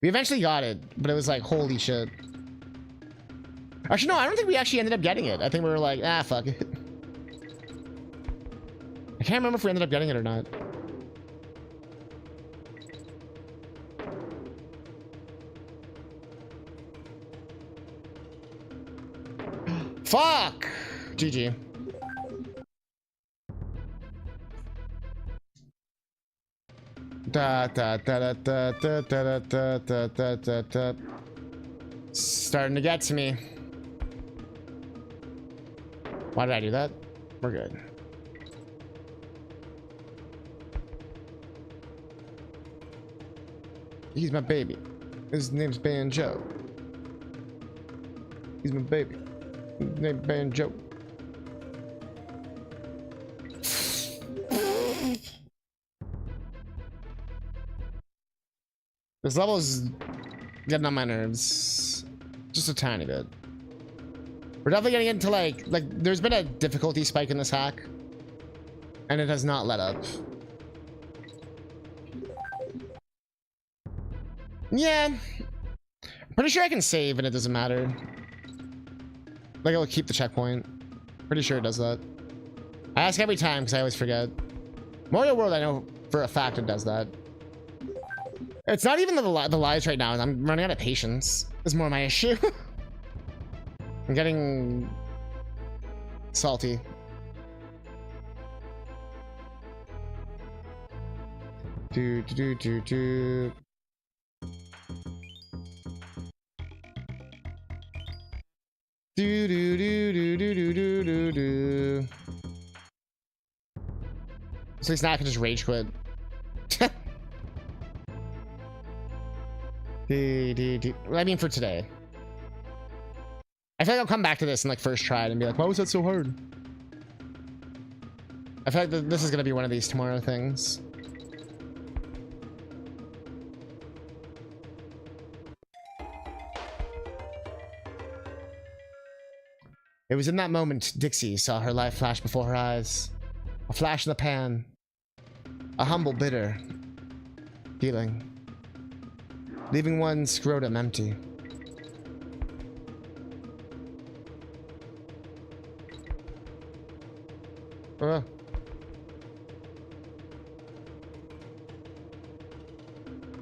We eventually got it, but it was like, holy shit. Actually, no, I don't think we actually ended up getting it. I think we were like, ah, fuck it. I can't remember if we ended up getting it or not. Fuck! GG. Da da da da da da da da da da da da. Starting to get to me. Why did I do that? We're good. He's my baby. His name's Banjo. He's my baby. His name's Banjo. This level is getting on my nerves. Just a tiny bit. We're definitely getting into like there's been a difficulty spike in this hack. And it has not let up. Yeah. I'm pretty sure I can save and it doesn't matter. Like, it'll keep the checkpoint. Pretty sure it does that. I ask every time because I always forget. Mario World, I know for a fact it does that. It's not even the lies right now. I'm running out of patience. Is more my issue. I'm getting salty. Do. So at least now I can just rage quit. I mean, for today. I feel like I'll come back to this in like first try and be like, why was that so hard? I feel like this is gonna be one of these tomorrow things. It was in that moment Dixie saw her life flash before her eyes. A flash in the pan. A humble, bitter feeling. Leaving one's scrotum empty.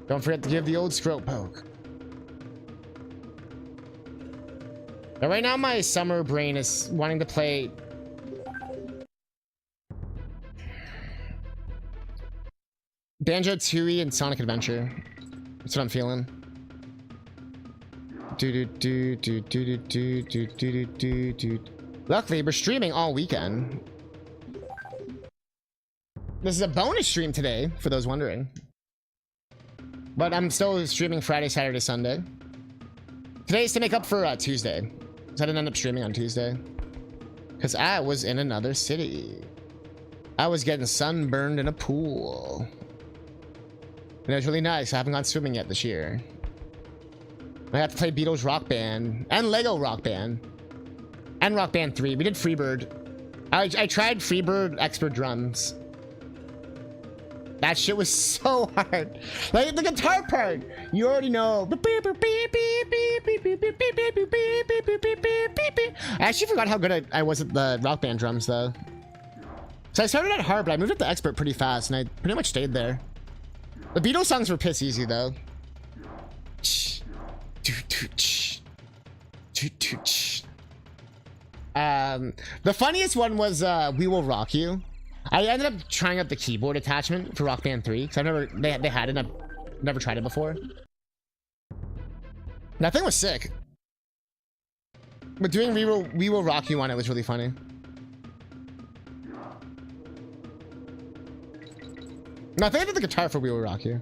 Don't forget to give the old scrote poke. Now, right now, my summer brain is wanting to play Banjo-Kazooie and Sonic Adventure. That's what I'm feeling. Luckily, we're streaming all weekend. This is a bonus stream today, for those wondering. But I'm still streaming Friday, Saturday, Sunday. Today is to make up for Tuesday. Because I didn't end up streaming on Tuesday. Because I was in another city. I was getting sunburned in a pool. And it was really nice. I haven't gone swimming yet this year. I have to play Beatles Rock Band. And Lego Rock Band. And Rock Band 3. We did Freebird. I tried Freebird Expert Drums. That shit was so hard. Like the guitar part, you already know. I actually forgot how good I was at the Rock Band drums though. So I started at hard, but I moved up to expert pretty fast, and I pretty much stayed there. The Beatles songs were piss easy though. The funniest one was "We Will Rock You." I ended up trying out the keyboard attachment for Rock Band 3 because I've never they had it. I've never tried it before. That thing was sick. But doing We Will Rock You on it was really funny. No, I think I did the guitar for We Will Rock You.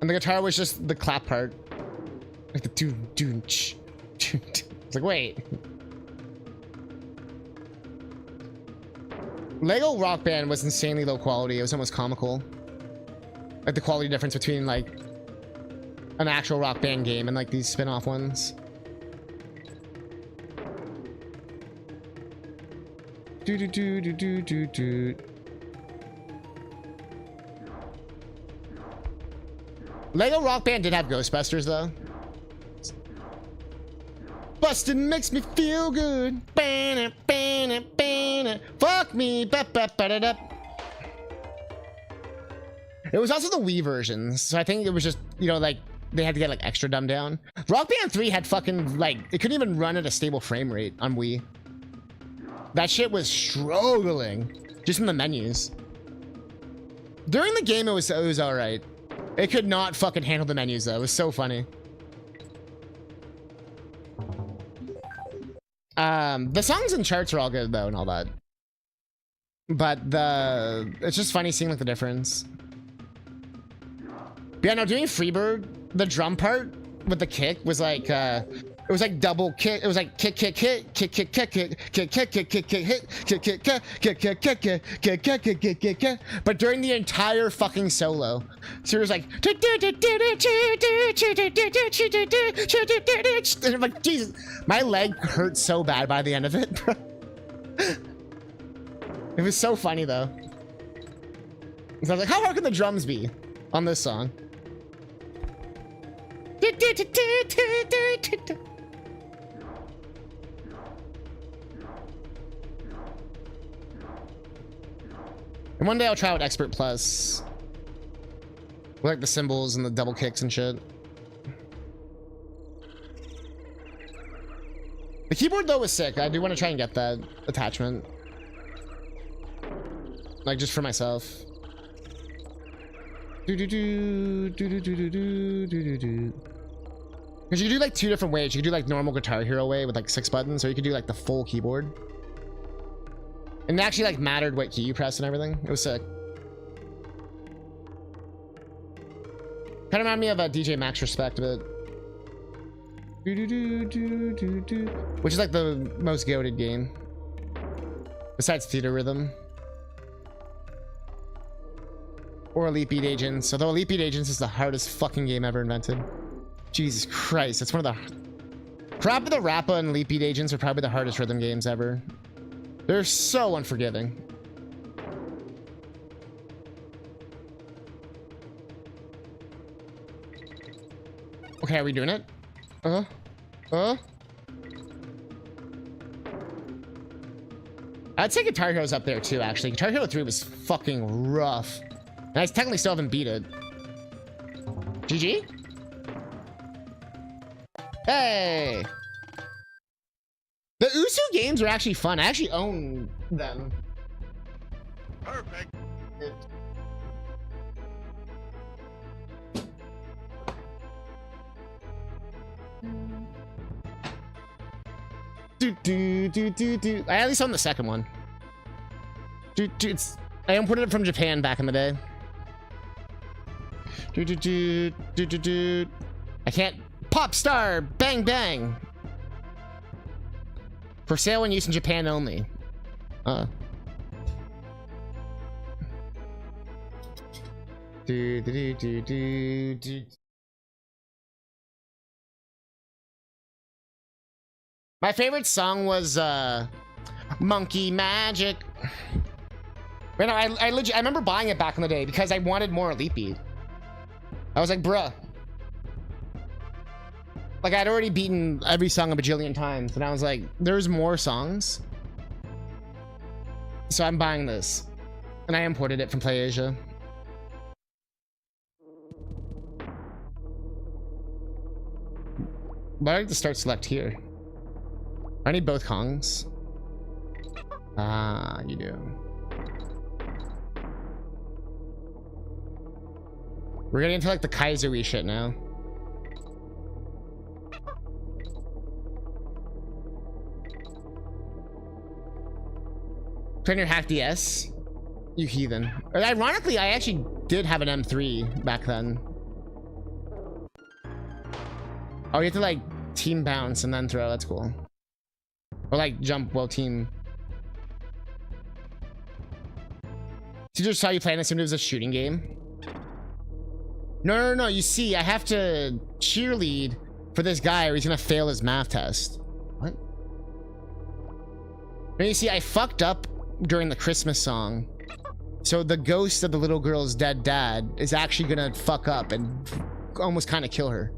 And the guitar was just the clap part. Like the doon ch. It's like, wait. Lego Rock Band was insanely low quality. It was almost comical. Like the quality difference between like an actual Rock Band game and like these spin-off ones. Lego Rock Band did have Ghostbusters though. Bustin' makes me feel good. Fuck me. It was also the Wii versions, so I think it was just, you know, like they had to get like extra dumbed down. Rock Band 3 had fucking like it couldn't even run at a stable frame rate on Wii. That shit was struggling just in the menus. During the game, it was all right. It could not fucking handle the menus though. It was so funny. The songs and charts are all good though and all that. But it's just funny seeing like the difference. But yeah, no, doing Freebird, the drum part with the kick was like it was like double kick. It was like kick kick kick kick kick kick kick kick kick kick kick kick hit kick kick kick kick kick kick kick kick kick kick kick kick kick. But during the entire fucking solo, so it was like and I'm like, Jesus, my leg hurt so bad by the end of it. It was so funny though. So I was like, how hard can the drums be on this song? And one day I'll try out Expert Plus. With, like the symbols and the double kicks and shit. The keyboard though was sick. I do want to try and get that attachment. Like just for myself. Because you can do like 2 different ways. You can do like normal Guitar Hero way with like 6 buttons, or you could do like the full keyboard. And it actually like mattered what key you pressed and everything. It was sick. Kind of reminded me of a DJ Max Respect a bit. Which is like the most goated game. Besides Theater Rhythm. Or Elite Beat Agents. Although Elite Beat Agents is the hardest fucking game ever invented. Jesus Christ, that's one of the... Parappa the Rappa and Elite Beat Agents are probably the hardest rhythm games ever. They're so unforgiving. Okay, are we doing it? I'd say Guitar Hero's up there too, actually. Guitar Hero 3 was fucking rough. And I technically still haven't beat it. GG? Hey! The Usu games are actually fun. I actually own them. Perfect. I at least own the second one. I imported it from Japan back in the day. I can't. Pop star, bang bang. For sale and use in Japan only. My favorite song was Monkey Magic. Right now, I remember buying it back in the day because I wanted more Elite Beat. I was like, bruh. Like, I'd already beaten every song a bajillion times, and I was like, there's more songs. So I'm buying this. And I imported it from PlayAsia. Why do I have to start select here? I need both Kongs. Ah, you do. We're getting into like the Kazooie shit now. Turn your hack DS, you heathen. Ironically, I actually did have an M3 back then. Oh, you have to like team bounce and then throw. That's cool. Or like jump while team. Teacher saw you playing this when it was a shooting game. No. You see, I have to cheerlead for this guy or he's gonna fail his math test. What? No, you see, I fucked up during the Christmas song. So the ghost of the little girl's dead dad is actually gonna fuck up and almost kind of kill her.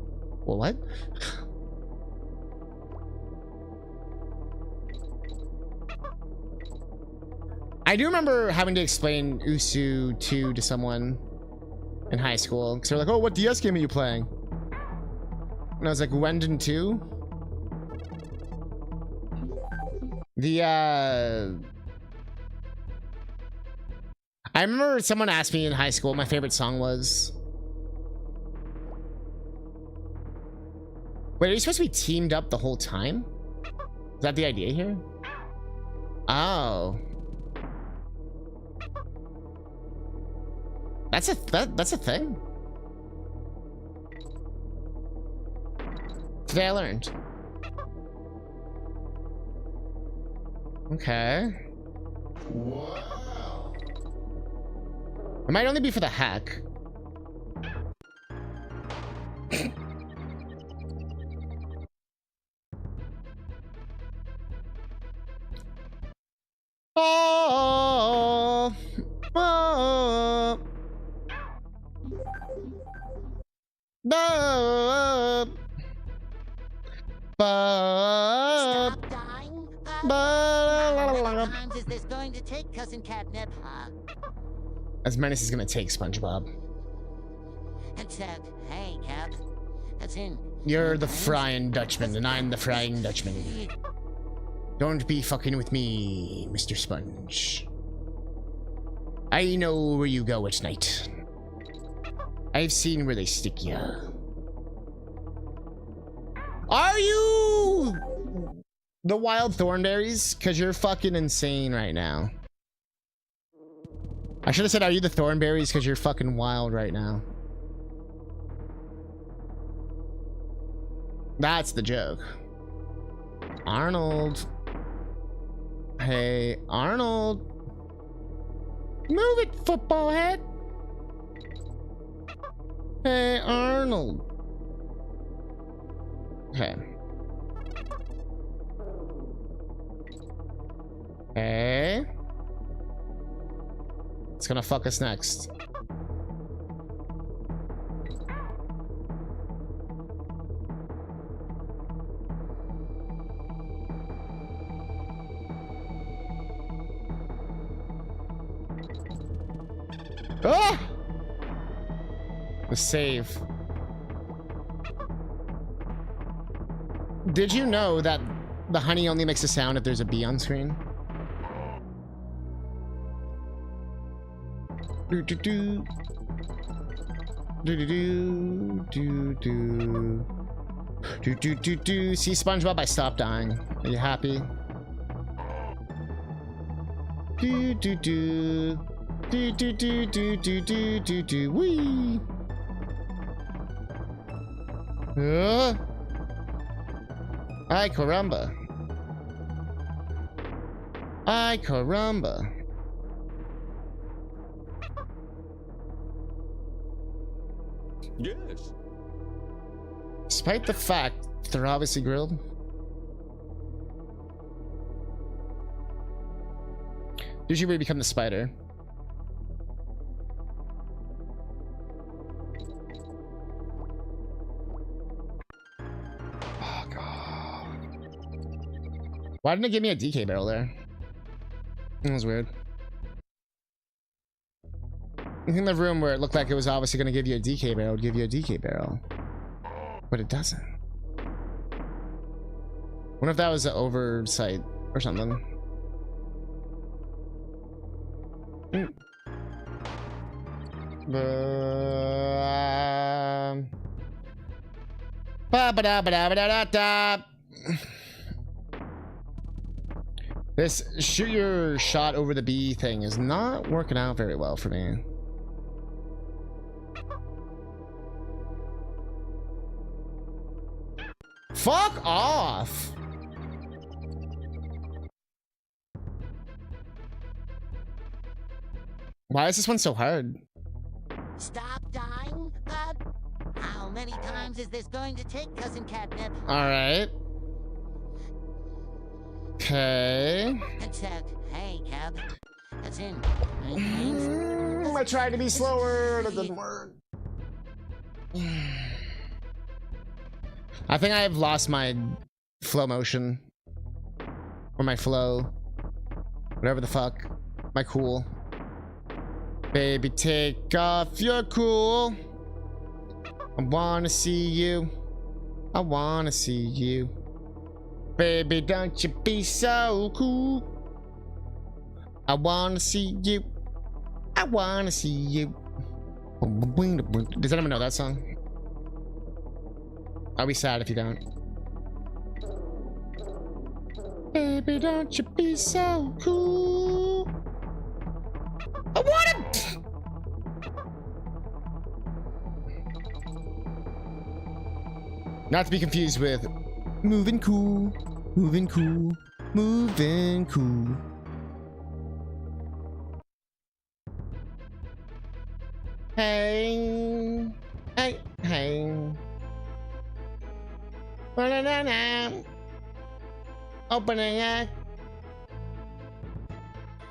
Well, what? I do remember having to explain Usu 2 to someone in high school. Because they're like, oh, what DS game are you playing? And I was like, Wendon 2? I remember someone asked me in high school what my favorite song was. Wait, are you supposed to be teamed up the whole time? Is that the idea here? Oh. That's a thing. Today I learned. Okay. Wow. It might only be for the hack. Oh. Stop dying? How many times is this going to take, CousinCatnip, huh? As many as it's gonna take, SpongeBob. Except, hey, Cap. That's in. You're the Frying Dutchman, and I'm the Frying Dutchman. Don't be fucking with me, Mr. Sponge. I know where you go at night. I've seen where they stick ya. Are you the wild thornberries? Because you're fucking insane right now. I should have said, are you the thornberries? Because you're fucking wild right now. That's the joke. Arnold. Hey, Arnold. Move it, football head. Hey, Arnold. Okay. Hey. It's gonna fuck us next. Ah! The save. Did you know that the honey only makes a sound if there's a bee on screen? Do do do. Do do do do do. Do do do do. See, SpongeBob, I stopped dying. Are you happy? Do do do. Do do do do do do do do. Wee. Ay caramba. Ay caramba. Yes. Despite the fact they're obviously grilled. Did you really become the spider? Oh god. Why didn't it give me a DK barrel there? That was weird. In the room where it looked like it was obviously going to give you a DK barrel, it would give you a DK barrel. But it doesn't. What if that was an oversight or something? This shoot your shot over the bee thing is not working out very well for me. Fuck off! Why is this one so hard? Stop dying? How many times is this going to take, Cousin Catnip? Alright. Okay. Except, hey, Cap. That's in. I tried to be slower, that didn't work. I think I've lost my flow motion. Or my flow. Whatever the fuck. My cool. Baby, take off your cool. I wanna see you. I wanna see you. Baby, don't you be so cool. I wanna see you. I wanna see you. Does anyone know that song? I'll be sad if you don't. Baby, don't you be so cool. I want it. Not to be confused with moving cool, moving cool, moving cool. Hey, hey, hey. Ba-na-na-na. Opening it.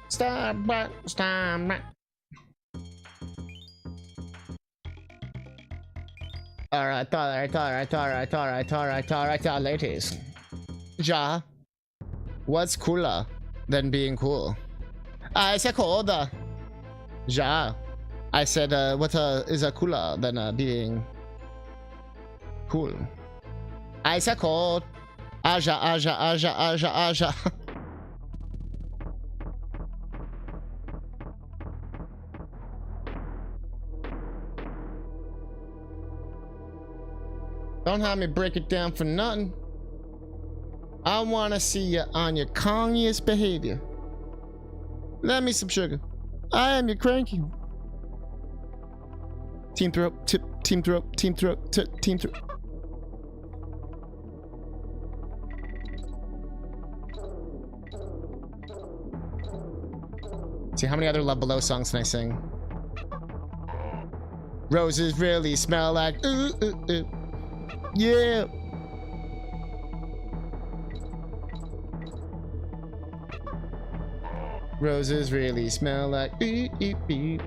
Stop. Alright, ladies. Ja, what's cooler than being cool? I said cold. Ja. I said, what is a cooler than being cool? I said cold. Aja, aja, aja, aja, aja. Don't have me break it down for nothing. I want to see you on your Kongiest behavior. Let me some sugar. I am your cranky. Team throat, tip, team throat, team throat, team throat. See, how many other Love Below songs can I sing? Roses really smell like ooh, ooh, ooh. Yeah. Roses really smell like beep, beep, beep.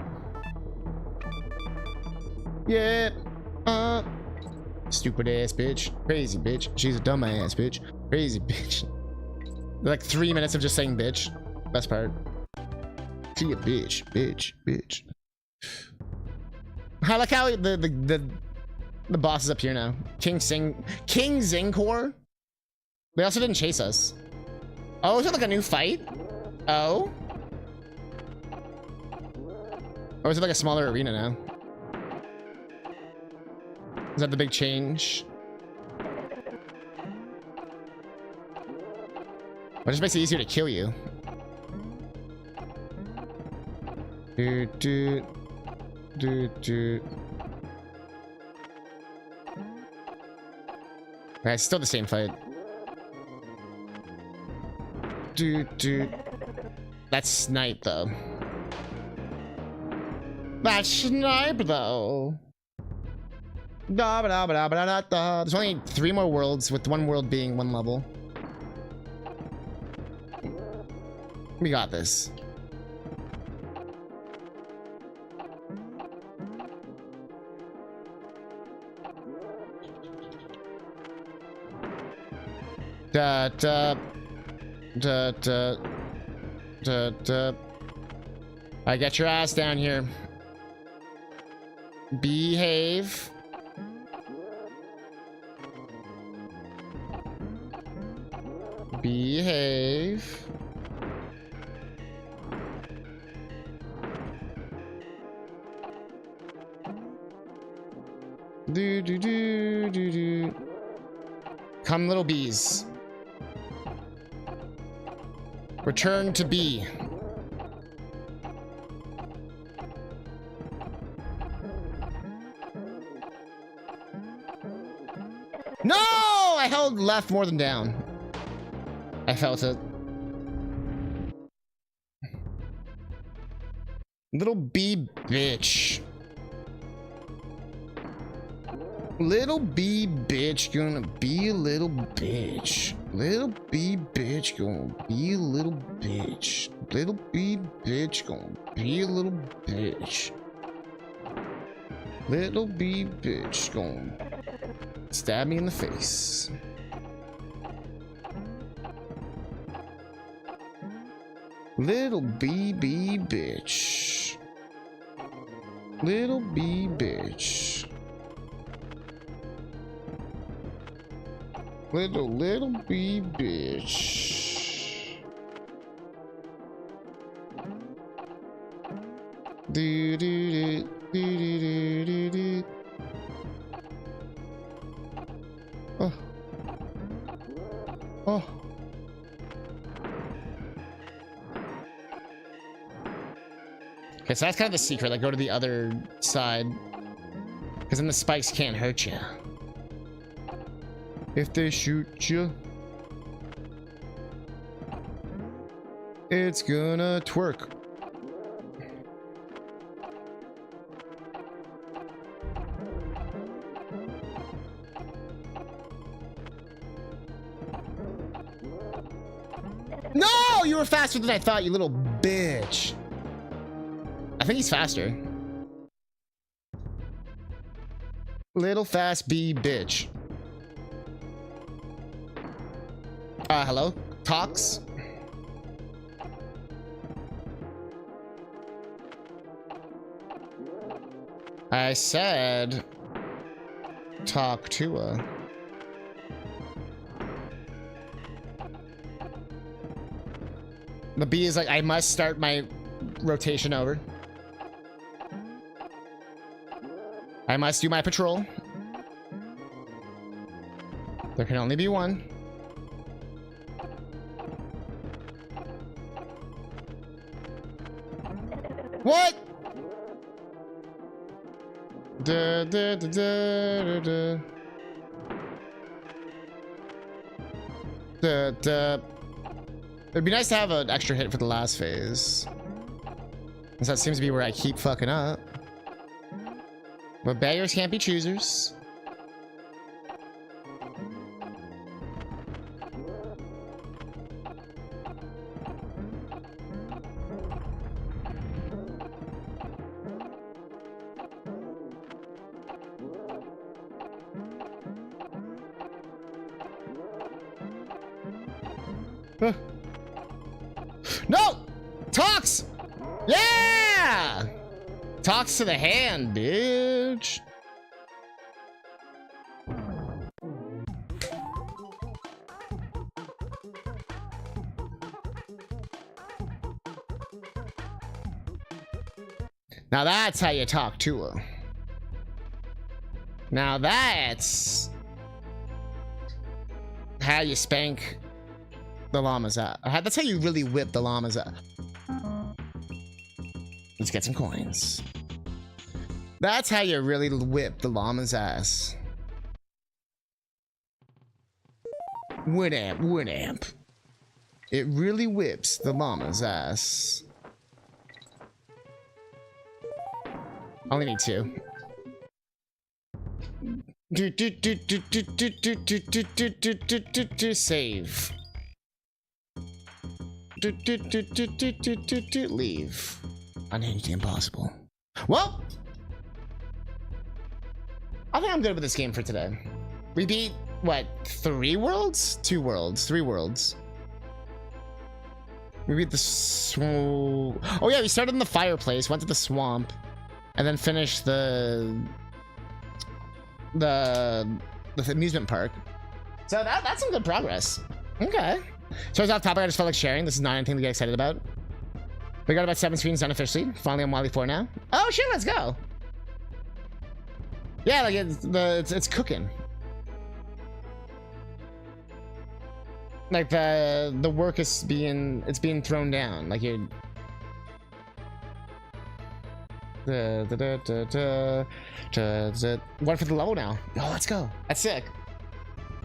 Yeah. Stupid ass bitch. Crazy bitch. She's a dumb ass bitch. Crazy bitch. Like 3 minutes of just saying bitch. Best part. She a bitch. Bitch. Bitch. I like how the boss is up here now. King Zingcore. They also didn't chase us. Oh, is it like a new fight? Oh. Or is it like a smaller arena now? Is that the big change? Or just makes it easier to kill you. Do do do do. Okay, it's still the same fight. Do do. That's snipe though. That's snipe though. Da, ba, da, ba, da, ba, da, da. There's only 3 more worlds, with 1 world being 1 level. We got this. Da da da da da da. I get your ass down here. Behave. Behave. Do do do do do. Come, little bees. Return to bee. No! I held left more than down. I felt it. Little bee bitch. Little bee bitch gonna be a little bitch. Little bee bitch gonna be a little bitch. Little bee bitch gonna be a little bitch. Little bee bitch gonna stab me in the face. Little bee bitch. Little bee bitch. Little bee bitch. Do do do do do do do. Oh. Oh. Okay, so that's kind of the secret. Like, go to the other side, because then the spikes can't hurt you. If they shoot you, it's gonna twerk. No! You were faster than I thought, you little bitch. I think he's faster. Little fast bee bitch. Hello? Talks? I said talk to her. The bee is like, I must start my rotation over. I must do my patrol. There can only be one. What? Da, da, da, da, da. Da, da. It'd be nice to have an extra hit for the last phase. Because that seems to be where I keep fucking up. But beggars can't be choosers. No! Talks! Yeah! Talks to the hand, bitch. Now that's how you talk to her. Now that's how you spank the llamas out. That's how you really whip the llamas out. Let's get some coins. That's how you really whip the llama's ass. Winamp, Winamp. It really whips the llama's ass. Only need two. Save. Leave. Unhinged impossible. Well, I think I'm good with this game for today. We beat, what, 3 worlds? 2 worlds. 3 worlds. We beat the oh yeah, we started in the fireplace, went to the swamp, and then finished the amusement park. So that's some good progress. Okay. So it's off topic, I just felt like sharing. This is not anything to get excited about. We got about 7 screens done officially. Finally on Wily 4 now. Oh shit, let's go. Yeah, like it's cooking. Like the work is being thrown down. Like you're one for the level now. Oh, let's go. That's sick.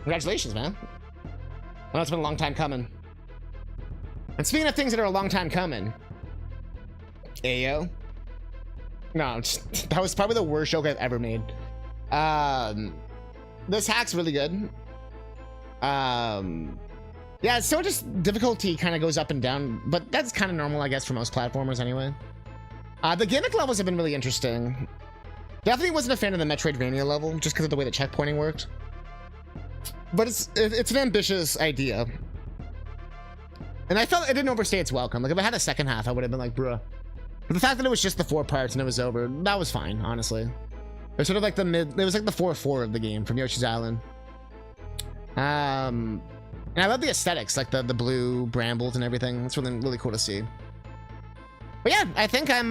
Congratulations, man. I know it's been a long time coming. And speaking of things that are a long time coming, Ayo. No, that was probably the worst joke I've ever made. This hack's really good. Yeah, so just difficulty kind of goes up and down, but that's kind of normal, I guess, for most platformers anyway. The gimmick levels have been really interesting. Definitely wasn't a fan of the Metroidvania level, just because of the way the checkpointing worked. But it's an ambitious idea. And I felt it didn't overstay its welcome. Like, if I had a second half, I would have been like, bruh. But the fact that it was just the 4 parts and it was over, that was fine, honestly. It was sort of like it was like the 4-4 of the game from Yoshi's Island. And I love the aesthetics, like the blue brambles and everything. It's really, really cool to see. But yeah, I think I'm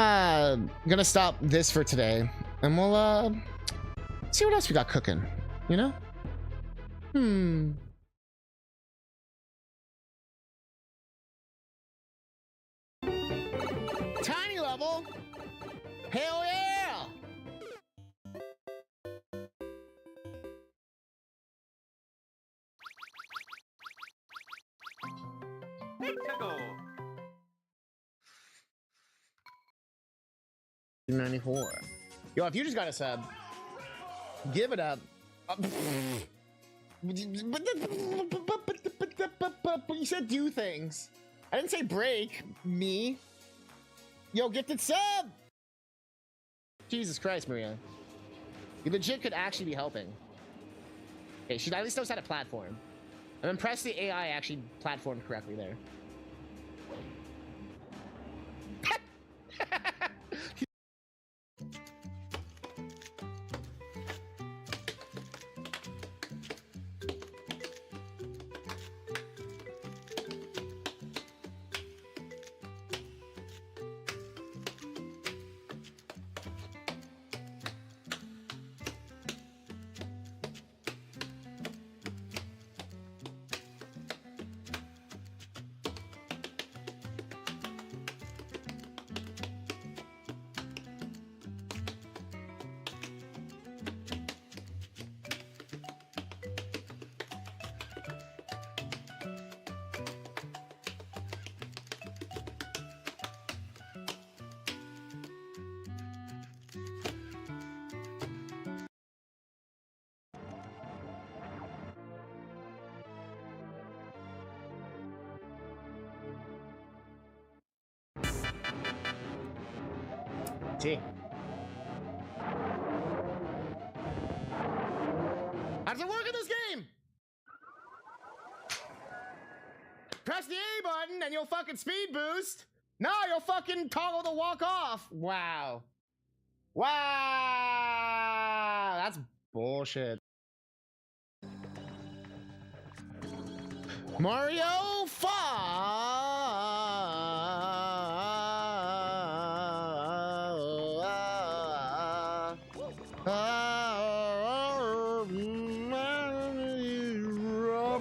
gonna stop this for today. And we'll see what else we got cooking, you know? Tiny level? Hell yeah! Go. 94. Yo, if you just got a sub, give it up. You said do things. I didn't say break me. Yo, gifted sub. Jesus Christ, Maria. You legit could actually be helping. Okay, she at least knows how to platform. I'm impressed the AI actually platformed correctly there. See. How does it work in this game? Press the A button and you'll fucking speed boost. No, you'll fucking toggle the walk off. Wow. Wow. That's bullshit. Mario 5.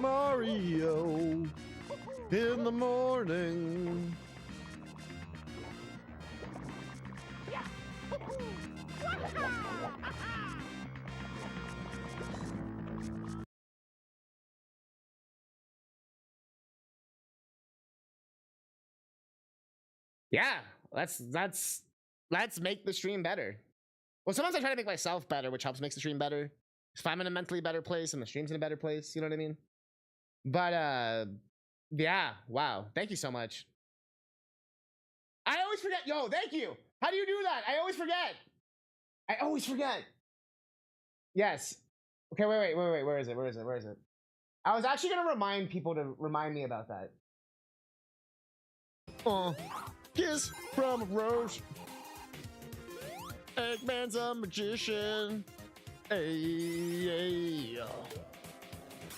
Mario in the morning. Yeah, let's make the stream better. Well, sometimes I try to make myself better, which helps make the stream better. If I'm in a mentally better place and the stream's in a better place, you know what I mean? But yeah, wow. Thank you so much. I always forget. Yo, thank you. How do you do that? I always forget. I always forget. Yes. Okay, wait. Where is it? I was actually gonna remind people to remind me about that. Kiss from a rose. Eggman's a magician. Hey.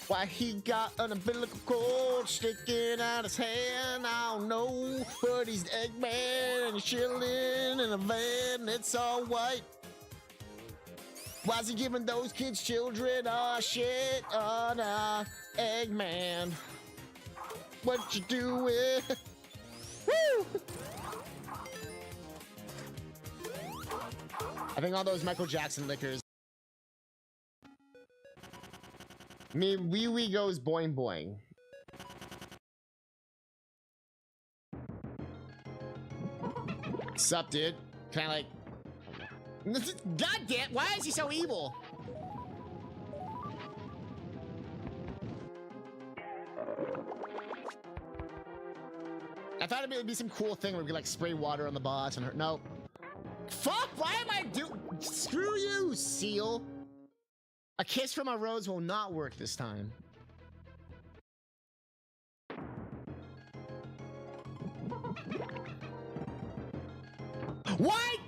Why he got an umbilical cord sticking out his hand, I don't know. But he's Eggman and he's chilling in a van, it's all white. Why's he giving those kids children? Oh shit, oh nah, Eggman. What you doing? Woo! I think all those Michael Jackson liquors. Me wee wee goes boing boing. Sup, dude? Can I like? God damn! Why is he so evil? I thought it would be some cool thing where we could like spray water on the boss and her. No. Fuck! Why am I Screw you, seal. A kiss from a rose will not work this time. What?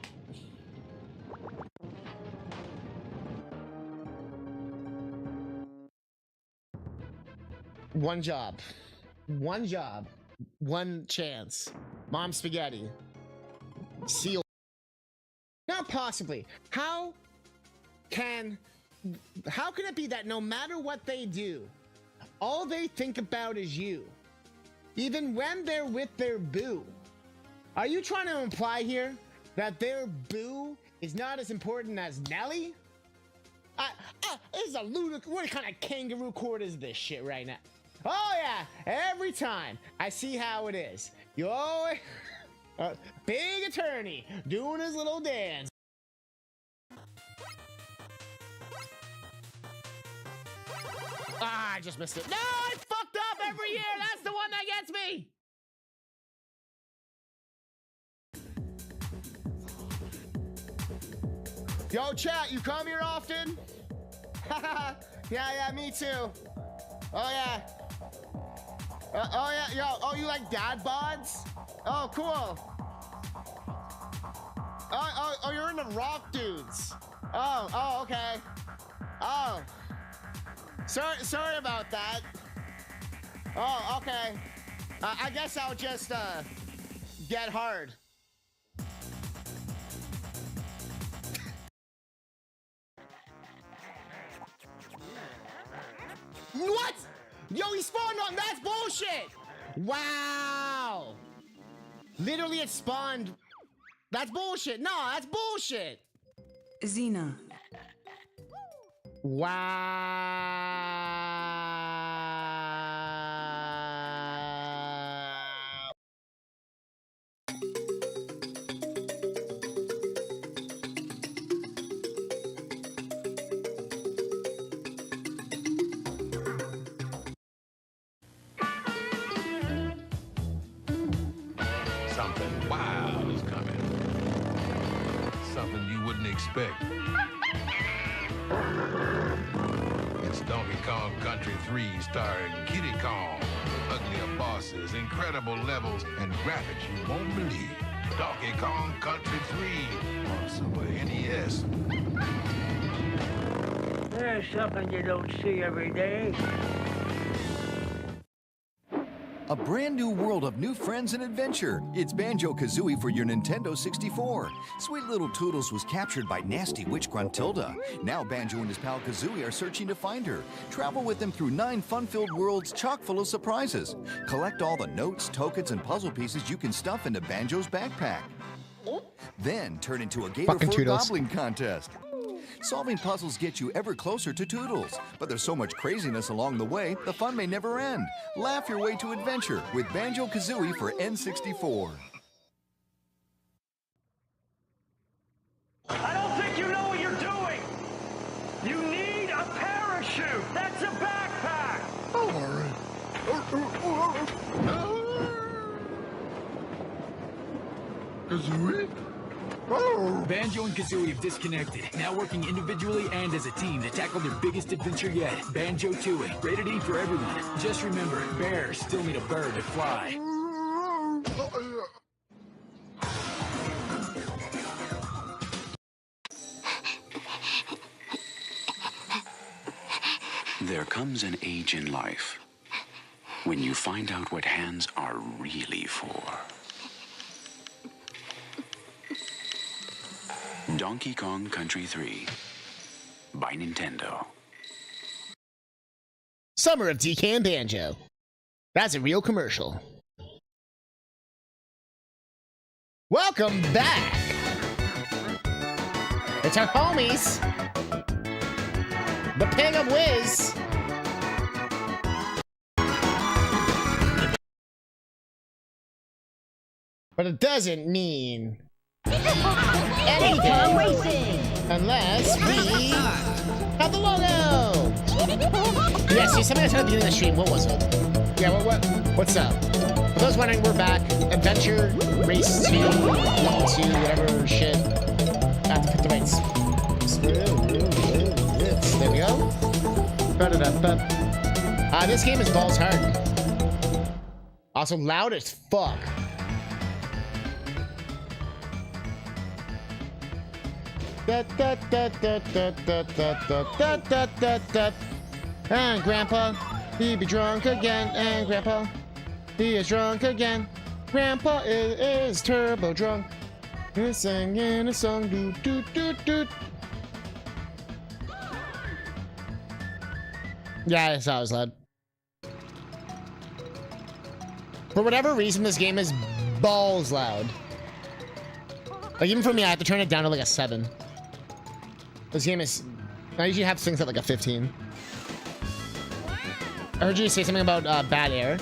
One job. One job. One chance. Mom spaghetti. Seal. Not possibly. How can it be that no matter what they do, all they think about is you? Even when they're with their boo. Are you trying to imply here that their boo is not as important as Nelly? This is a ludicrous. What kind of kangaroo court is this shit right now? Oh yeah, every time I see how it is. You always big attorney doing his little dance. Ah, I just missed it. No, I fucked up every year. That's the one that gets me. Yo, chat, you come here often? Yeah, me too. Oh yeah. Oh yeah, yo, oh, you like dad bods? Oh, cool. Oh, you're into rock dudes. Oh, okay. Oh. Sorry about that. Oh, okay. I guess I'll just, get hard. What? Yo, he spawned on. That's bullshit. Wow. Literally, it spawned. That's bullshit. No, that's bullshit. Xena. Wow. Something wild is coming. something you wouldn't expect. It's Donkey Kong Country 3 starring Kiddy Kong. Uglier bosses, incredible levels, and graphics you won't believe. Donkey Kong Country 3 on Super NES. There's something you don't see every day. A brand new world of new friends and adventure. It's Banjo-Kazooie for your Nintendo 64. Sweet little Toodles was captured by nasty witch Gruntilda. Now Banjo and his pal Kazooie are searching to find her. Travel with them through 9 fun-filled worlds chock full of surprises. Collect all the notes, tokens, and puzzle pieces you can stuff into Banjo's backpack. Then turn into a gator Fucking for a Toodles. gobbling contest. Solving puzzles get you ever closer to Toodles, but there's so much craziness along the way, the fun may never end. Laugh your way to adventure with Banjo-Kazooie for N64. I don't think you know what you're doing. You need a parachute. That's a backpack. Kazooie? Banjo and Kazooie have disconnected, now working individually and as a team to tackle their biggest adventure yet, Banjo-Tooie. Rated E for everyone. Just remember, bears still need a bird to fly. There comes an age in life when you find out what hands are really for. Donkey Kong Country 3 by Nintendo. Summer of DK and Banjo. That's a real commercial. Welcome back. It's our homies. The Pig of Wiz. But it doesn't mean anything unless we have the logo. Yeah, see, something I said at the beginning of the stream. What was it? Yeah, what's up? For those wondering, we're back. Adventure Race 2, Level 2, whatever shit. I have to put the rights. There we go. This game is balls hard. Also loud as fuck. And Grandpa, he be drunk again. And Grandpa, he is drunk again. Grandpa is turbo drunk. He's singing a song. Do do do do. Yeah, that's how it was loud. For whatever reason, this game is balls loud. Like, even for me, I have to turn it down to like a 7. This game is... I usually have things at like a 15. I heard you say something about bad air.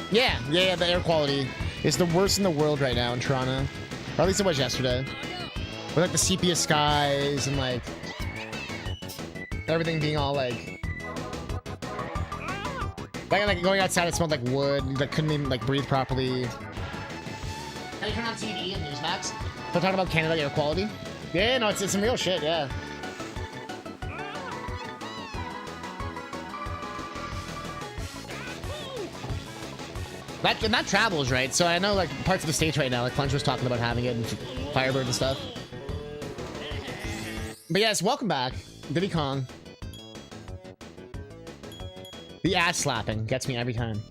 Yeah, the air quality is the worst in the world right now in Toronto. Or at least it was yesterday. With like the sepia skies and like... everything being all like... Like going outside, it smelled like wood. You like, couldn't even like breathe properly. Can you turn on TV and Newsmax? So talking about Canada air quality? Yeah, no, it's some real shit, yeah. That travels, right? So I know like parts of the States right now, like Punch was talking about having it and Firebird and stuff. But yes, welcome back. Diddy Kong. The ass slapping gets me every time.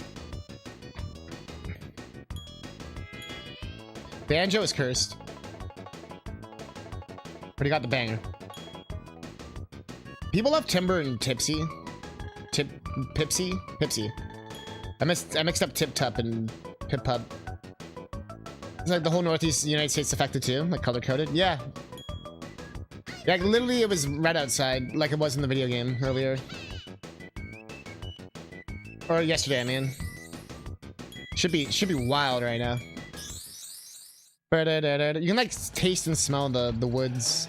Banjo is cursed. Already got the banger. People love Timber and Tipsy. Pipsy? Pipsy. I mixed up Tip Tup and Pip Pub. It's like the whole Northeast United States affected too, like color coded. Yeah. Yeah, like, literally it was red outside, like it was in the video game earlier. Or yesterday, I mean. Should be wild right now. You can like taste and smell the woods.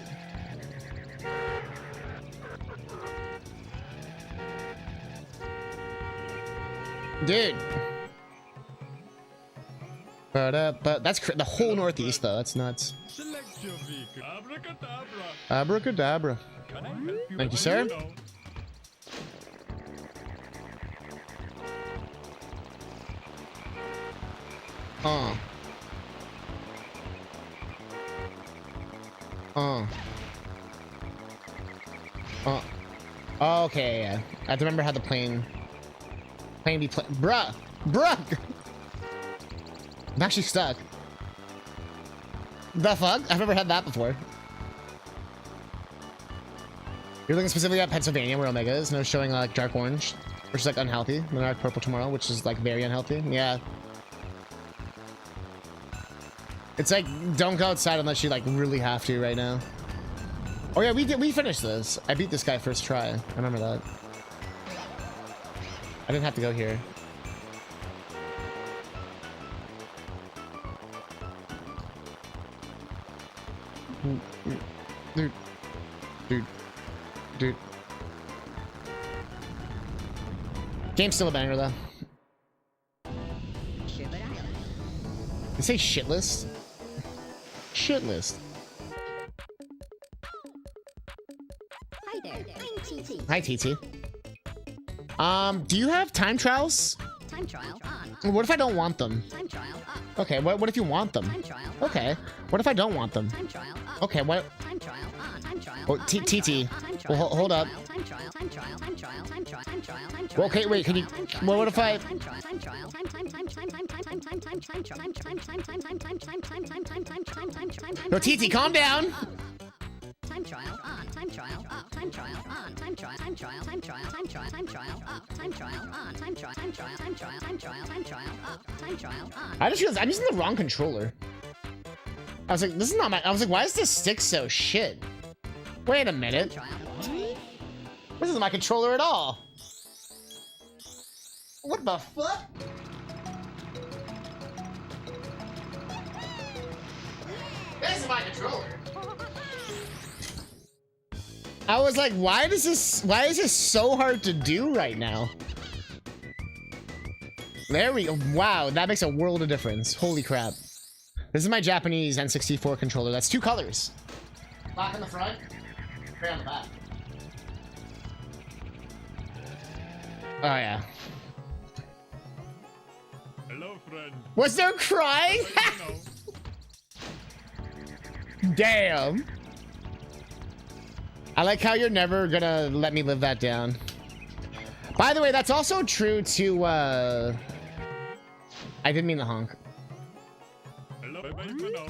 Dude. But that's the whole Northeast though. That's nuts. Abracadabra. Thank you, sir. Okay, yeah. I have to remember how the plane be bruh! I'm actually stuck. The fuck? I've never had that before. You're looking specifically at Pennsylvania where Omega is. No showing like dark orange, which is like unhealthy. And dark purple tomorrow, which is like very unhealthy. Yeah. It's like, don't go outside unless you like really have to right now. Oh yeah, we finished this. I beat this guy first try. I remember that. I didn't have to go here. Dude. Game's still a banger though. They say shit list? Shit list. Hi there, I'm TT. Hi TT. Do you have time trials? Time trial on. What if I don't want them? Time trial up. Okay, what if you want them? Time trial on. Okay, what if I don't want them? Time trial up. Okay, what? Time trial on. Time trial. Oh, TT. Well, hold up. Time trial. Time trial. Time trial. Time trial. Time trial. Time trial. Well, okay, wait, can you? Well, what if I? Time trial. Time trial. Time No, TT, calm down. Time trial on. Time trial up. Time trial on. Time trial. Time trial. Time trial. Time trial. Time trial up. Time trial on. Time trial. Time trial. Time trial. Time trial. Time trial up. Time trial on. I just realized I'm using the wrong controller. I was like, this is not my. I was like, why is this stick so shit? Wait a minute. This isn't my controller at all. What the fuck? This is my controller. I was like, why is this so hard to do right now? There we go. Wow, that makes a world of difference. Holy crap. This is my Japanese N64 controller. That's 2 colors. Black on the front, gray on the back. Oh yeah. Hello, friend. Was there crying? Damn. I like how you're never gonna let me live that down. By the way, that's also true to, I didn't mean to honk. Hello,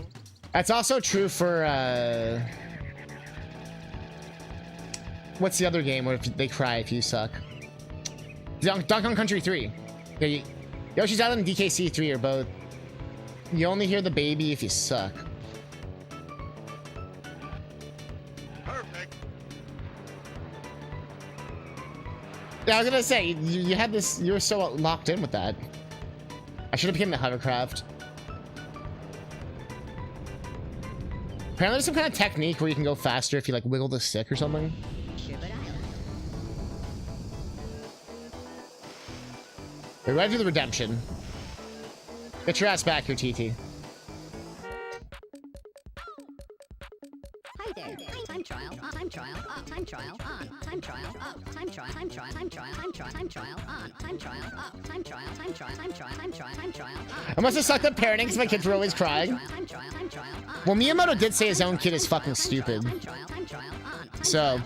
that's also true for, what's the other game where if they cry if you suck? Donkey Kong Country 3. Yeah, Yoshi's Island and DKC2 are both. You only hear the baby if you suck. Yeah, I was gonna say, you had this, you were so locked in with that. I should have become the hovercraft. Apparently there's some kind of technique where you can go faster if you like wiggle the stick or something. Wait, we gotta do the redemption. Get your ass back here, TT. Hi there. Time trial on. Time trial up. Time trial on. Time trial up. Time trial. Time trial. Time trial. Time trial. Time trial on. Time trial up. Time trial. Time trial. Time trial. Time trial. Time trial up. I must have sucked up parenting because my kids were always crying. Well, Miyamoto did say his own kid is fucking stupid. So,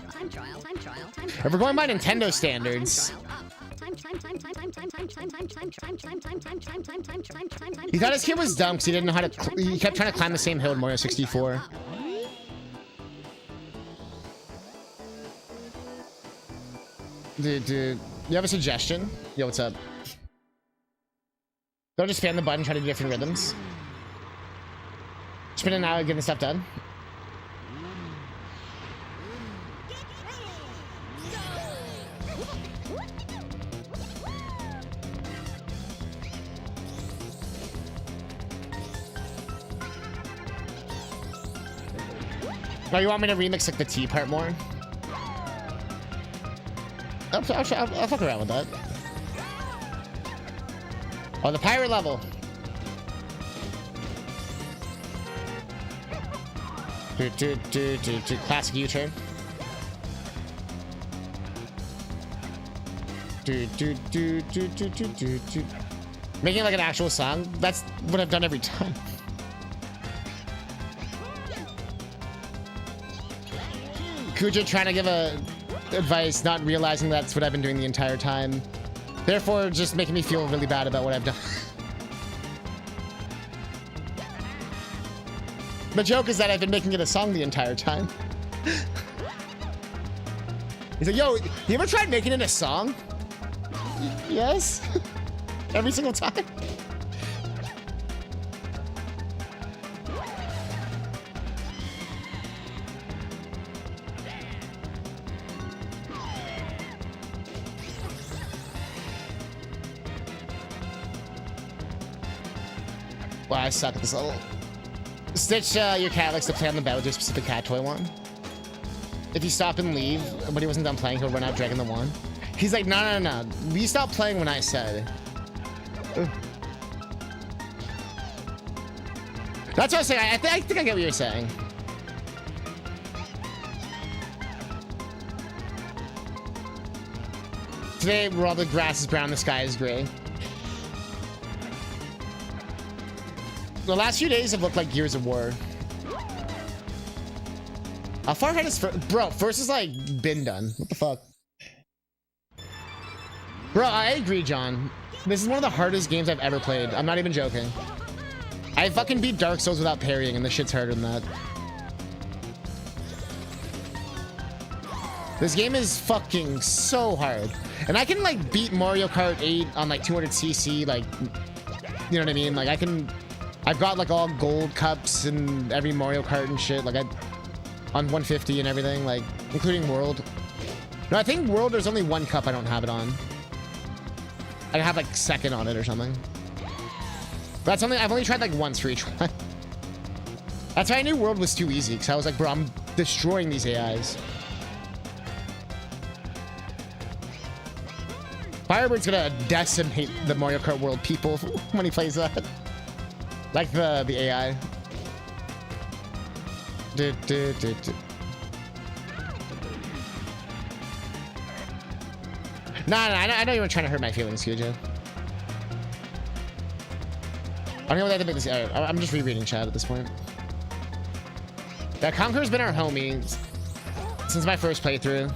if we're going by Nintendo standards, he thought his kid was dumb because he didn't know how to. He kept trying to climb the same hill in Mario 64. Dude, you have a suggestion? Yo, what's up? Don't just spam the button, try to do different rhythms. Spin it out, getting stuff done. Oh, you want me to remix like the T part more? I'll fuck around with that. Oh, the pirate level. Classic U-turn. Making it like an actual song. That's what I've done every time. Kuja trying to give advice, not realizing that's what I've been doing the entire time. Therefore, just making me feel really bad about what I've done. The joke is that I've been making it a song the entire time. He's like, yo, you ever tried making it a song? Yes. Every single time. Wow, I suck at this level. Stitch, your cat likes to play on the bed with your specific cat toy one. If you stop and leave, when he wasn't done playing, he'll run out dragging the wand. He's like, no. We stopped playing when I said. That's what I was saying. I think I get what you're saying. Today, where all the grass is brown, the sky is gray. The last few days have looked like Gears of War. How far ahead is bro? First is like been done. What the fuck, bro? I agree, John. This is one of the hardest games I've ever played. I'm not even joking. I fucking beat Dark Souls without parrying, and this shit's harder than that. This game is fucking so hard, and I can like beat Mario Kart 8 on like 200cc, like, you know what I mean? Like I've got like all gold cups in every Mario Kart and shit. Like on 150 and everything, like including World. No, I think World there's only one cup I don't have it on. I have like second on it or something. But I've only tried like once for each one. That's why I knew World was too easy, because I was like, bro, I'm destroying these AIs. Firebird's gonna decimate the Mario Kart World people when he plays that. Like the AI. Nah, I know you were trying to hurt my feelings, Kuja. I don't know what I have to make this. I'm just rereading chat at this point. Yeah, Conqueror's been our homie since my first playthrough.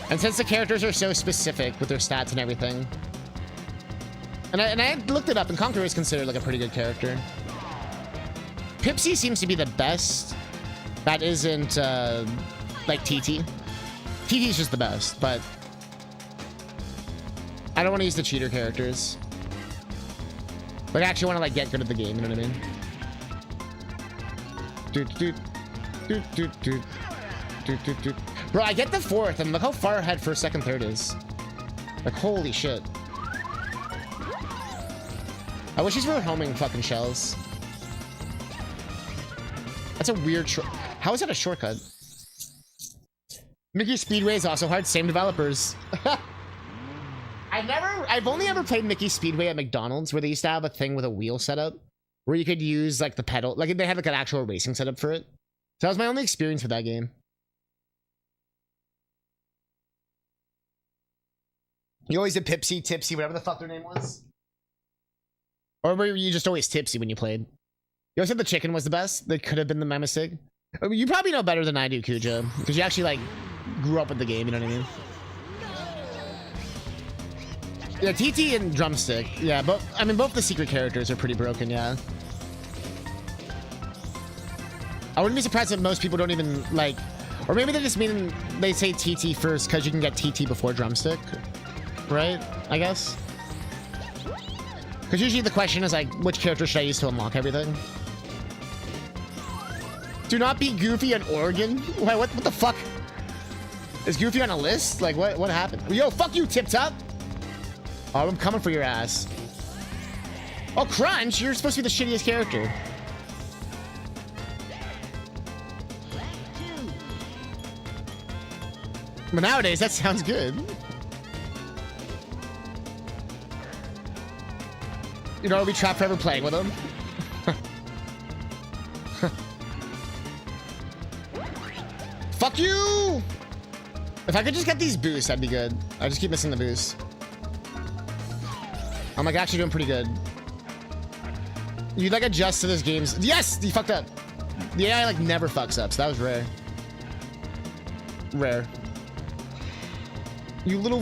And since the characters are so specific with their stats and everything. And I looked it up, and Conqueror is considered like a pretty good character. Pipsy seems to be the best. That isn't like TT. TT's just the best, but I don't want to use the cheater characters. Like I actually want to like get good at the game, you know what I mean? Bro, I get the fourth, and look how far ahead first, second, third is. Like holy shit. I wish these were homing fucking shells. That's a weird how is that a shortcut? Mickey Speedway is also hard, same developers. I've only ever played Mickey Speedway at McDonald's, where they used to have a thing with a wheel setup where you could use like the pedal, like they had like an actual racing setup for it. So that was my only experience with that game. You always did Pipsy, Tipsy, whatever the fuck their name was. Or were you just always tipsy when you played? You always said the chicken was the best. That could have been my mistake. I mean, you probably know better than I do, Kuja, because you actually like grew up with the game. You know what I mean? Yeah, TT and Drumstick. Yeah, but I mean, both the secret characters are pretty broken. Yeah. I wouldn't be surprised if most people don't even like, or maybe they just mean they say TT first because you can get TT before Drumstick, right? I guess. Because usually the question is like, which character should I use to unlock everything? Do not be Goofy and Oregon. Wait, what the fuck? Is Goofy on a list? Like, what happened? Yo, fuck you, Tip Top. Oh, I'm coming for your ass. Oh, Crunch, you're supposed to be the shittiest character. But nowadays, that sounds good. You know, I'll be trapped forever playing with him. Fuck you! If I could just get these boosts, that'd be good. I just keep missing the boosts. I'm like actually doing pretty good. You'd like adjust to this game's... Yes! You fucked up. The AI like never fucks up, so that was rare. Rare. You little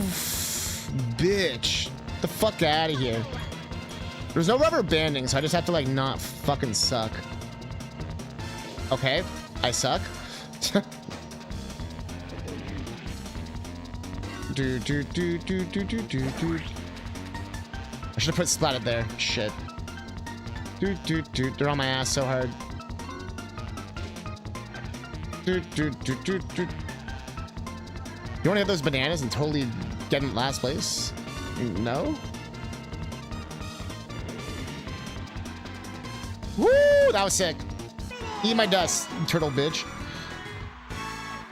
bitch. Get the fuck out of here. There's no rubber banding, so I just have to like not fucking suck. Okay, I suck. I should have put Splatted there. Shit. They're on my ass so hard. You want to hit those bananas and totally get in last place? No? Woo! That was sick. Eat my dust, you turtle bitch.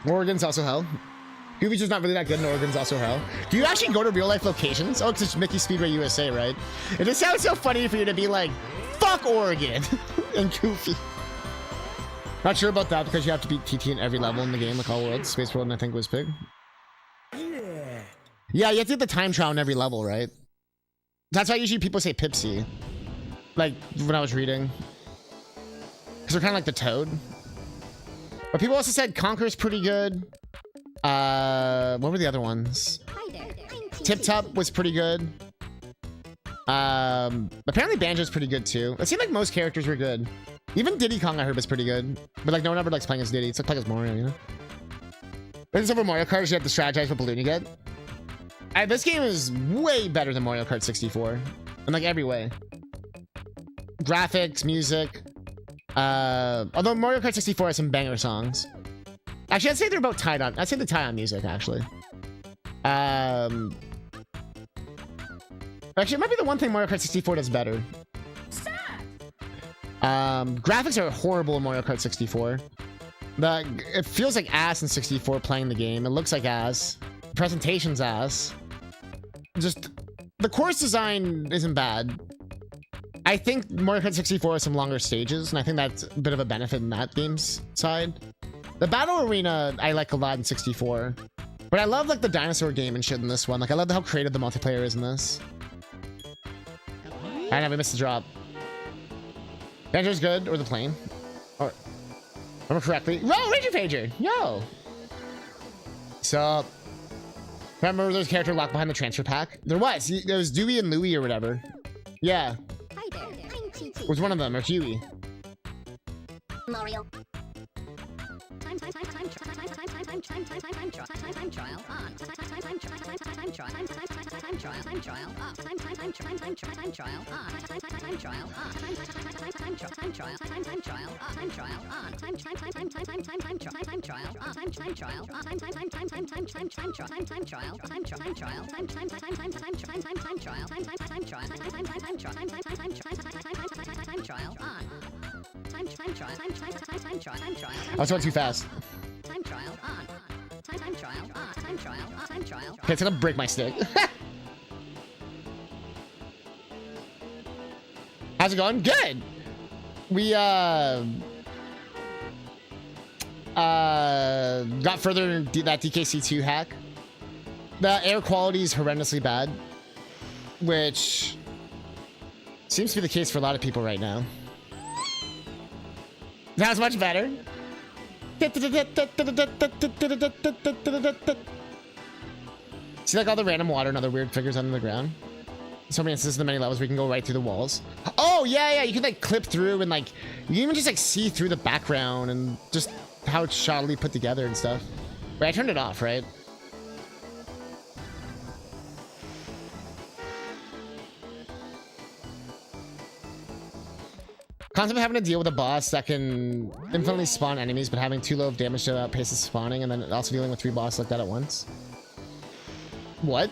Oregon's also hell. Goofy's just not really that good, and Oregon's also hell. Do you actually go to real life locations? Oh, it's Mickey Speedway USA, right? It just sounds so funny for you to be like, fuck Oregon and Goofy. Not sure about that because you have to beat TT in every level in the game, like all worlds. Space World, and I think was Pig. Yeah, you have to get the time trial in every level, right? That's why usually people say Pipsy. Like, when I was reading. Because they're kind of like the Toad. But people also said Conker's pretty good. What were the other ones? Tip Top was pretty good. Apparently Banjo's pretty good too. It seemed like most characters were good. Even Diddy Kong I heard was pretty good. But like no one ever likes playing as Diddy. It's like playing as Mario, you know? This is over Mario Kart, you have to strategize what balloon you get. This game is way better than Mario Kart 64. In like every way. Graphics, music. Although Mario Kart 64 has some banger songs. Actually, I'd say they're about tied on. I'd say they tie on music, actually. Actually, it might be the one thing Mario Kart 64 does better. Graphics are horrible in Mario Kart 64. It feels like ass in 64 playing the game. It looks like ass. Presentation's ass. Just, the course design isn't bad. I think Mario Kart 64 has some longer stages, and I think that's a bit of a benefit in that game's side. The battle arena I like a lot in 64, but I love like the dinosaur game and shit in this one. Like I love how creative the multiplayer is in this. I never missed the drop. Banjo's good, or the plane. Or remember correctly. Whoa, Ranger Pager! Yo! So remember there's a character locked behind the transfer pack? There was. There was Dewey and Louie or whatever. Yeah. Hi there, I'm TT. Was one of them, or Huey. Mario. Time trial on. Time I was going too fast. Time trial on. Time trial on. Time trial on. Time trial. Okay, it's gonna break my stick. How's it going? Good. We got further in that DKC2 hack. The air quality is horrendously bad, which seems to be the case for a lot of people right now. That was much better. See like all the random water and other weird figures under the ground? So many instances in many levels where you can go right through the walls. Oh yeah, you can like clip through and like you can even just like see through the background and just how it's shoddily put together and stuff. Wait, I turned it off, right? Concept of having to deal with a boss that can infinitely spawn enemies, but having too low of damage to outpace the spawning, and then also dealing with 3 bosses like that at once. What?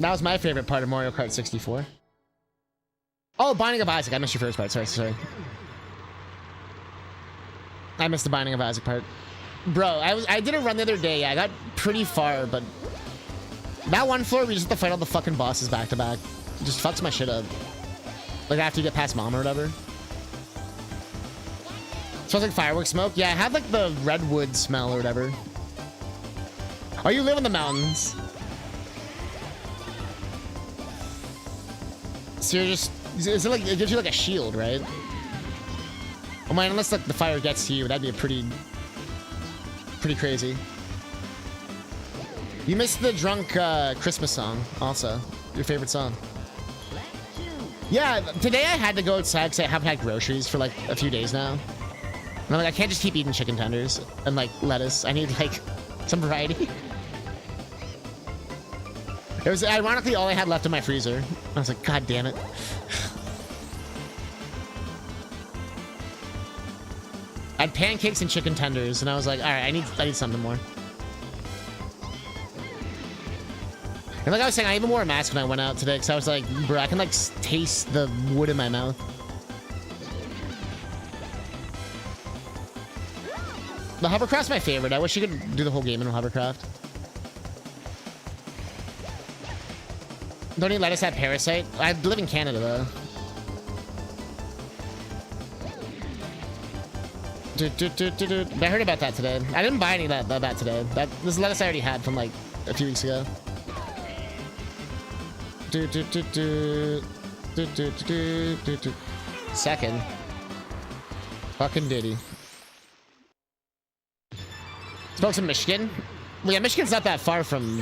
That was my favorite part of Mario Kart 64. Oh, Binding of Isaac. I missed your first part. Sorry. I missed the Binding of Isaac part. Bro, I did a run the other day. I got pretty far, but that one floor we just have to fight all the fucking bosses back to back. It just fucks my shit up. Like after you get past mom or whatever. Smells like fireworks smoke. Yeah, I have like the redwood smell or whatever. Oh, you live in the mountains. So you're just, is it like, it gives you like a shield, right? Oh man, unless like the fire gets to you, that'd be a pretty crazy. You missed the drunk Christmas song also. Your favorite song. Yeah, today I had to go outside because I haven't had groceries for like a few days now. And I'm like, I can't just keep eating chicken tenders and like lettuce. I need like some variety. It was ironically all I had left in my freezer. I was like, God damn it. I had pancakes and chicken tenders, and I was like, all right, I need something more. And like I was saying, I even wore a mask when I went out today because I was like, bro, I can like taste the wood in my mouth. The hovercraft's my favorite. I wish you could do the whole game in hovercraft. Don't you let us have Parasite? I live in Canada though. I heard about that today. I didn't buy any of that today. This is lettuce I already had from like a few weeks ago. Second. Fucking Diddy. Folks in Michigan? Well, yeah, Michigan's not that far from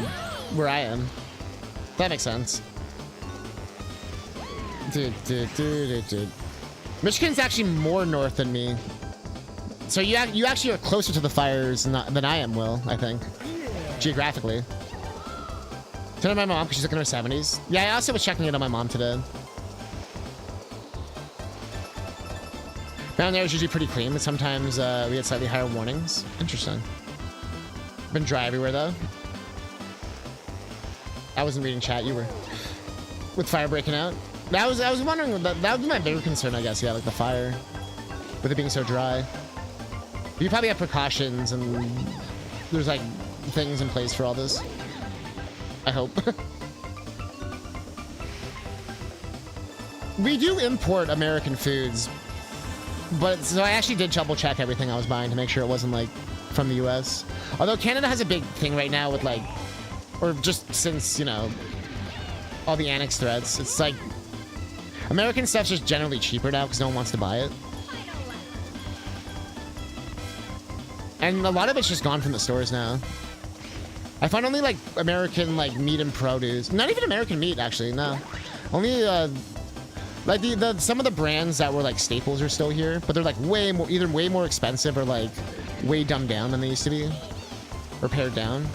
where I am. That makes sense. Michigan's actually more north than me. So you actually are closer to the fires than I am, Will, I think. Geographically. Turn on my mom because she's like in her 70s. Yeah, I also was checking in on my mom today. Down there is usually pretty clean, but sometimes we had slightly higher warnings. Interesting. Been dry everywhere though. I wasn't reading chat. You were with fire breaking out. I was wondering that would be my bigger concern, I guess. Yeah, like the fire, with it being so dry. You probably have precautions and there's like things in place for all this. I hope. We do import American foods, but so I actually did double check everything I was buying to make sure it wasn't like from the US. Although Canada has a big thing right now with like, or just since, you know, all the annex threats, it's like American stuff's just generally cheaper now because no one wants to buy it. And a lot of it's just gone from the stores now. I find only like American like meat and produce. Not even American meat actually, no. Only like some of the brands that were like staples are still here, but they're like either way more expensive or like way dumbed down than they used to be. Or pared down.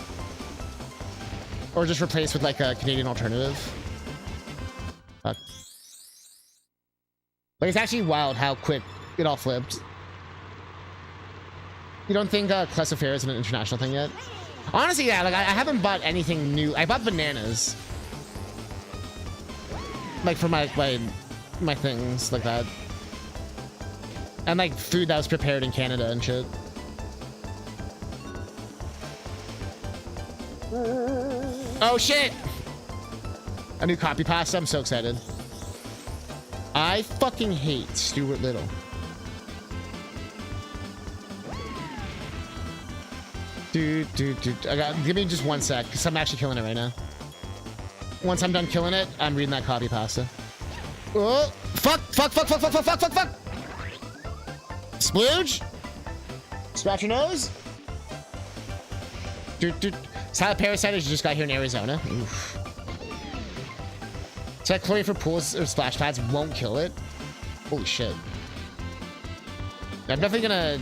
Or just replaced with like a Canadian alternative. Fuck. Like it's actually wild how quick it all flipped. You don't think Classifier is an international thing yet? Honestly, yeah, like I haven't bought anything new. I bought bananas. Like for my things like that. And like food that was prepared in Canada and shit. Oh shit! A new copy pasta, I'm so excited. I fucking hate Stuart Little. Dude. Give me just 1 sec, because I'm actually killing it right now. Once I'm done killing it, I'm reading that copy pasta. Oh, fuck! Splooge? Scratch your nose? Silent Parasite you just got here in Arizona. Oof. So that chlorine for pools or splash pads won't kill it? Holy shit. I'm definitely gonna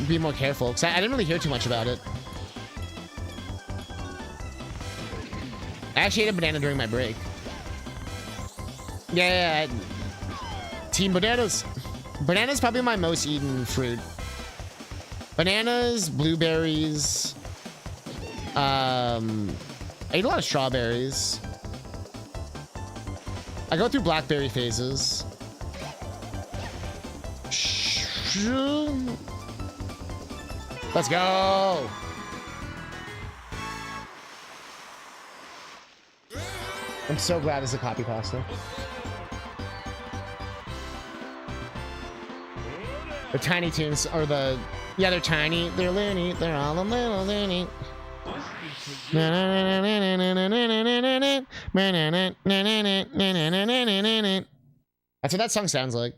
be more careful, because I didn't really hear too much about it. I actually ate a banana during my break. Yeah. Team bananas. Banana's probably my most eaten fruit. Bananas, blueberries. I ate a lot of strawberries. I go through blackberry phases. Let's go. I'm so glad it's a copy pasta. The Tiny Toons, or the... Yeah, they're tiny, they're loony, they're all a little loony. That's what that song sounds like.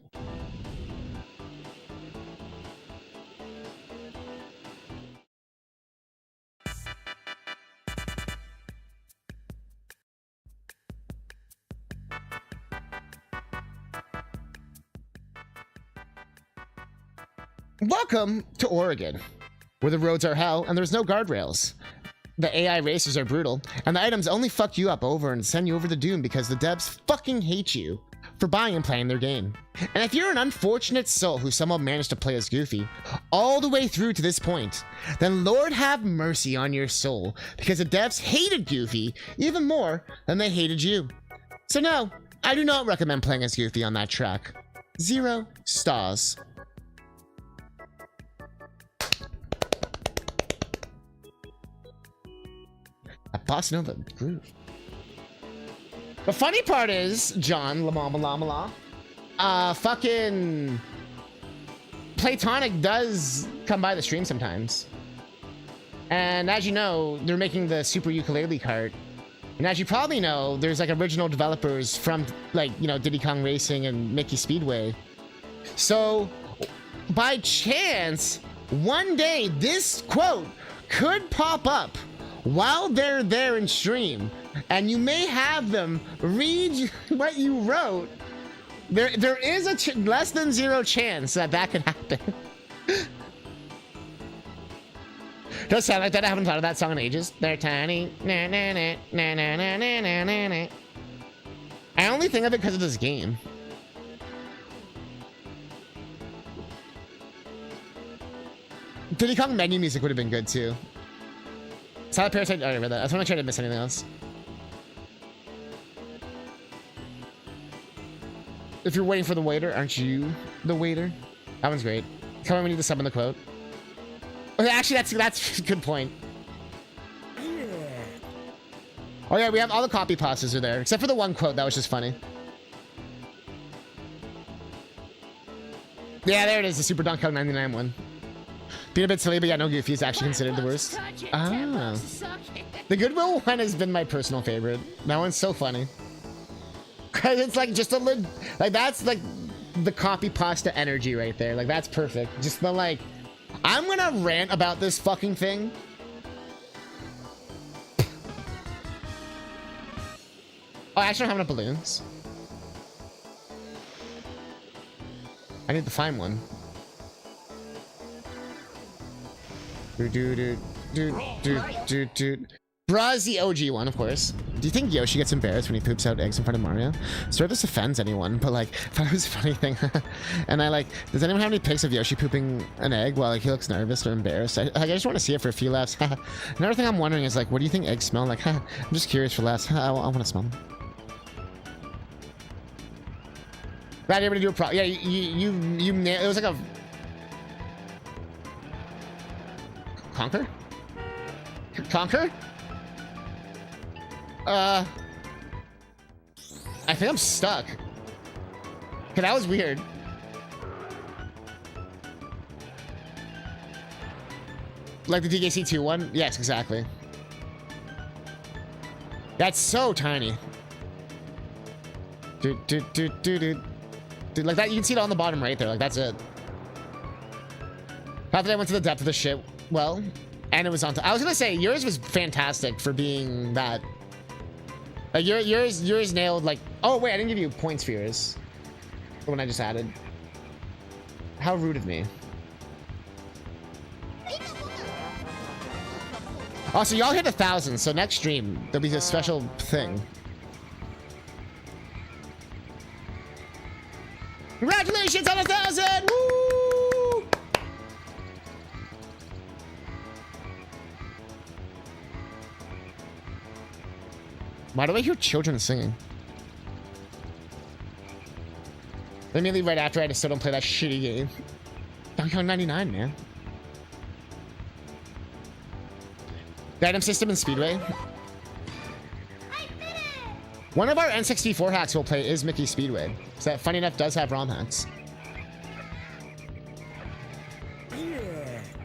Welcome to Oregon, where the roads are hell and there's no guardrails. The AI racers are brutal, and the items only fuck you up over and send you over the doom because the devs fucking hate you for buying and playing their game. And if you're an unfortunate soul who somehow managed to play as Goofy all the way through to this point, then Lord have mercy on your soul, because the devs hated Goofy even more than they hated you. So no, I do not recommend playing as Goofy on that track. 0 stars. A bossa nova groove. The funny part is, John, fucking Platonic does come by the stream sometimes. And as you know, they're making the Super Ukulele cart. And as you probably know, there's like original developers from like, you know, Diddy Kong Racing and Mickey Speedway. So by chance, one day this quote could pop up while they're there in stream, and you may have them read what you wrote. There is a less than 0 chance that that could happen. Does sound like that. I haven't thought of that song in ages. They're tiny. Na, na, na, na, na, na, na, na, na, na. I only think of it because of this game. Diddy Kong menu music would have been good too. Silent Parasite, I already read that. I just want to try to miss anything else. If you're waiting for the waiter, aren't you the waiter? That one's great. Tell me we need to summon the quote. Okay, actually, that's a good point. Oh yeah, we have all the copy pastas are there, except for the one quote that was just funny. Yeah, there it is, the Super Donkey Kong 99 one. Being a bit silly, but yeah, no Goofy is actually considered the worst. Ah. The Goodwill one has been my personal favorite. That one's so funny. Cause it's like just a like that's like the copy pasta energy right there. Like that's perfect. Just the like, I'm gonna rant about this fucking thing. Oh, I actually don't have enough balloons. I need to find one. Bruh's the OG one, of course. Do you think Yoshi gets embarrassed when he poops out eggs in front of Mario? Sorry if this offends anyone, but like, I thought it was a funny thing. And I like, does anyone have any pics of Yoshi pooping an egg while like he looks nervous or embarrassed? I just want to see it for a few laughs. Another thing I'm wondering is like, what do you think eggs smell like? I'm just curious for laughs. I want to smell them. Glad you're able to do a pro. Yeah, you nailed it. Was like a Conquer? Conquer? I think I'm stuck. Okay, that was weird. Like the DKC2 one? Yes, exactly. That's so tiny. Dude, like that, you can see it on the bottom right there. Like, that's it. Not that I went to the depth of the shit. Well, and it was on top. I was gonna say, yours was fantastic for being that. Like, yours nailed, like... Oh, wait, I didn't give you points for yours. The one I just added. How rude of me. Oh, so y'all hit 1,000, so next stream, there'll be a special thing. Congratulations on 1,000! Woo! Why do I hear children singing? Immediately right after, I just still don't play that shitty game. Donkey Kong 99, man. The item system in Speedway. One of our N64 hacks we'll play is Mickey Speedway. So that, funny enough, does have ROM hacks.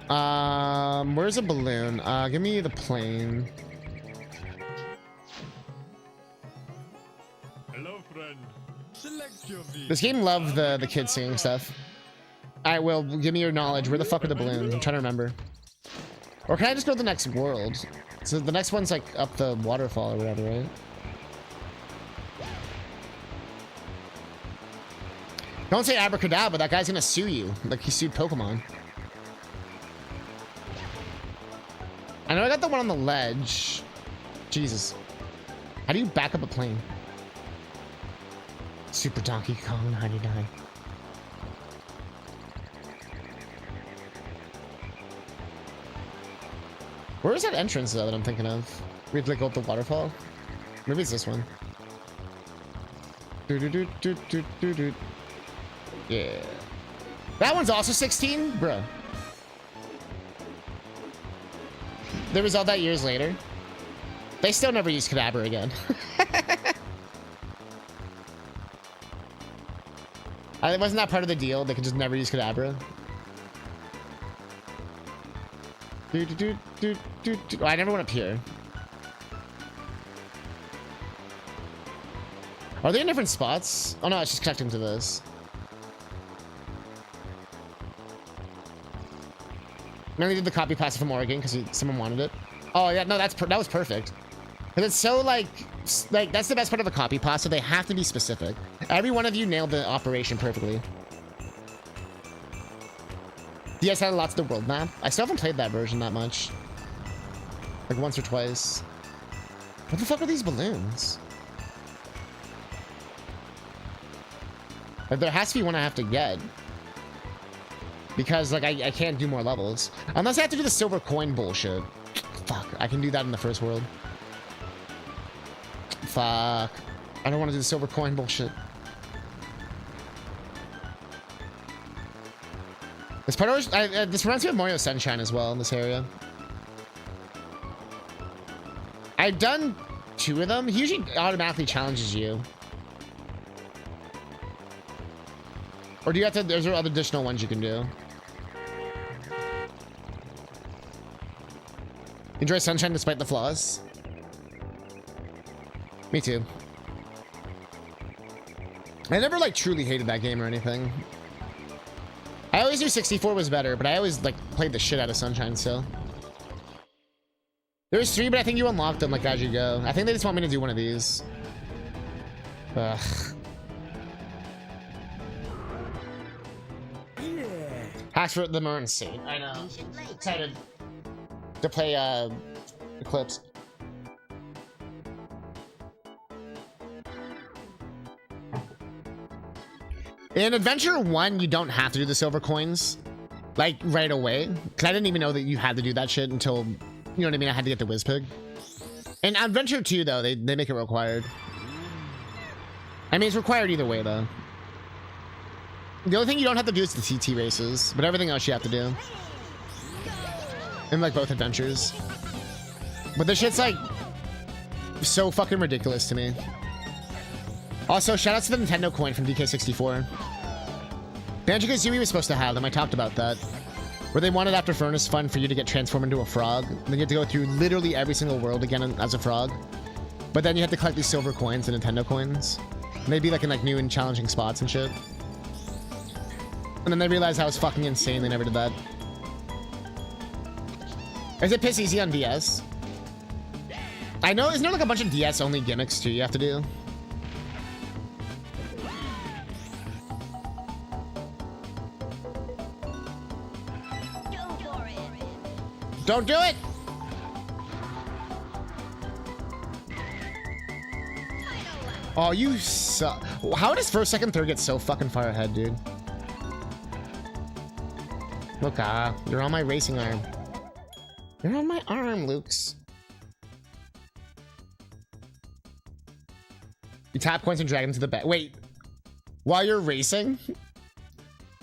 Where's a balloon? Give me the plane. Hello, friend. Select your vehicle. This game loved the kids singing stuff. Alright, Will, give me your knowledge. Where the fuck are the balloons? I'm trying to remember. Or can I just go to the next world? So the next one's like up the waterfall or whatever, right? Don't say abracadabra, that guy's gonna sue you. Like he sued Pokemon. I know I got the one on the ledge. Jesus. How do you back up a plane? Super Donkey Kong 99. Where is that entrance though that I'm thinking of? We have to like, go up the waterfall? Maybe it's this one. Yeah. That one's also 16? Bruh. The result that years later. They still never use Kadabra again. Wasn't that part of the deal? They could just never use Kadabra. Oh, I never went up here. Are they in different spots? Oh no, it's just connecting to this. Mainly did the copy pasta from Oregon because someone wanted it. Oh yeah, no, that was perfect. Because it's so like that's the best part of a copy pasta. They have to be specific. Every one of you nailed the operation perfectly. DS had lots of the world map. I still haven't played that version that much. Like once or twice. What the fuck are these balloons? Like there has to be one I have to get. Because like I can't do more levels. Unless I have to do the silver coin bullshit. Fuck, I can do that in the first world. Fuck. I don't want to do the silver coin bullshit. This part always, this reminds me of Mario Sunshine as well in this area. I've done 2 of them. He usually automatically challenges you. Or do you have to, there's other additional ones you can do. Enjoy Sunshine despite the flaws. Me too. I never like truly hated that game or anything. I always knew 64 was better, but I always like played the shit out of Sunshine still. There's 3, but I think you unlocked them like as you go. I think they just want me to do one of these. Ugh. Hacks for them are insane. I know. Excited to play Eclipse. In Adventure 1, you don't have to do the silver coins, like, right away. Because I didn't even know that you had to do that shit until, you know what I mean, I had to get the Whizpig. In Adventure 2, though, they make it required. I mean, it's required either way, though. The only thing you don't have to do is the TT races, but everything else you have to do. In, like, both adventures. But this shit's, like, so fucking ridiculous to me. Also, shoutouts to the Nintendo coin from DK2. Banjo-Kazooie was supposed to have them. I talked about that. Where they wanted after Furnace Fun for you to get transformed into a frog. Then you have to go through literally every single world again as a frog. But then you have to collect these silver coins, the Nintendo coins. And they'd be like in like new and challenging spots and shit. And then they realized how it was fucking insane they never did that. Is it piss easy on DS? I know, isn't there like a bunch of DS only gimmicks too you have to do? Don't do it! Oh, you suck. How does first, second, third get so fucking far ahead, dude? Look, you're on my racing arm. You're on my arm, Lukes. You tap coins and drag them to the back. Wait, while you're racing?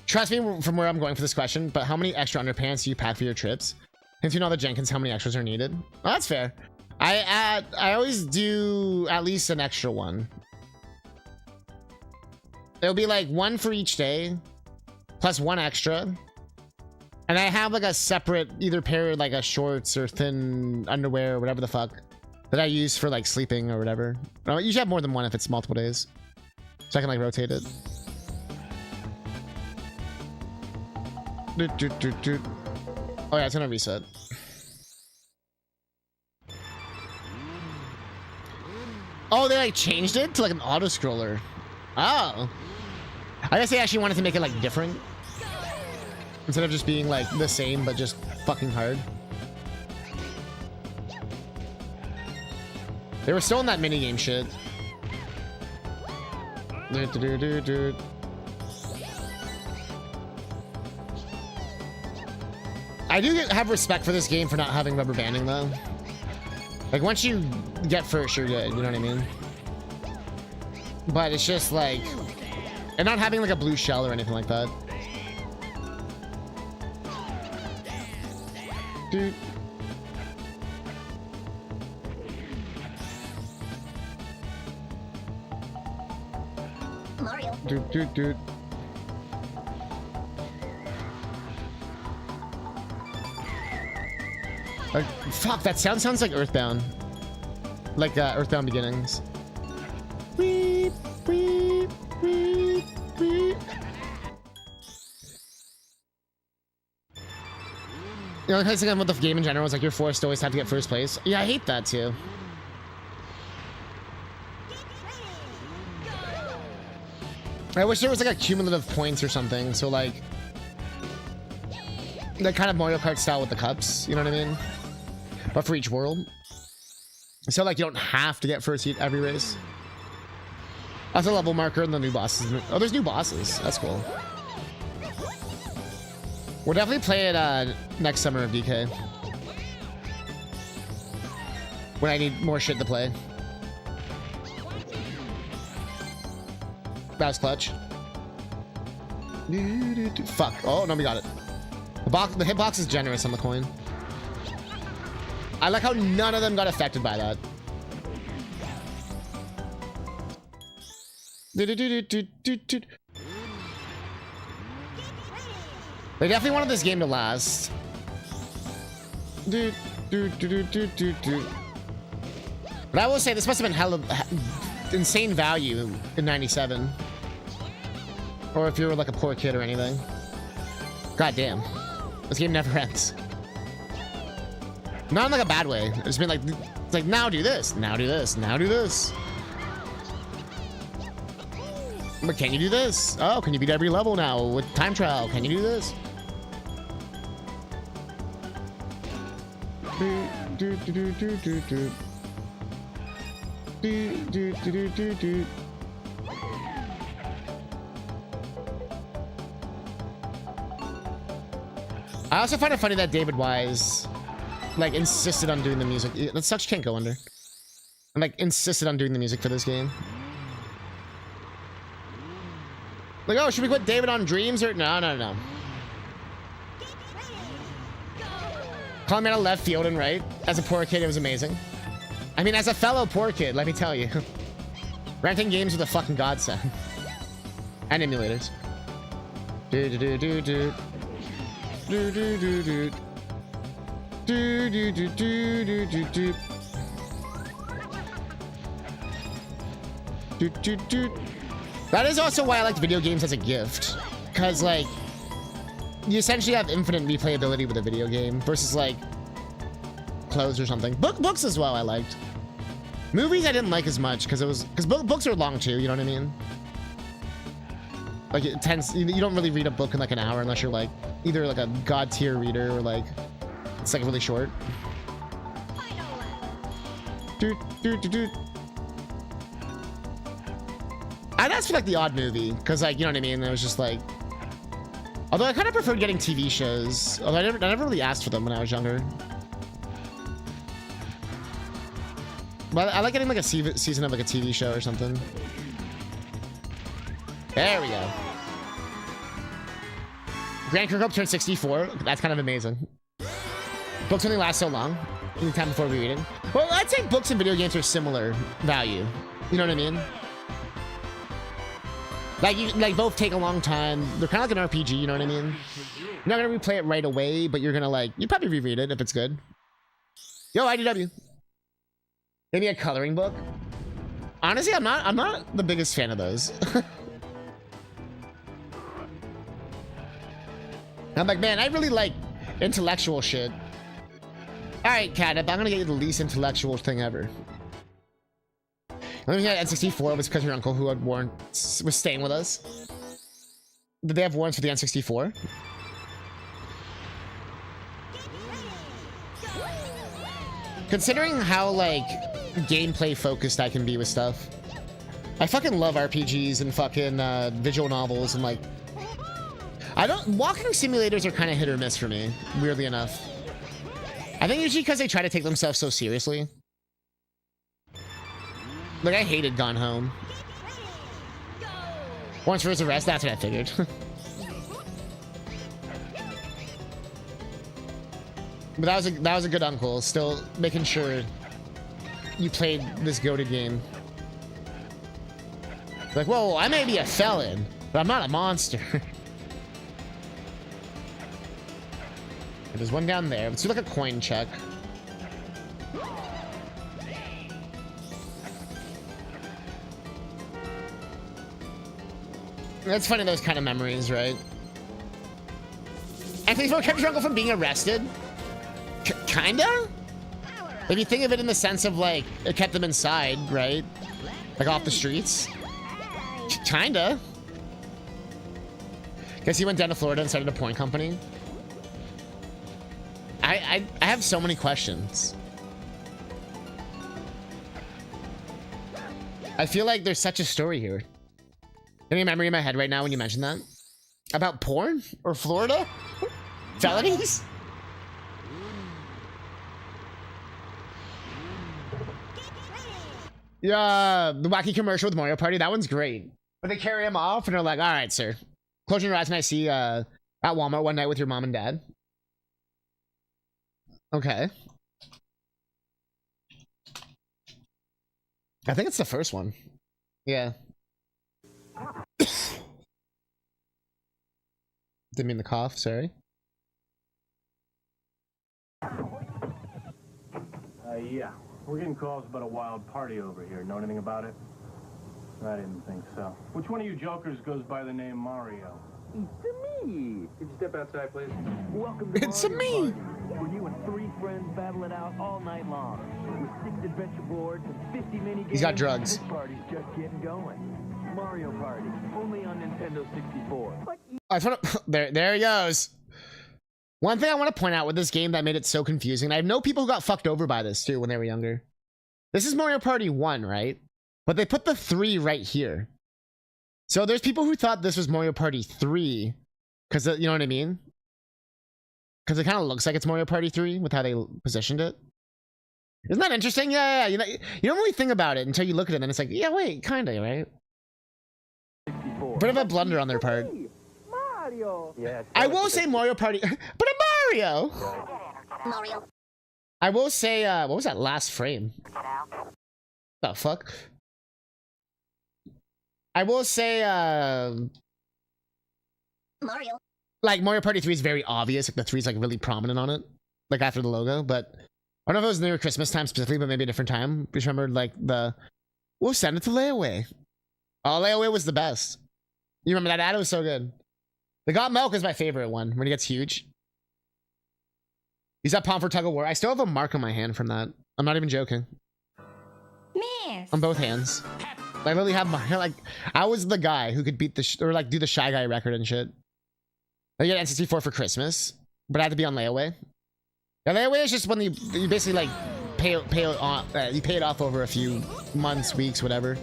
Trust me from where I'm going for this question, but how many extra underpants do you pack for your trips? If you know the Jenkins, how many extras are needed? Oh, that's fair. I always do at least an extra one. It'll be like 1 for each day, plus 1 extra. And I have like a separate either pair of like a shorts or thin underwear or whatever the fuck that I use for like sleeping or whatever. I usually have more than one if it's multiple days, so I can like rotate it. Oh yeah, it's gonna reset. Oh, they like changed it to like an auto scroller. Oh, I guess they actually wanted to make it like different instead of just being like the same but just fucking hard. They were still in that minigame shit. I do have respect for this game for not having rubber banding though. Like once you get first, you're good. You know what I mean? But it's just like, and not having like a blue shell or anything like that. Dude. Mario. Dude. Fuck, that sounds like Earthbound. Like Earthbound Beginnings. Weep, weep, weep, weep. You know, the kind of thing with the game in general is like you're forced to always have to get first place. Yeah, I hate that too. I wish there was like a cumulative points or something, so like kind of Mario Kart style with the cups, you know what I mean? But for each world. So like you don't have to get first heat every race. That's a level marker and the new bosses. Oh, there's new bosses. That's cool. We'll definitely play it next summer of DK. When I need more shit to play. That was clutch. Fuck. Oh, no, we got it. The hitbox is generous on the coin. I like how none of them got affected by that. They definitely wanted this game to last. But I will say this must have been hella insane value in '97. Or if you were like a poor kid or anything. God damn. This game never ends. Not in like a bad way. It's been like, it's like now do this, now do this, now do this. But can you do this? Oh, can you beat every level now with time trial? Can you do this? I also find it funny that David Wise like insisted on doing the music. That such can't go under. And like insisted on doing the music for this game. Like, oh, should we put David on Dreams or no. Calling me out of left field and right. As a poor kid, it was amazing. I mean, as a fellow poor kid, let me tell you. Renting games with a fucking godsend. And emulators. That is also why I like video games as a gift, because like you essentially have infinite replayability with a video game versus like clothes or something. Books as well I liked. Movies I didn't like as much because books are long too, you know what I mean? Like it tends, you don't really read a book in like an hour unless you're like either like a god tier reader or like it's like really short. I'd ask for like the odd movie because like, you know what I mean? It was just like, although I kind of preferred getting TV shows, although I never really asked for them when I was younger. But I like getting like a season of like a TV show or something. There we go. Grand Crew Cup turned 64. That's kind of amazing. Books only last so long. Any time before rereading. Well, I'd say books and video games are similar value. You know what I mean? Like both take a long time. They're kind of like an RPG, you know what I mean? You're not gonna replay it right away, but you're gonna like, you probably reread it if it's good. Yo, IDW. Maybe a coloring book. Honestly, I'm not the biggest fan of those. I'm like, man, I really like intellectual shit. All right, Catnip, I'm gonna get you the least intellectual thing ever. Let me get N64 was because your uncle who had warrants was staying with us. Did they have warrants for the N64? Considering how like gameplay focused I can be with stuff, I fucking love RPGs and fucking visual novels and like, walking simulators are kind of hit or miss for me, weirdly enough. I think usually because they try to take themselves so seriously. Like, I hated Gone Home. Once for his arrest, that's what I figured. But that was a good uncle, still making sure you played this goated game. Like, whoa, I may be a felon, but I'm not a monster. There's one down there. Let's do like a coin check. That's funny, those kind of memories, right? And things kept your uncle from being arrested? Kinda? If you think of it in the sense of like, it kept them inside, right? Like off the streets? Kinda. Guess he went down to Florida and started a porn company. I have so many questions. I feel like there's such a story here. Any memory in my head right now when you mention that? About porn? Or Florida? Felonies? Yeah, the wacky commercial with Mario Party, that one's great. But they carry him off and they're like, all right, sir. Close your eyes and I see at Walmart one night with your mom and dad. Okay. I think it's the first one. Yeah. Didn't mean to cough, sorry. Yeah. We're getting calls about a wild party over here. Know anything about it? I didn't think so. Which one of you jokers goes by the name Mario? It's me. Could you step outside, please? Welcome to It's me. Where you and 3 friends battle it out all night long. With 6 adventure boards and 50 mini games. He's got drugs. This party's just getting going. Mario Party, only on Nintendo 64. I just want to, there he goes. One thing I want to point out with this game that made it so confusing, I know people who got fucked over by this too when they were younger. This is Mario Party 1, right? But they put the 3 right here. So there's people who thought this was Mario Party 3 because, you know what I mean? Because it kind of looks like it's Mario Party 3 with how they positioned it. Isn't that interesting? Yeah. You know, you don't really think about it until you look at it and it's like, yeah, wait, kind of, right? Bit of a blunder on their part. Mario. Yeah, I will say Mario Party, but a Mario. Mario. I will say, what was that last frame? The fuck? I will say, Mario. like Mario Party 3 is very obvious. Like the 3 is like really prominent on it, like after the logo. But I don't know if it was near Christmas time specifically, but maybe a different time. Just remember like we'll send it to layaway. Oh, layaway was the best. You remember that ad? It was so good. The Got Milk is my favorite one when he gets huge. He's that palm for tug of war. I still have a mark on my hand from that. I'm not even joking. Miss. On both hands. I literally have my, like, I was the guy who could beat the, or like do the Shy Guy record and shit. I get N64 for Christmas, but I had to be on layaway. Yeah, layaway is just when you basically like pay it off over a few months, weeks, whatever.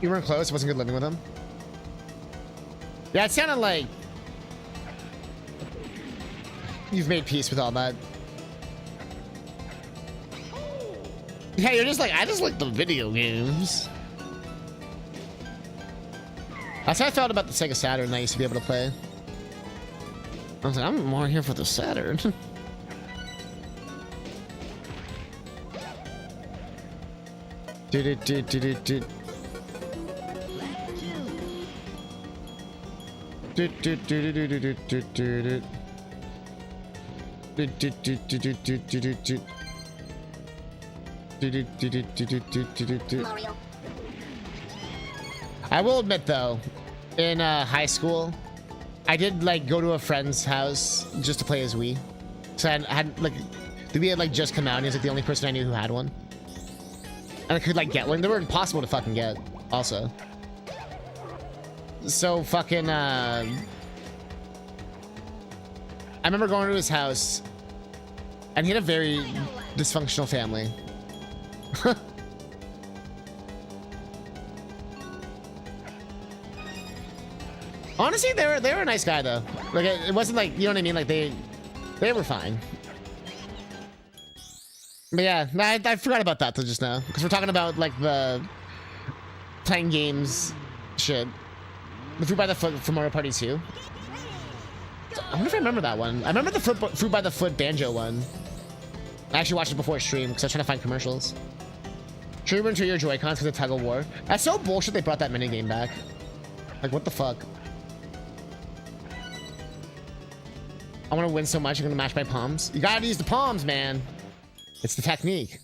You weren't close. It wasn't good living with him. Yeah, it sounded like you've made peace with all that. Yeah, you're just like, I just like the video games. That's how I felt about the Sega Saturn I used to be able to play. I was like, I'm more here for the Saturn. I will admit though, in high school, I did like go to a friend's house just to play as Wii. So I had like, the Wii had like just come out and he was like the only person I knew who had one. And I could like get one. They were impossible to fucking get also. So fucking, I remember going to his house and he had a very dysfunctional family. Honestly, they were a nice guy though. Like it wasn't like, you know what I mean? Like they were fine. But yeah, I forgot about that till just now because we're talking about like the playing games shit. The Fruit by the Foot from Mario Party 2. I wonder if I remember that one. I remember the Fruit by the Foot Banjo one. I actually watched it before stream because I was trying to find commercials. True into your Joy-Cons because of tug of war. That's so bullshit they brought that minigame back. Like what the fuck? I want to win so much I'm gonna mash my palms. You gotta use the palms, man. It's the technique.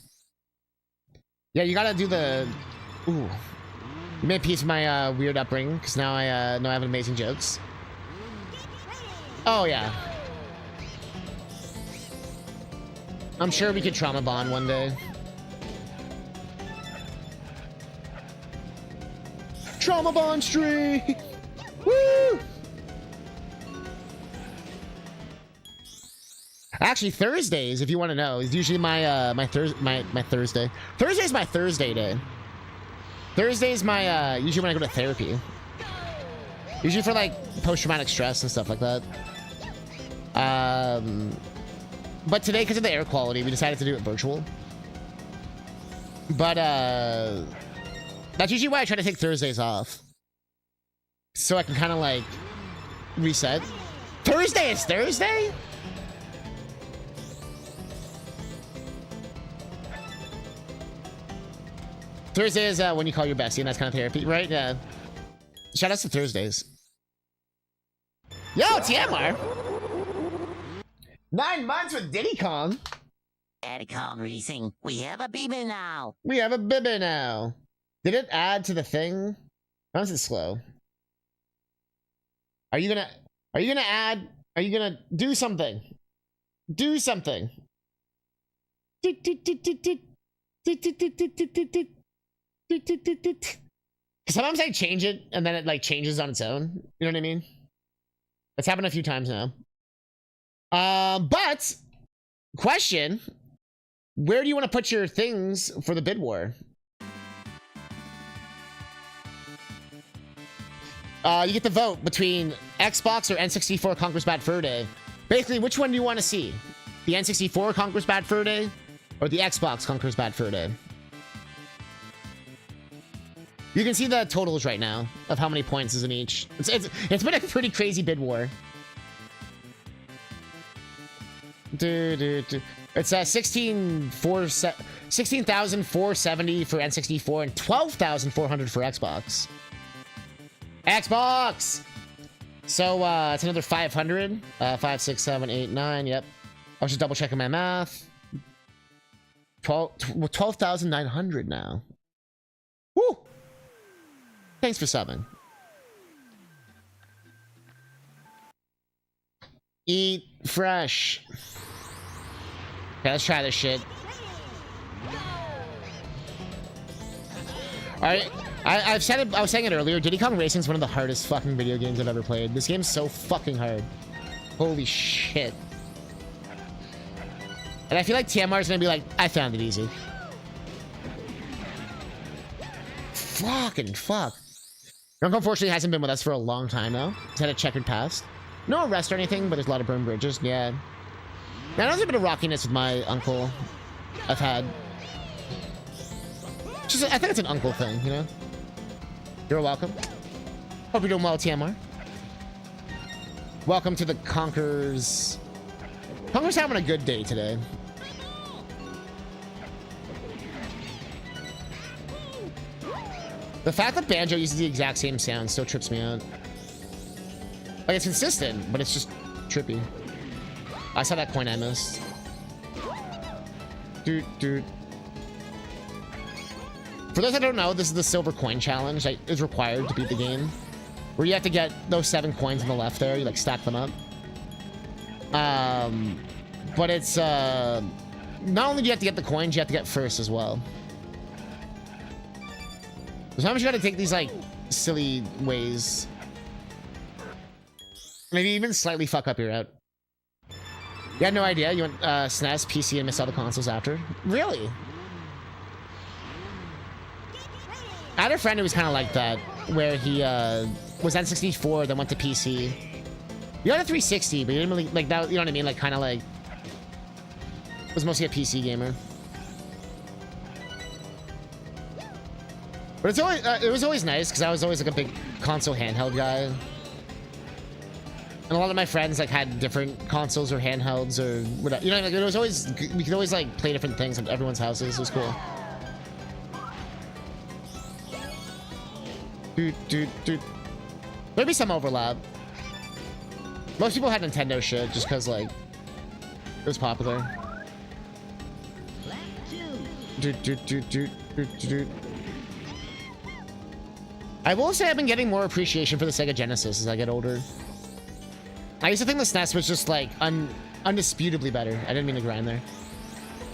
Yeah, you gotta do the... Ooh. You made peace with my weird upbringing, because now I know I have amazing jokes. Oh, yeah. I'm sure we could trauma bond one day. Trauma bond streak! Woo! Actually, Thursdays, if you want to know, is usually my my Thursday. Thursday's my Thursday day. Thursday's my usually when I go to therapy. Usually for like post-traumatic stress and stuff like that. But today, because of the air quality, we decided to do it virtual. But that's usually why I try to take Thursdays off, so I can kind of like reset. Thursday is Thursday? Thursday is when you call your bestie, and that's kind of therapy, right? Yeah. Shout outs to Thursdays. Yo, TMR! 9 months with Diddy Kong. Diddy Kong Racing, we have a baby now. We have a baby now. Did it add to the thing? How is it slow? Are you gonna add? Are you gonna do something? Do something. Sometimes I change it and then it like changes on its own. You know what I mean? That's happened a few times now. But question, where do you want to put your things for the bid war? You get to vote between Xbox or N64 Conquers Bad Fur Day. Basically, which one do you want to see? The N64 Conquers Bad Fur Day or the Xbox Conquers Bad Fur Day? You can see the totals right now of how many points is in each. It's been a pretty crazy bid war. It's 16,470 for N64 and 12,400 for Xbox. Xbox! So it's another 500. 5, 6, 7, 8, 9. Yep. I was just double checking my math. 12,900 now. Woo! Thanks for subbing. Eat fresh. Okay, let's try this shit. Alright, I've said it, I was saying it earlier, Diddy Kong Racing is one of the hardest fucking video games I've ever played. This game's so fucking hard. Holy shit. And I feel like TMR is gonna be like, I found it easy. Fucking fuck. Drunk unfortunately hasn't been with us for a long time now. He's had a checkered past. No arrest or anything, but there's a lot of burned bridges. Yeah. Now there's a bit of rockiness with my uncle I've had. Just, I think it's an uncle thing, you know? You're welcome. Hope you're doing well, TMR. Welcome to the Conquer's... Conquer's having a good day today. The fact that Banjo uses the exact same sound still trips me out. Like, it's consistent, but it's just trippy. I saw that coin I missed. Dude. For those that don't know, this is the silver coin challenge that is required to beat the game. Where you have to get those 7 coins on the left there. You, like, stack them up. But it's, not only do you have to get the coins, you have to get first as well. Sometimes you gotta take these, like, silly ways. Maybe even slightly fuck up your route. You had no idea? You went SNES, PC, and missed all the consoles after? Really? I had a friend who was kind of like that, where he was N64, then went to PC. You got a 360, but you didn't really, like, that, you know what I mean? Like, kind of like, was mostly a PC gamer. But it's always, it was always nice, because I was always, like, a big console handheld guy. And a lot of my friends, like, had different consoles or handhelds or whatever. You know, like, it was always, we could always, like, play different things at everyone's houses. It was cool. Dude. Maybe some overlap. Most people had Nintendo shit just because, like, it was popular. Dude. I will say I've been getting more appreciation for the Sega Genesis as I get older. I used to think the SNES was just, like, undisputably better. I didn't mean to grind there.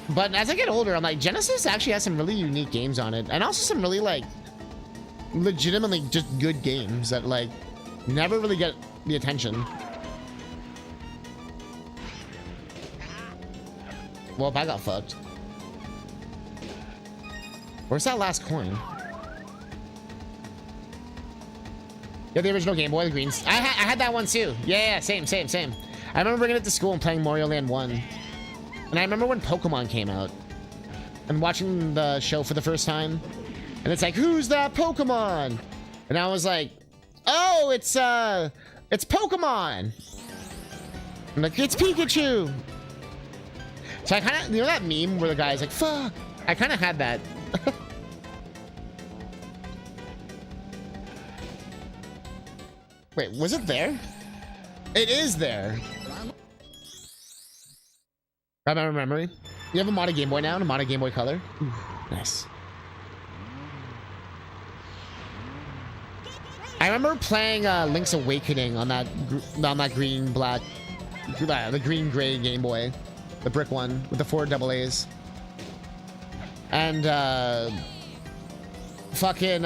But as I get older, I'm like, Genesis actually has some really unique games on it. And also some really, like, legitimately just good games that, like, never really get the attention. Well, if I got fucked. Where's that last coin? Yeah, the original Game Boy, the greens. I had that one too. Yeah, same. I remember bringing it to school and playing Mario Land 1. And I remember when Pokemon came out. And watching the show for the first time. And it's like, who's that Pokemon? And I was like, oh, it's Pokemon. I'm like, it's Pikachu. So I kind of, you know that meme where the guy's like, fuck. I kind of had that. Wait, was it there? It is there. I remember memory. You have a modded Game Boy now and a modded Game Boy Color. Ooh, nice. I remember playing Link's Awakening on that green black, the green gray Game Boy, the brick one with the 4 AA's, and fucking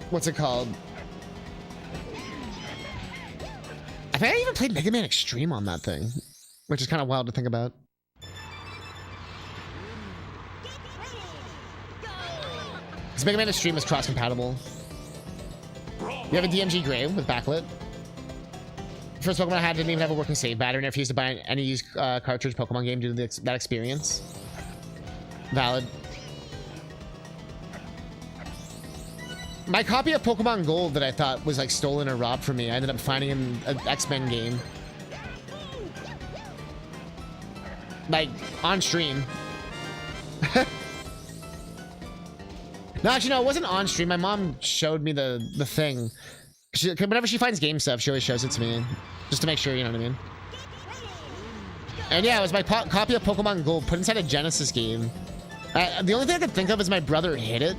what's it called? I think I even played Mega Man Extreme on that thing, which is kind of wild to think about. Because Mega Man Extreme is cross-compatible. You have a DMG Gray with backlit. First Pokemon I had didn't even have a working save battery, and I refused to buy any used cartridge Pokemon game due to that experience. Valid. My copy of Pokemon Gold that I thought was like stolen or robbed from me, I ended up finding in an X-Men game. Like, on stream. No, actually, no, it wasn't on stream. My mom showed me the thing. Whenever she finds game stuff, she always shows it to me. Just to make sure, you know what I mean? And yeah, it was my copy of Pokemon Gold put inside a Genesis game. The only thing I could think of is my brother hid it.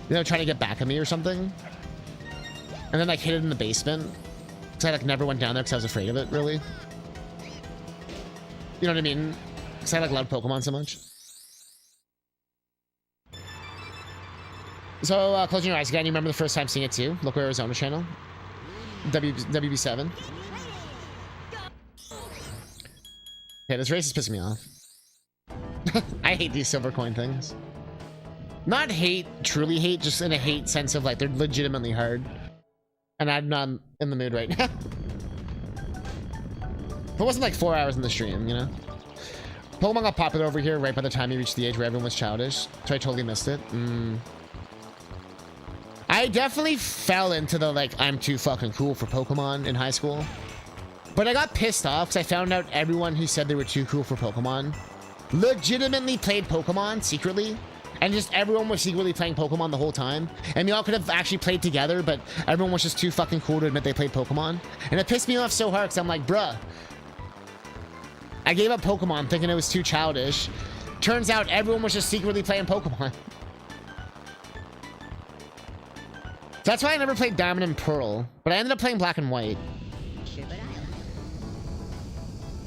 You know, trying to get back at me or something. And then, like, hid it in the basement. Because I, like, never went down there because I was afraid of it, really. You know what I mean? Because I, like, loved Pokemon so much. So, closing your eyes again. You remember the first time seeing it, too? Local Arizona channel. WB7. Okay, this race is pissing me off. I hate these silver coin things. Not hate, truly hate, just in a hate sense of like they're legitimately hard. And I'm not in the mood right now. If it wasn't like 4 hours in the stream, you know? Pokemon got popular over here right by the time you reached the age where everyone was childish. So I totally missed it. I definitely fell into the like, I'm too fucking cool for Pokemon in high school. But I got pissed off because I found out everyone who said they were too cool for Pokemon legitimately played Pokemon secretly and just everyone was secretly playing Pokemon the whole time, and we all could have actually played together, but everyone was just too fucking cool to admit they played Pokemon, and it pissed me off so hard because I'm like, bruh, I gave up Pokemon thinking it was too childish. Turns out everyone was just secretly playing Pokemon. That's why I never played Diamond and Pearl, but I ended up playing Black and White.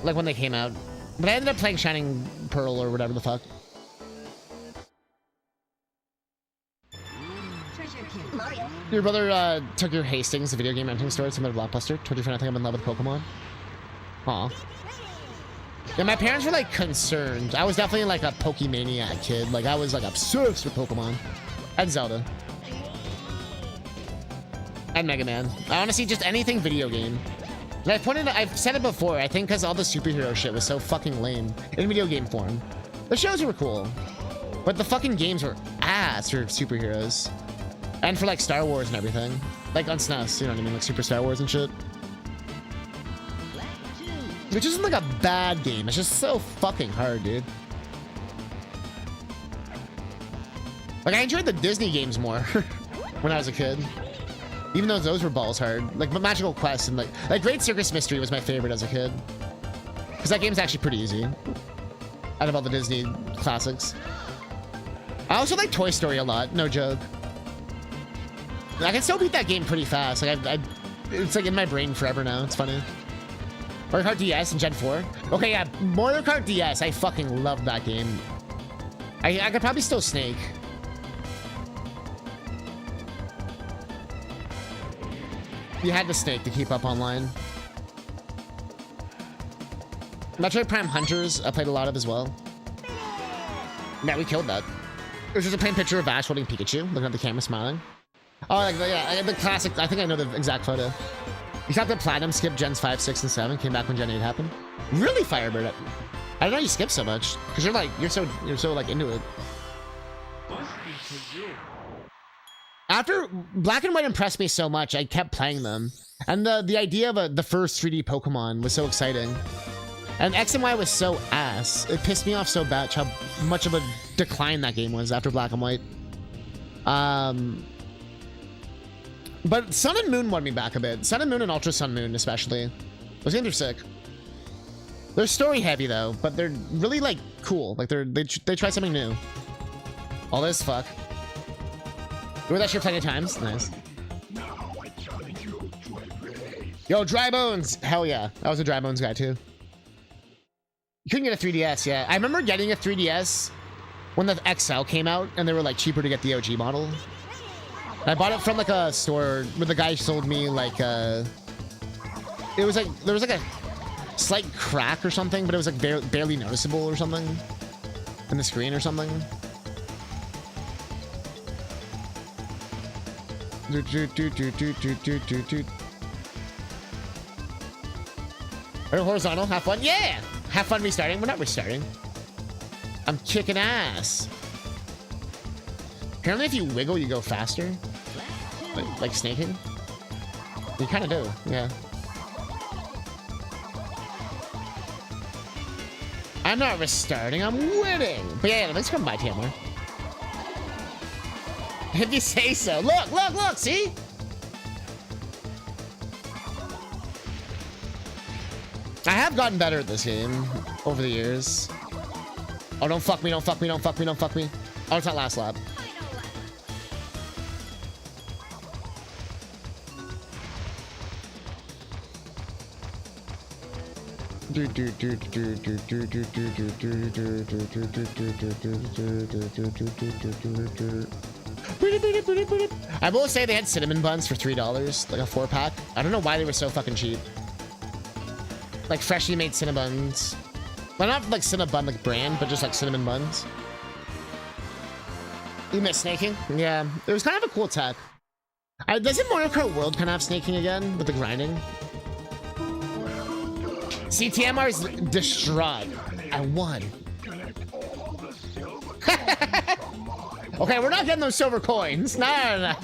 Like when they came out. But I ended up playing Shining Pearl or whatever the fuck. Your brother took your Hastings, the video game renting store, to a Blockbuster. Told your friend I think I'm in love with Pokemon. Aw. Yeah, my parents were like concerned. I was definitely like a Pokemaniac kid. Like I was like obsessed with Pokemon. And Zelda. And Mega Man. I honestly just anything video game. And I've said it before, I think because all the superhero shit was so fucking lame in video game form. The shows were cool, but the fucking games were ass for superheroes. And for like Star Wars and everything. Like on SNES, you know what I mean? Like Super Star Wars and shit. Which isn't like a bad game, it's just so fucking hard, dude. Like I enjoyed the Disney games more when I was a kid. Even though those were balls hard. Like Magical Quest and like Great Circus Mystery was my favorite as a kid. Because that game's actually pretty easy. Out of all the Disney classics. I also like Toy Story a lot, no joke. I can still beat that game pretty fast. Like it's like in my brain forever now, it's funny. Mario Kart DS and Gen 4. Okay, yeah, Mario Kart DS, I fucking love that game. I could probably still snake. You had to snake to keep up online. Metroid Prime Hunters, I played a lot of as well. Yeah, we killed that. It was just a plain picture of Ash holding Pikachu, looking at the camera, smiling. Oh, like, yeah, the classic. I think I know the exact photo. You got the Platinum skip Gens 5, 6, and 7. Came back when Gen 8 happened. Really, Firebird? I didn't know you skipped so much. Because you're so like into it. After Black and White impressed me so much, I kept playing them. And the idea of the first 3D Pokemon was so exciting. And X and Y was so ass. It pissed me off so bad how much of a decline that game was after Black and White. But Sun and Moon won me back a bit. Sun and Moon and Ultra Sun Moon especially. Those games are sick. They're story heavy though, but they're really like cool. Like they try something new. All this fuck. You were that shit plenty of times? Nice. Yo, Dry Bones! Hell yeah. I was a Dry Bones guy too. You couldn't get a 3DS, yeah. I remember getting a 3DS when the XL came out and they were like cheaper to get the OG model. I bought it from like a store where the guy sold me like it was like, there was like a slight crack or something, but it was like barely noticeable or something in the screen or something. Are you horizontal? Have fun? Yeah! Have fun restarting? We're not restarting. I'm kicking ass. Apparently if you wiggle, you go faster. Like snaking? You kind of do, yeah. I'm not restarting, I'm winning! But yeah, let's come by Tamler. If you say so. Look, look, look, see? I have gotten better at this game over the years. Oh, don't fuck me, don't fuck me, don't fuck me, don't fuck me. Oh, it's not last lap. I will say they had cinnamon buns for $3, like a 4-pack. I don't know why they were so fucking cheap. Like freshly made Cinnabons. Well, not like Cinnabon like brand, but just like cinnamon buns. You miss snaking? Yeah, it was kind of a cool tech. Doesn't Mario Kart World kind of have snaking again with the grinding? CTMR is distraught. I won. Okay, we're not getting those silver coins. No.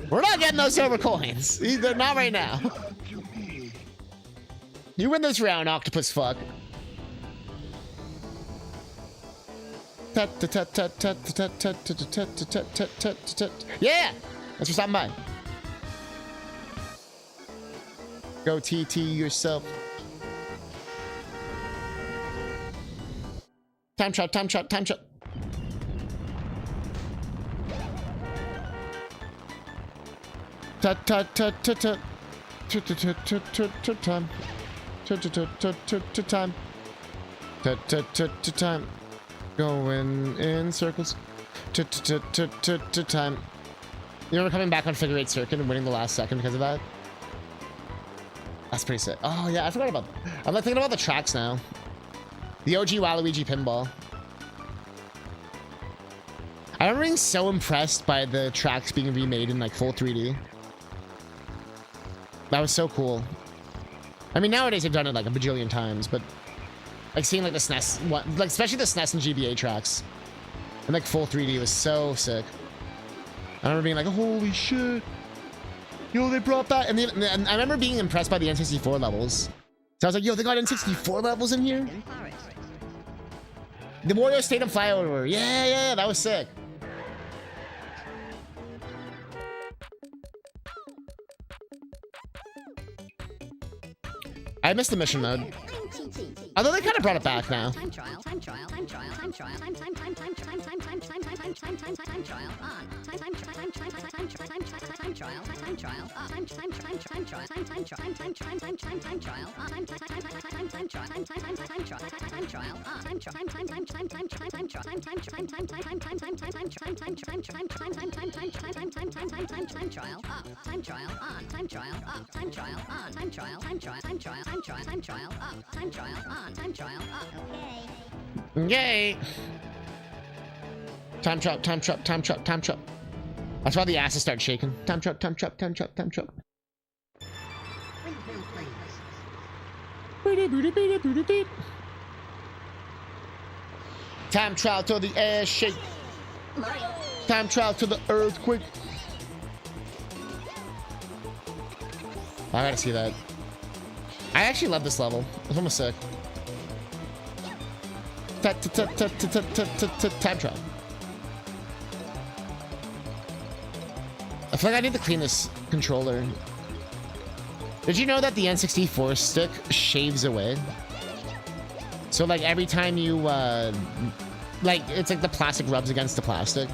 We're not getting those silver coins. Either not right now. You win this round, octopus fuck. Yeah! That's what's on by. Go TT yourself. Time trap, time trap, time trap. Tut tut tut tut tut. Tut tut tut tut tut tut time. Tut tut tut tut tut tut time. Tut tut tut tut time. Going in circles. Tut tut tut tut tut time. You remember coming back on figure 8 circuit and winning the last second because of that? That's pretty sick. Oh yeah, I forgot about that. I'm like thinking about the tracks now. The OG Waluigi pinball. I remember being so impressed by the tracks being remade in like full 3D. That was so cool. I mean, nowadays they've done it like a bajillion times, but like seeing like the SNES, like especially the SNES and GBA tracks, and like full 3D was so sick. I remember being like, holy shit. Yo, they brought back, and I remember being impressed by the N64 levels. So I was like, yo, they got N64 levels in here? The Wario Stadium flyover. Yeah, that was sick. I missed the mission mode. Although they kind of brought it back now. Time trial, time trial, time trial, time trial, time trial, time trial, time trial, time trial, time trial, Yay! Time trap, time trap, time trap, time trap. That's why the asses start shaking. Time trap, time trap, time trap, time trap. Time trial till the ass shake. Time trial to the earthquake. I gotta see that. I actually love this level. It's almost sick. Time trial. I feel like I need to clean this controller. Did you know that the N64 stick shaves away? So like every time you like it's like the plastic rubs against the plastic.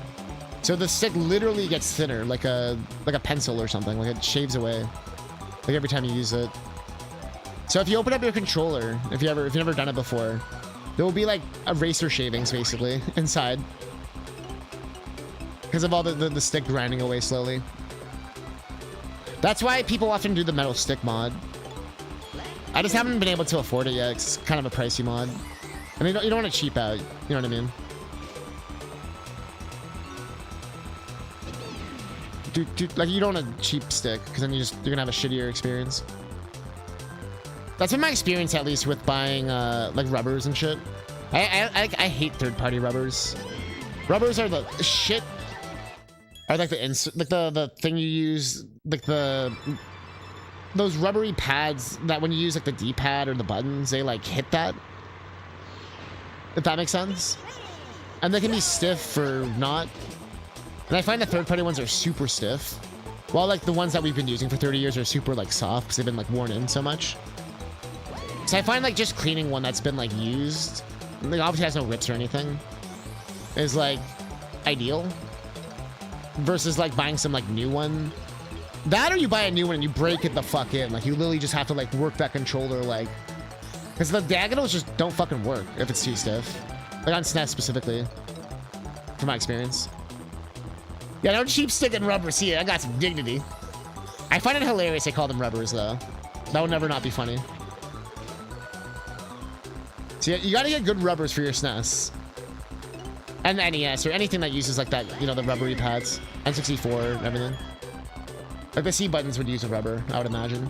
So the stick literally gets thinner, like a pencil or something. Like it shaves away. Like every time you use it. So if you open up your controller, if you've never done it before, there will be like eraser shavings basically inside. Because of all the stick grinding away slowly. That's why people often do the metal stick mod. I just haven't been able to afford it yet. It's kind of a pricey mod. I mean, you don't want to cheap out. You know what I mean? Dude, like you don't want a cheap stick because then you're gonna have a shittier experience. That's been my experience, at least, with buying like rubbers and shit. I hate third-party rubbers. Rubbers are the shit. Are like the thing you use, like those rubbery pads that when you use like the D-pad or the buttons, they like hit that. If that makes sense. And they can be stiff or not. And I find the third-party ones are super stiff. While like the ones that we've been using for 30 years are super like soft because they've been like worn in so much. So I find like just cleaning one that's been like used, like obviously has no rips or anything, is like ideal. Versus like buying some like new one. That or you buy a new one and you break it the fuck in. Like you literally just have to like work that controller like. Because the diagonals just don't fucking work if it's too stiff. Like on SNES specifically. From my experience. Yeah, no cheap stick and rubber. See, I got some dignity. I find it hilarious they call them rubbers though. That would never not be funny. So you gotta get good rubbers for your SNES. And the NES, or anything that uses like that, you know, the rubbery pads. N64, everything. Like the C buttons would use a rubber, I would imagine.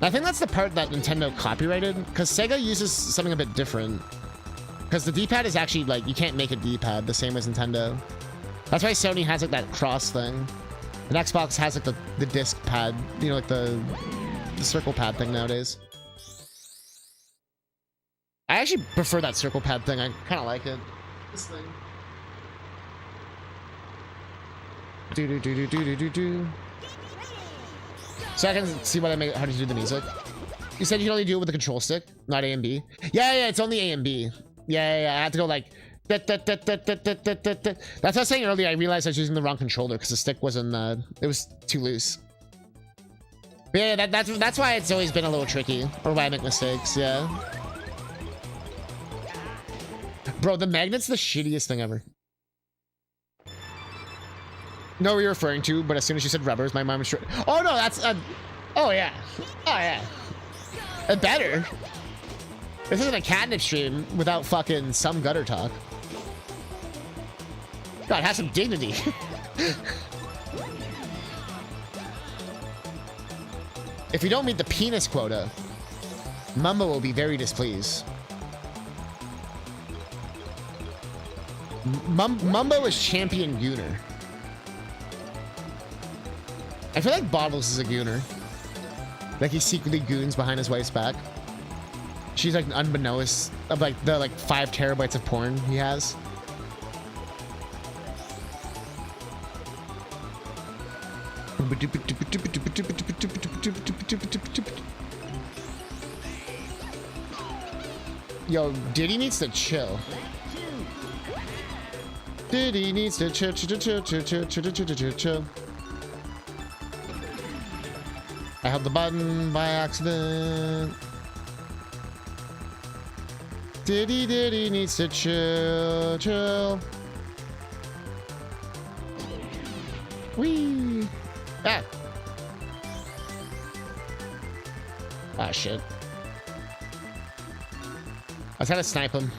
I think that's the part that Nintendo copyrighted, because Sega uses something a bit different. Because the D-pad is actually, like, you can't make a D-pad the same as Nintendo. That's why Sony has, like, that cross thing. And Xbox has, like, the disc pad, you know, like the circle pad thing nowadays. I actually prefer that circle pad thing. I kind of like it. This thing. Do. So I can see what I make. How to do the music. You said you can only do it with the control stick, not A and B. Yeah, it's only A and B. Yeah. I have to go like. That's what I was saying earlier. I realized I was using the wrong controller because the stick wasn't. It was too loose. But yeah, that's why it's always been a little tricky, or why I make mistakes. Yeah. Bro, the magnet's the shittiest thing ever. No, you're referring to, but as soon as you said rubbers, my mind was straight. Oh no, that's oh yeah. Better. This isn't a catnip stream without fucking some gutter talk. God, have some dignity. If you don't meet the penis quota, Mumbo will be very displeased. Mumbo is champion gooner. I feel like Bottles is a gooner. Like he secretly goons behind his wife's back. She's like unbeknownst of like the 5 terabytes of porn he has. Yo, Diddy needs to chill. Diddy needs to chill. I held the button by accident. Diddy needs to chill. Whee! Ah! Ah, shit. I was trying to snipe him.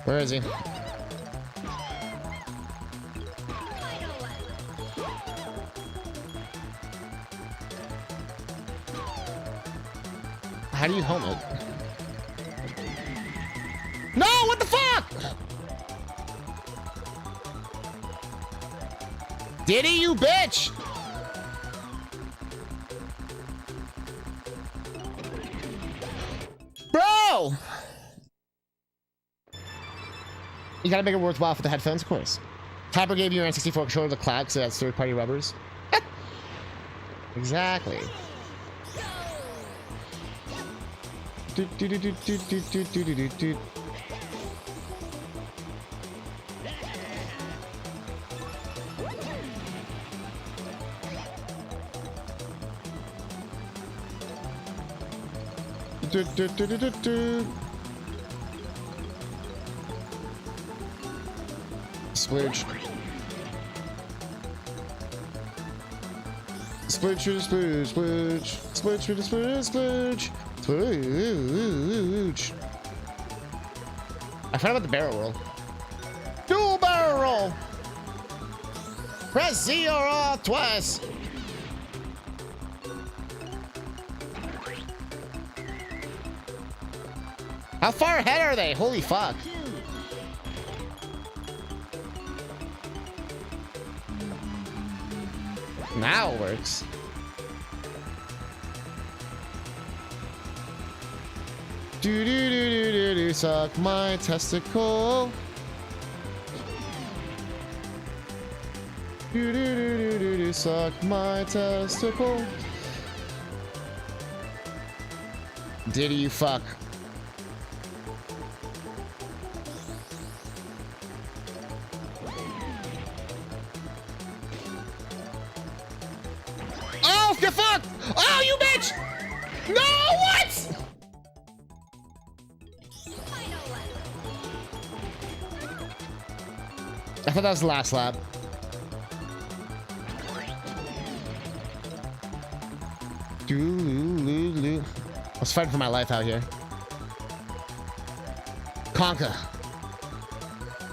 Where is he? How do you home it? No, what the fuck? Diddy, you bitch! Bro! You gotta make it worthwhile for the headphones, of course. Topper gave you your N64 controller to cloud, so that's third-party rubbers. Exactly. Splurge. Splurge, splurge, splurge, splurge, splurge, splurge, splurge. I forgot about the barrel roll. Dual barrel roll. Press Z or R twice. How far ahead are they? Holy fuck. Now it works. Do suck my testicle. Do suck my testicle. Diddy, you fuck. Oh, the fuck! Oh, you bitch! No, what? I thought that was the last lap. I was fighting for my life out here. Conquer.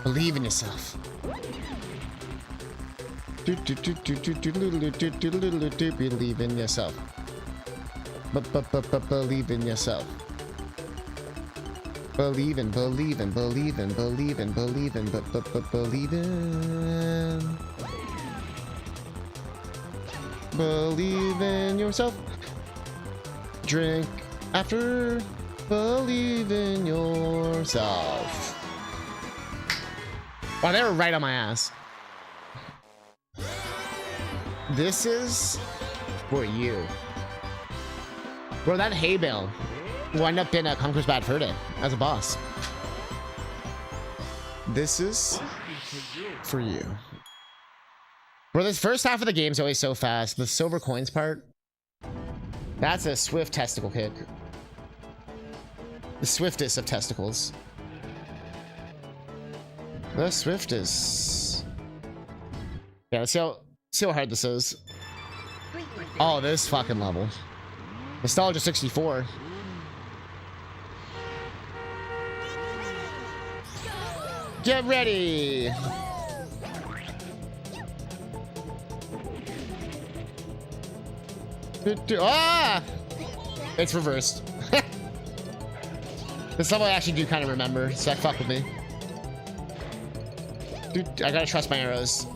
Believe in yourself. Believe in yourself. Believe in yourself. Believe in, believe in, believe in, believe in, believe in, believe in. Believe in yourself. Drink after. Believe in yourself. Wow, they were right on my ass. This is for you. Bro, that hay bale will end up in Conqueror's Bad Fur Day as a boss. This is for you. Bro, this first half of the game is always so fast. The silver coins part, that's a swift testicle kick. The swiftest of testicles. The swiftest. Yeah, let's see how hard this is. Oh, this fucking level. Nostalgia 64. Get ready! Ah! It's reversed. This level I actually do kind of remember, so that fuck with me. Dude, I gotta trust my arrows.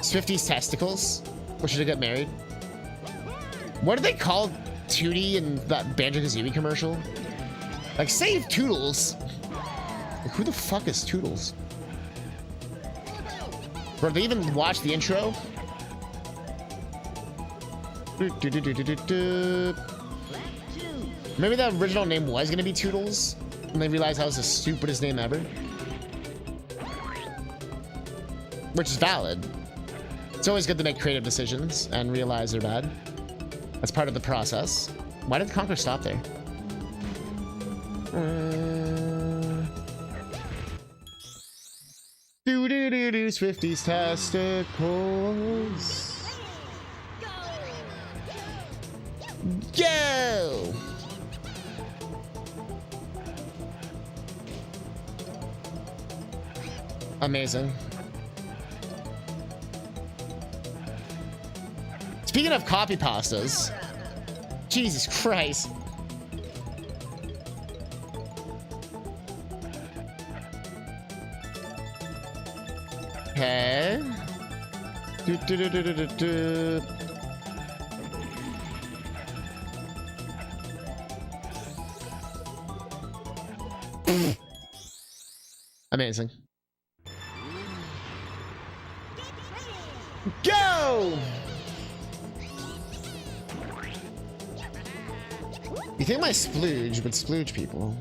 Swifty's testicles. Or should I get married? What do they call Tootie in that Banjo-Kazooie commercial? Like, save Toodles. Like, who the fuck is Toodles? Bro, they even watch the intro? Maybe the original name was gonna be Toodles, and they realized that was the stupidest name ever. Which is valid. It's always good to make creative decisions and realize they're bad. That's part of the process. Why did the Conqueror stop there? Do Swifty's testicles. Go! Amazing. Speaking of copy pastas, Jesus Christ. Okay. Amazing. Go! You think my splooge would splooge people?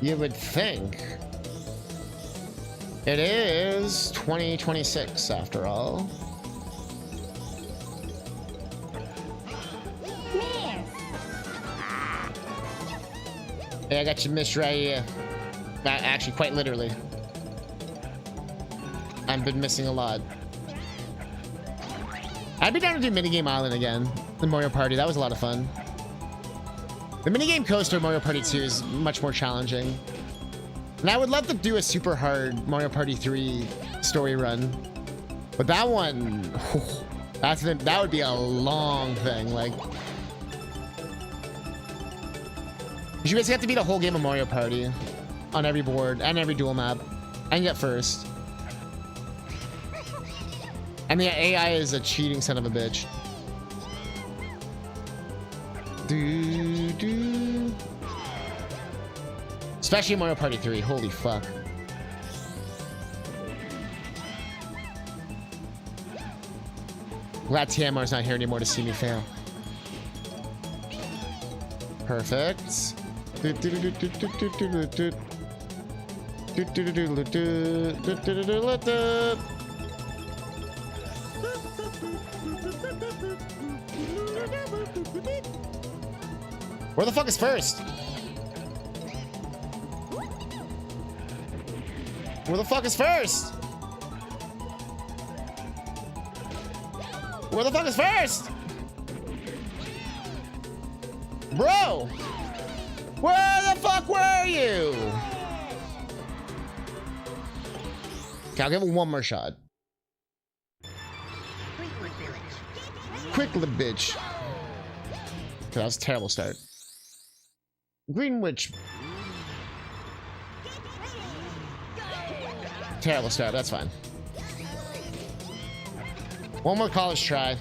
You would think. It is 2026 after all. Hey, I got you missed right here. Actually, quite literally. I've been missing a lot. I'd be down to do Minigame Island again. The Mario Party, that was a lot of fun. The Minigame Coaster Mario Party 2 is much more challenging. And I would love to do a super hard Mario Party 3 story run. But that one, that would be a long thing. Like, you basically have to beat a whole game of Mario Party on every board and every dual map and get first. And the AI is a cheating son of a bitch. Especially Mario Party 3. Holy fuck. Glad TMR's not here anymore to see me fail. Perfect. Where the fuck is first? Where the fuck is first? Where the fuck is first? Bro! Where the fuck were you? Okay, I'll give it one more shot. Quickly, bitch. that was a terrible start. Greenwich. Terrible start, that's fine. One more college try.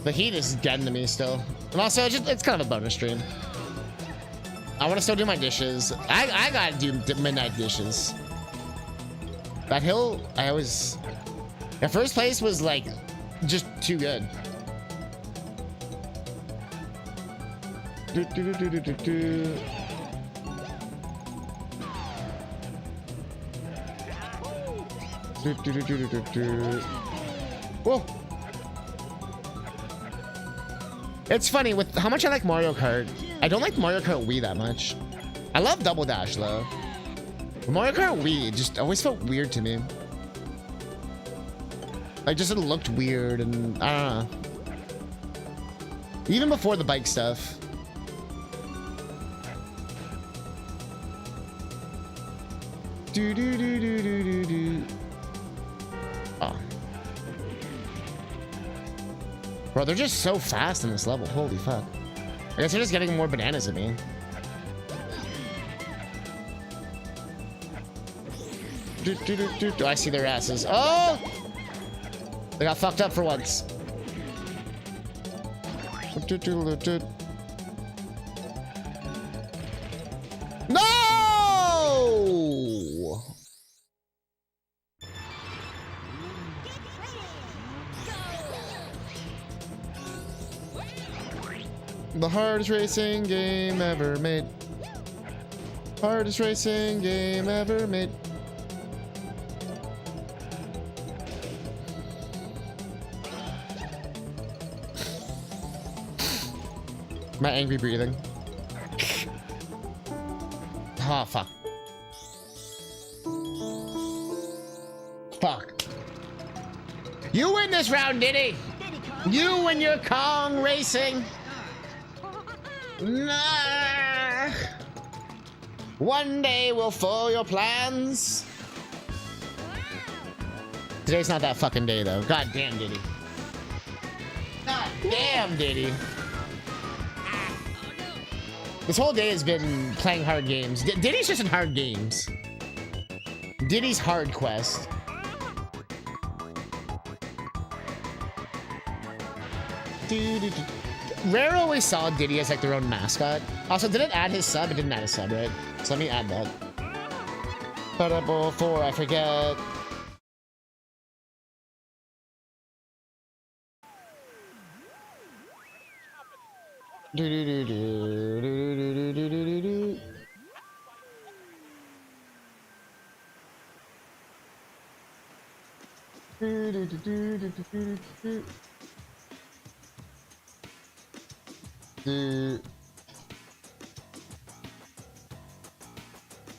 The heat is getting to me still. And also, it's kind of a bonus stream. I want to still do my dishes. I gotta do midnight dishes. That hill, I always... That first place was like, just too good. Whoa. It's funny with how much I like Mario Kart. I don't like Mario Kart Wii that much. I love Double Dash though. But Mario Kart Wii just always felt weird to me. Like just it looked weird and I don't know. Even before the bike stuff. Do do do do do do do. Oh. Bro, they're just so fast in this level. Holy fuck. I guess they're just getting more bananas at me. Do I see their asses? Oh! They got fucked up for once. No! The hardest racing game ever made. Hardest racing game ever made. My angry breathing. Oh, fuck. Fuck. You win this round, Diddy! You and your Kong racing! Nah. One day we'll foil your plans. Today's not that fucking day, though. God damn, Diddy. God damn, Diddy. This whole day has been playing hard games. Diddy's just in hard games. Diddy's hard quest. Rare always saw Diddy as like their own mascot. Also, did it add his sub? It didn't add his sub, right? So let me add that. But before I forget.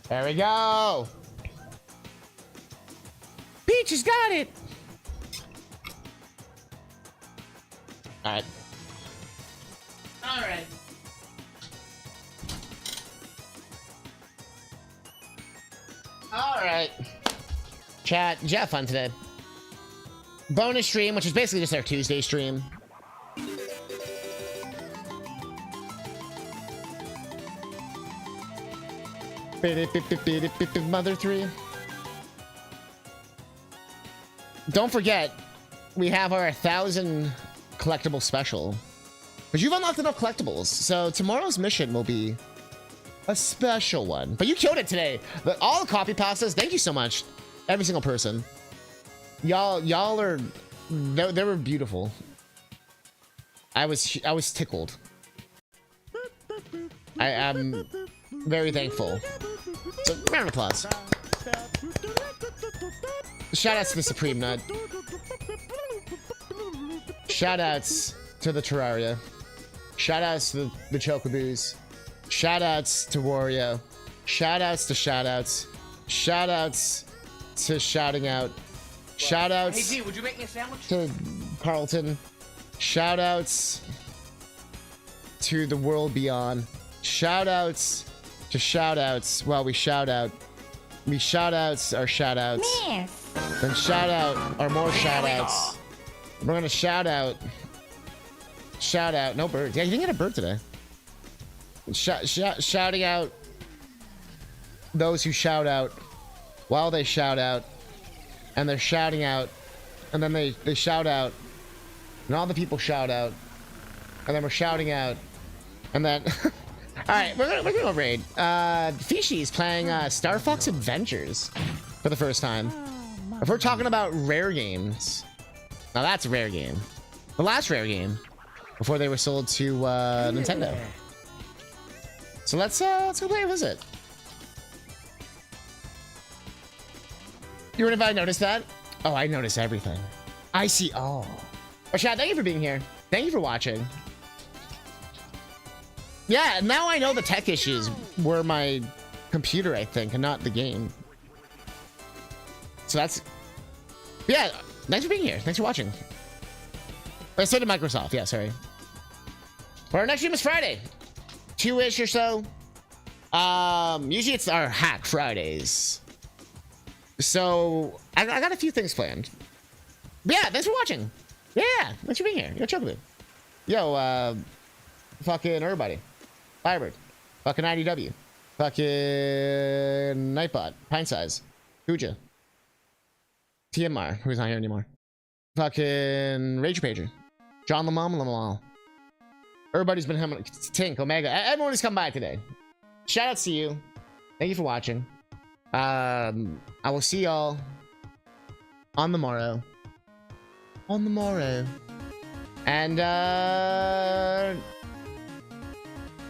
There we go. Peach has got it. All right. All right. All right. Chat, did you have fun today? Bonus stream, which is basically just our Tuesday stream. Mother 3. Don't forget, we have our 1,000 collectible special. But you've unlocked enough collectibles, so tomorrow's mission will be a special one. But you killed it today. All the copy pastas, thank you so much. Every single person. Y'all are, they were beautiful. I was tickled. I am very thankful. So, round of applause. Shoutouts to the Supreme Nut. Shoutouts to the Terraria. Shoutouts to the Chocoboos. Shoutouts to Wario. Shoutouts to shoutouts. Shoutouts to shouting out. Shoutouts. Hey G, would you make me a sandwich? To Carlton. Shoutouts to the world beyond. Shoutouts to shoutouts while we shout out. We shoutouts our shoutouts. Then shout out our more shoutouts. We're gonna shout out. No birds. Yeah, you didn't get a bird today. Shouting out those who shout out while they shout out, and they're shouting out, and then they shout out, and all the people shout out, and then we're shouting out, and then all right, we're gonna raid. Fishy is playing Star Fox Adventures for the first time. If we're talking about rare games, now that's a rare game. The last rare game before they were sold to Nintendo. So let's go play a visit. You if I noticed that? Oh, I noticed everything. I see all. Oh, Chad, thank you for being here. Thank you for watching. Yeah, now I know the tech issues were my computer, I think, and not the game. So that's... Yeah, thanks for being here. Thanks for watching. I said to Microsoft. Yeah, sorry. Well, our next stream is Friday. 2-ish or so. Usually it's our Hack Fridays. So, I got a few things planned. But yeah, thanks for watching. Yeah, thanks for being here. Yo, Chocolate. Yo, fucking everybody. Firebird. Fucking IDW. Fucking Nightbot. Pine Size. Kuja. TMR, who's not here anymore. Fucking Rage Pager. John Lamam. Everybody's been having Tink, Omega. Everyone who's come by today. Shout outs to you. Thank you for watching. I will see y'all on the morrow. On the morrow. And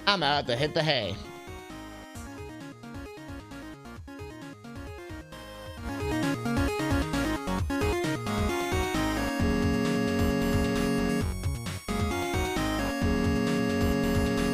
I'm out to hit the hay.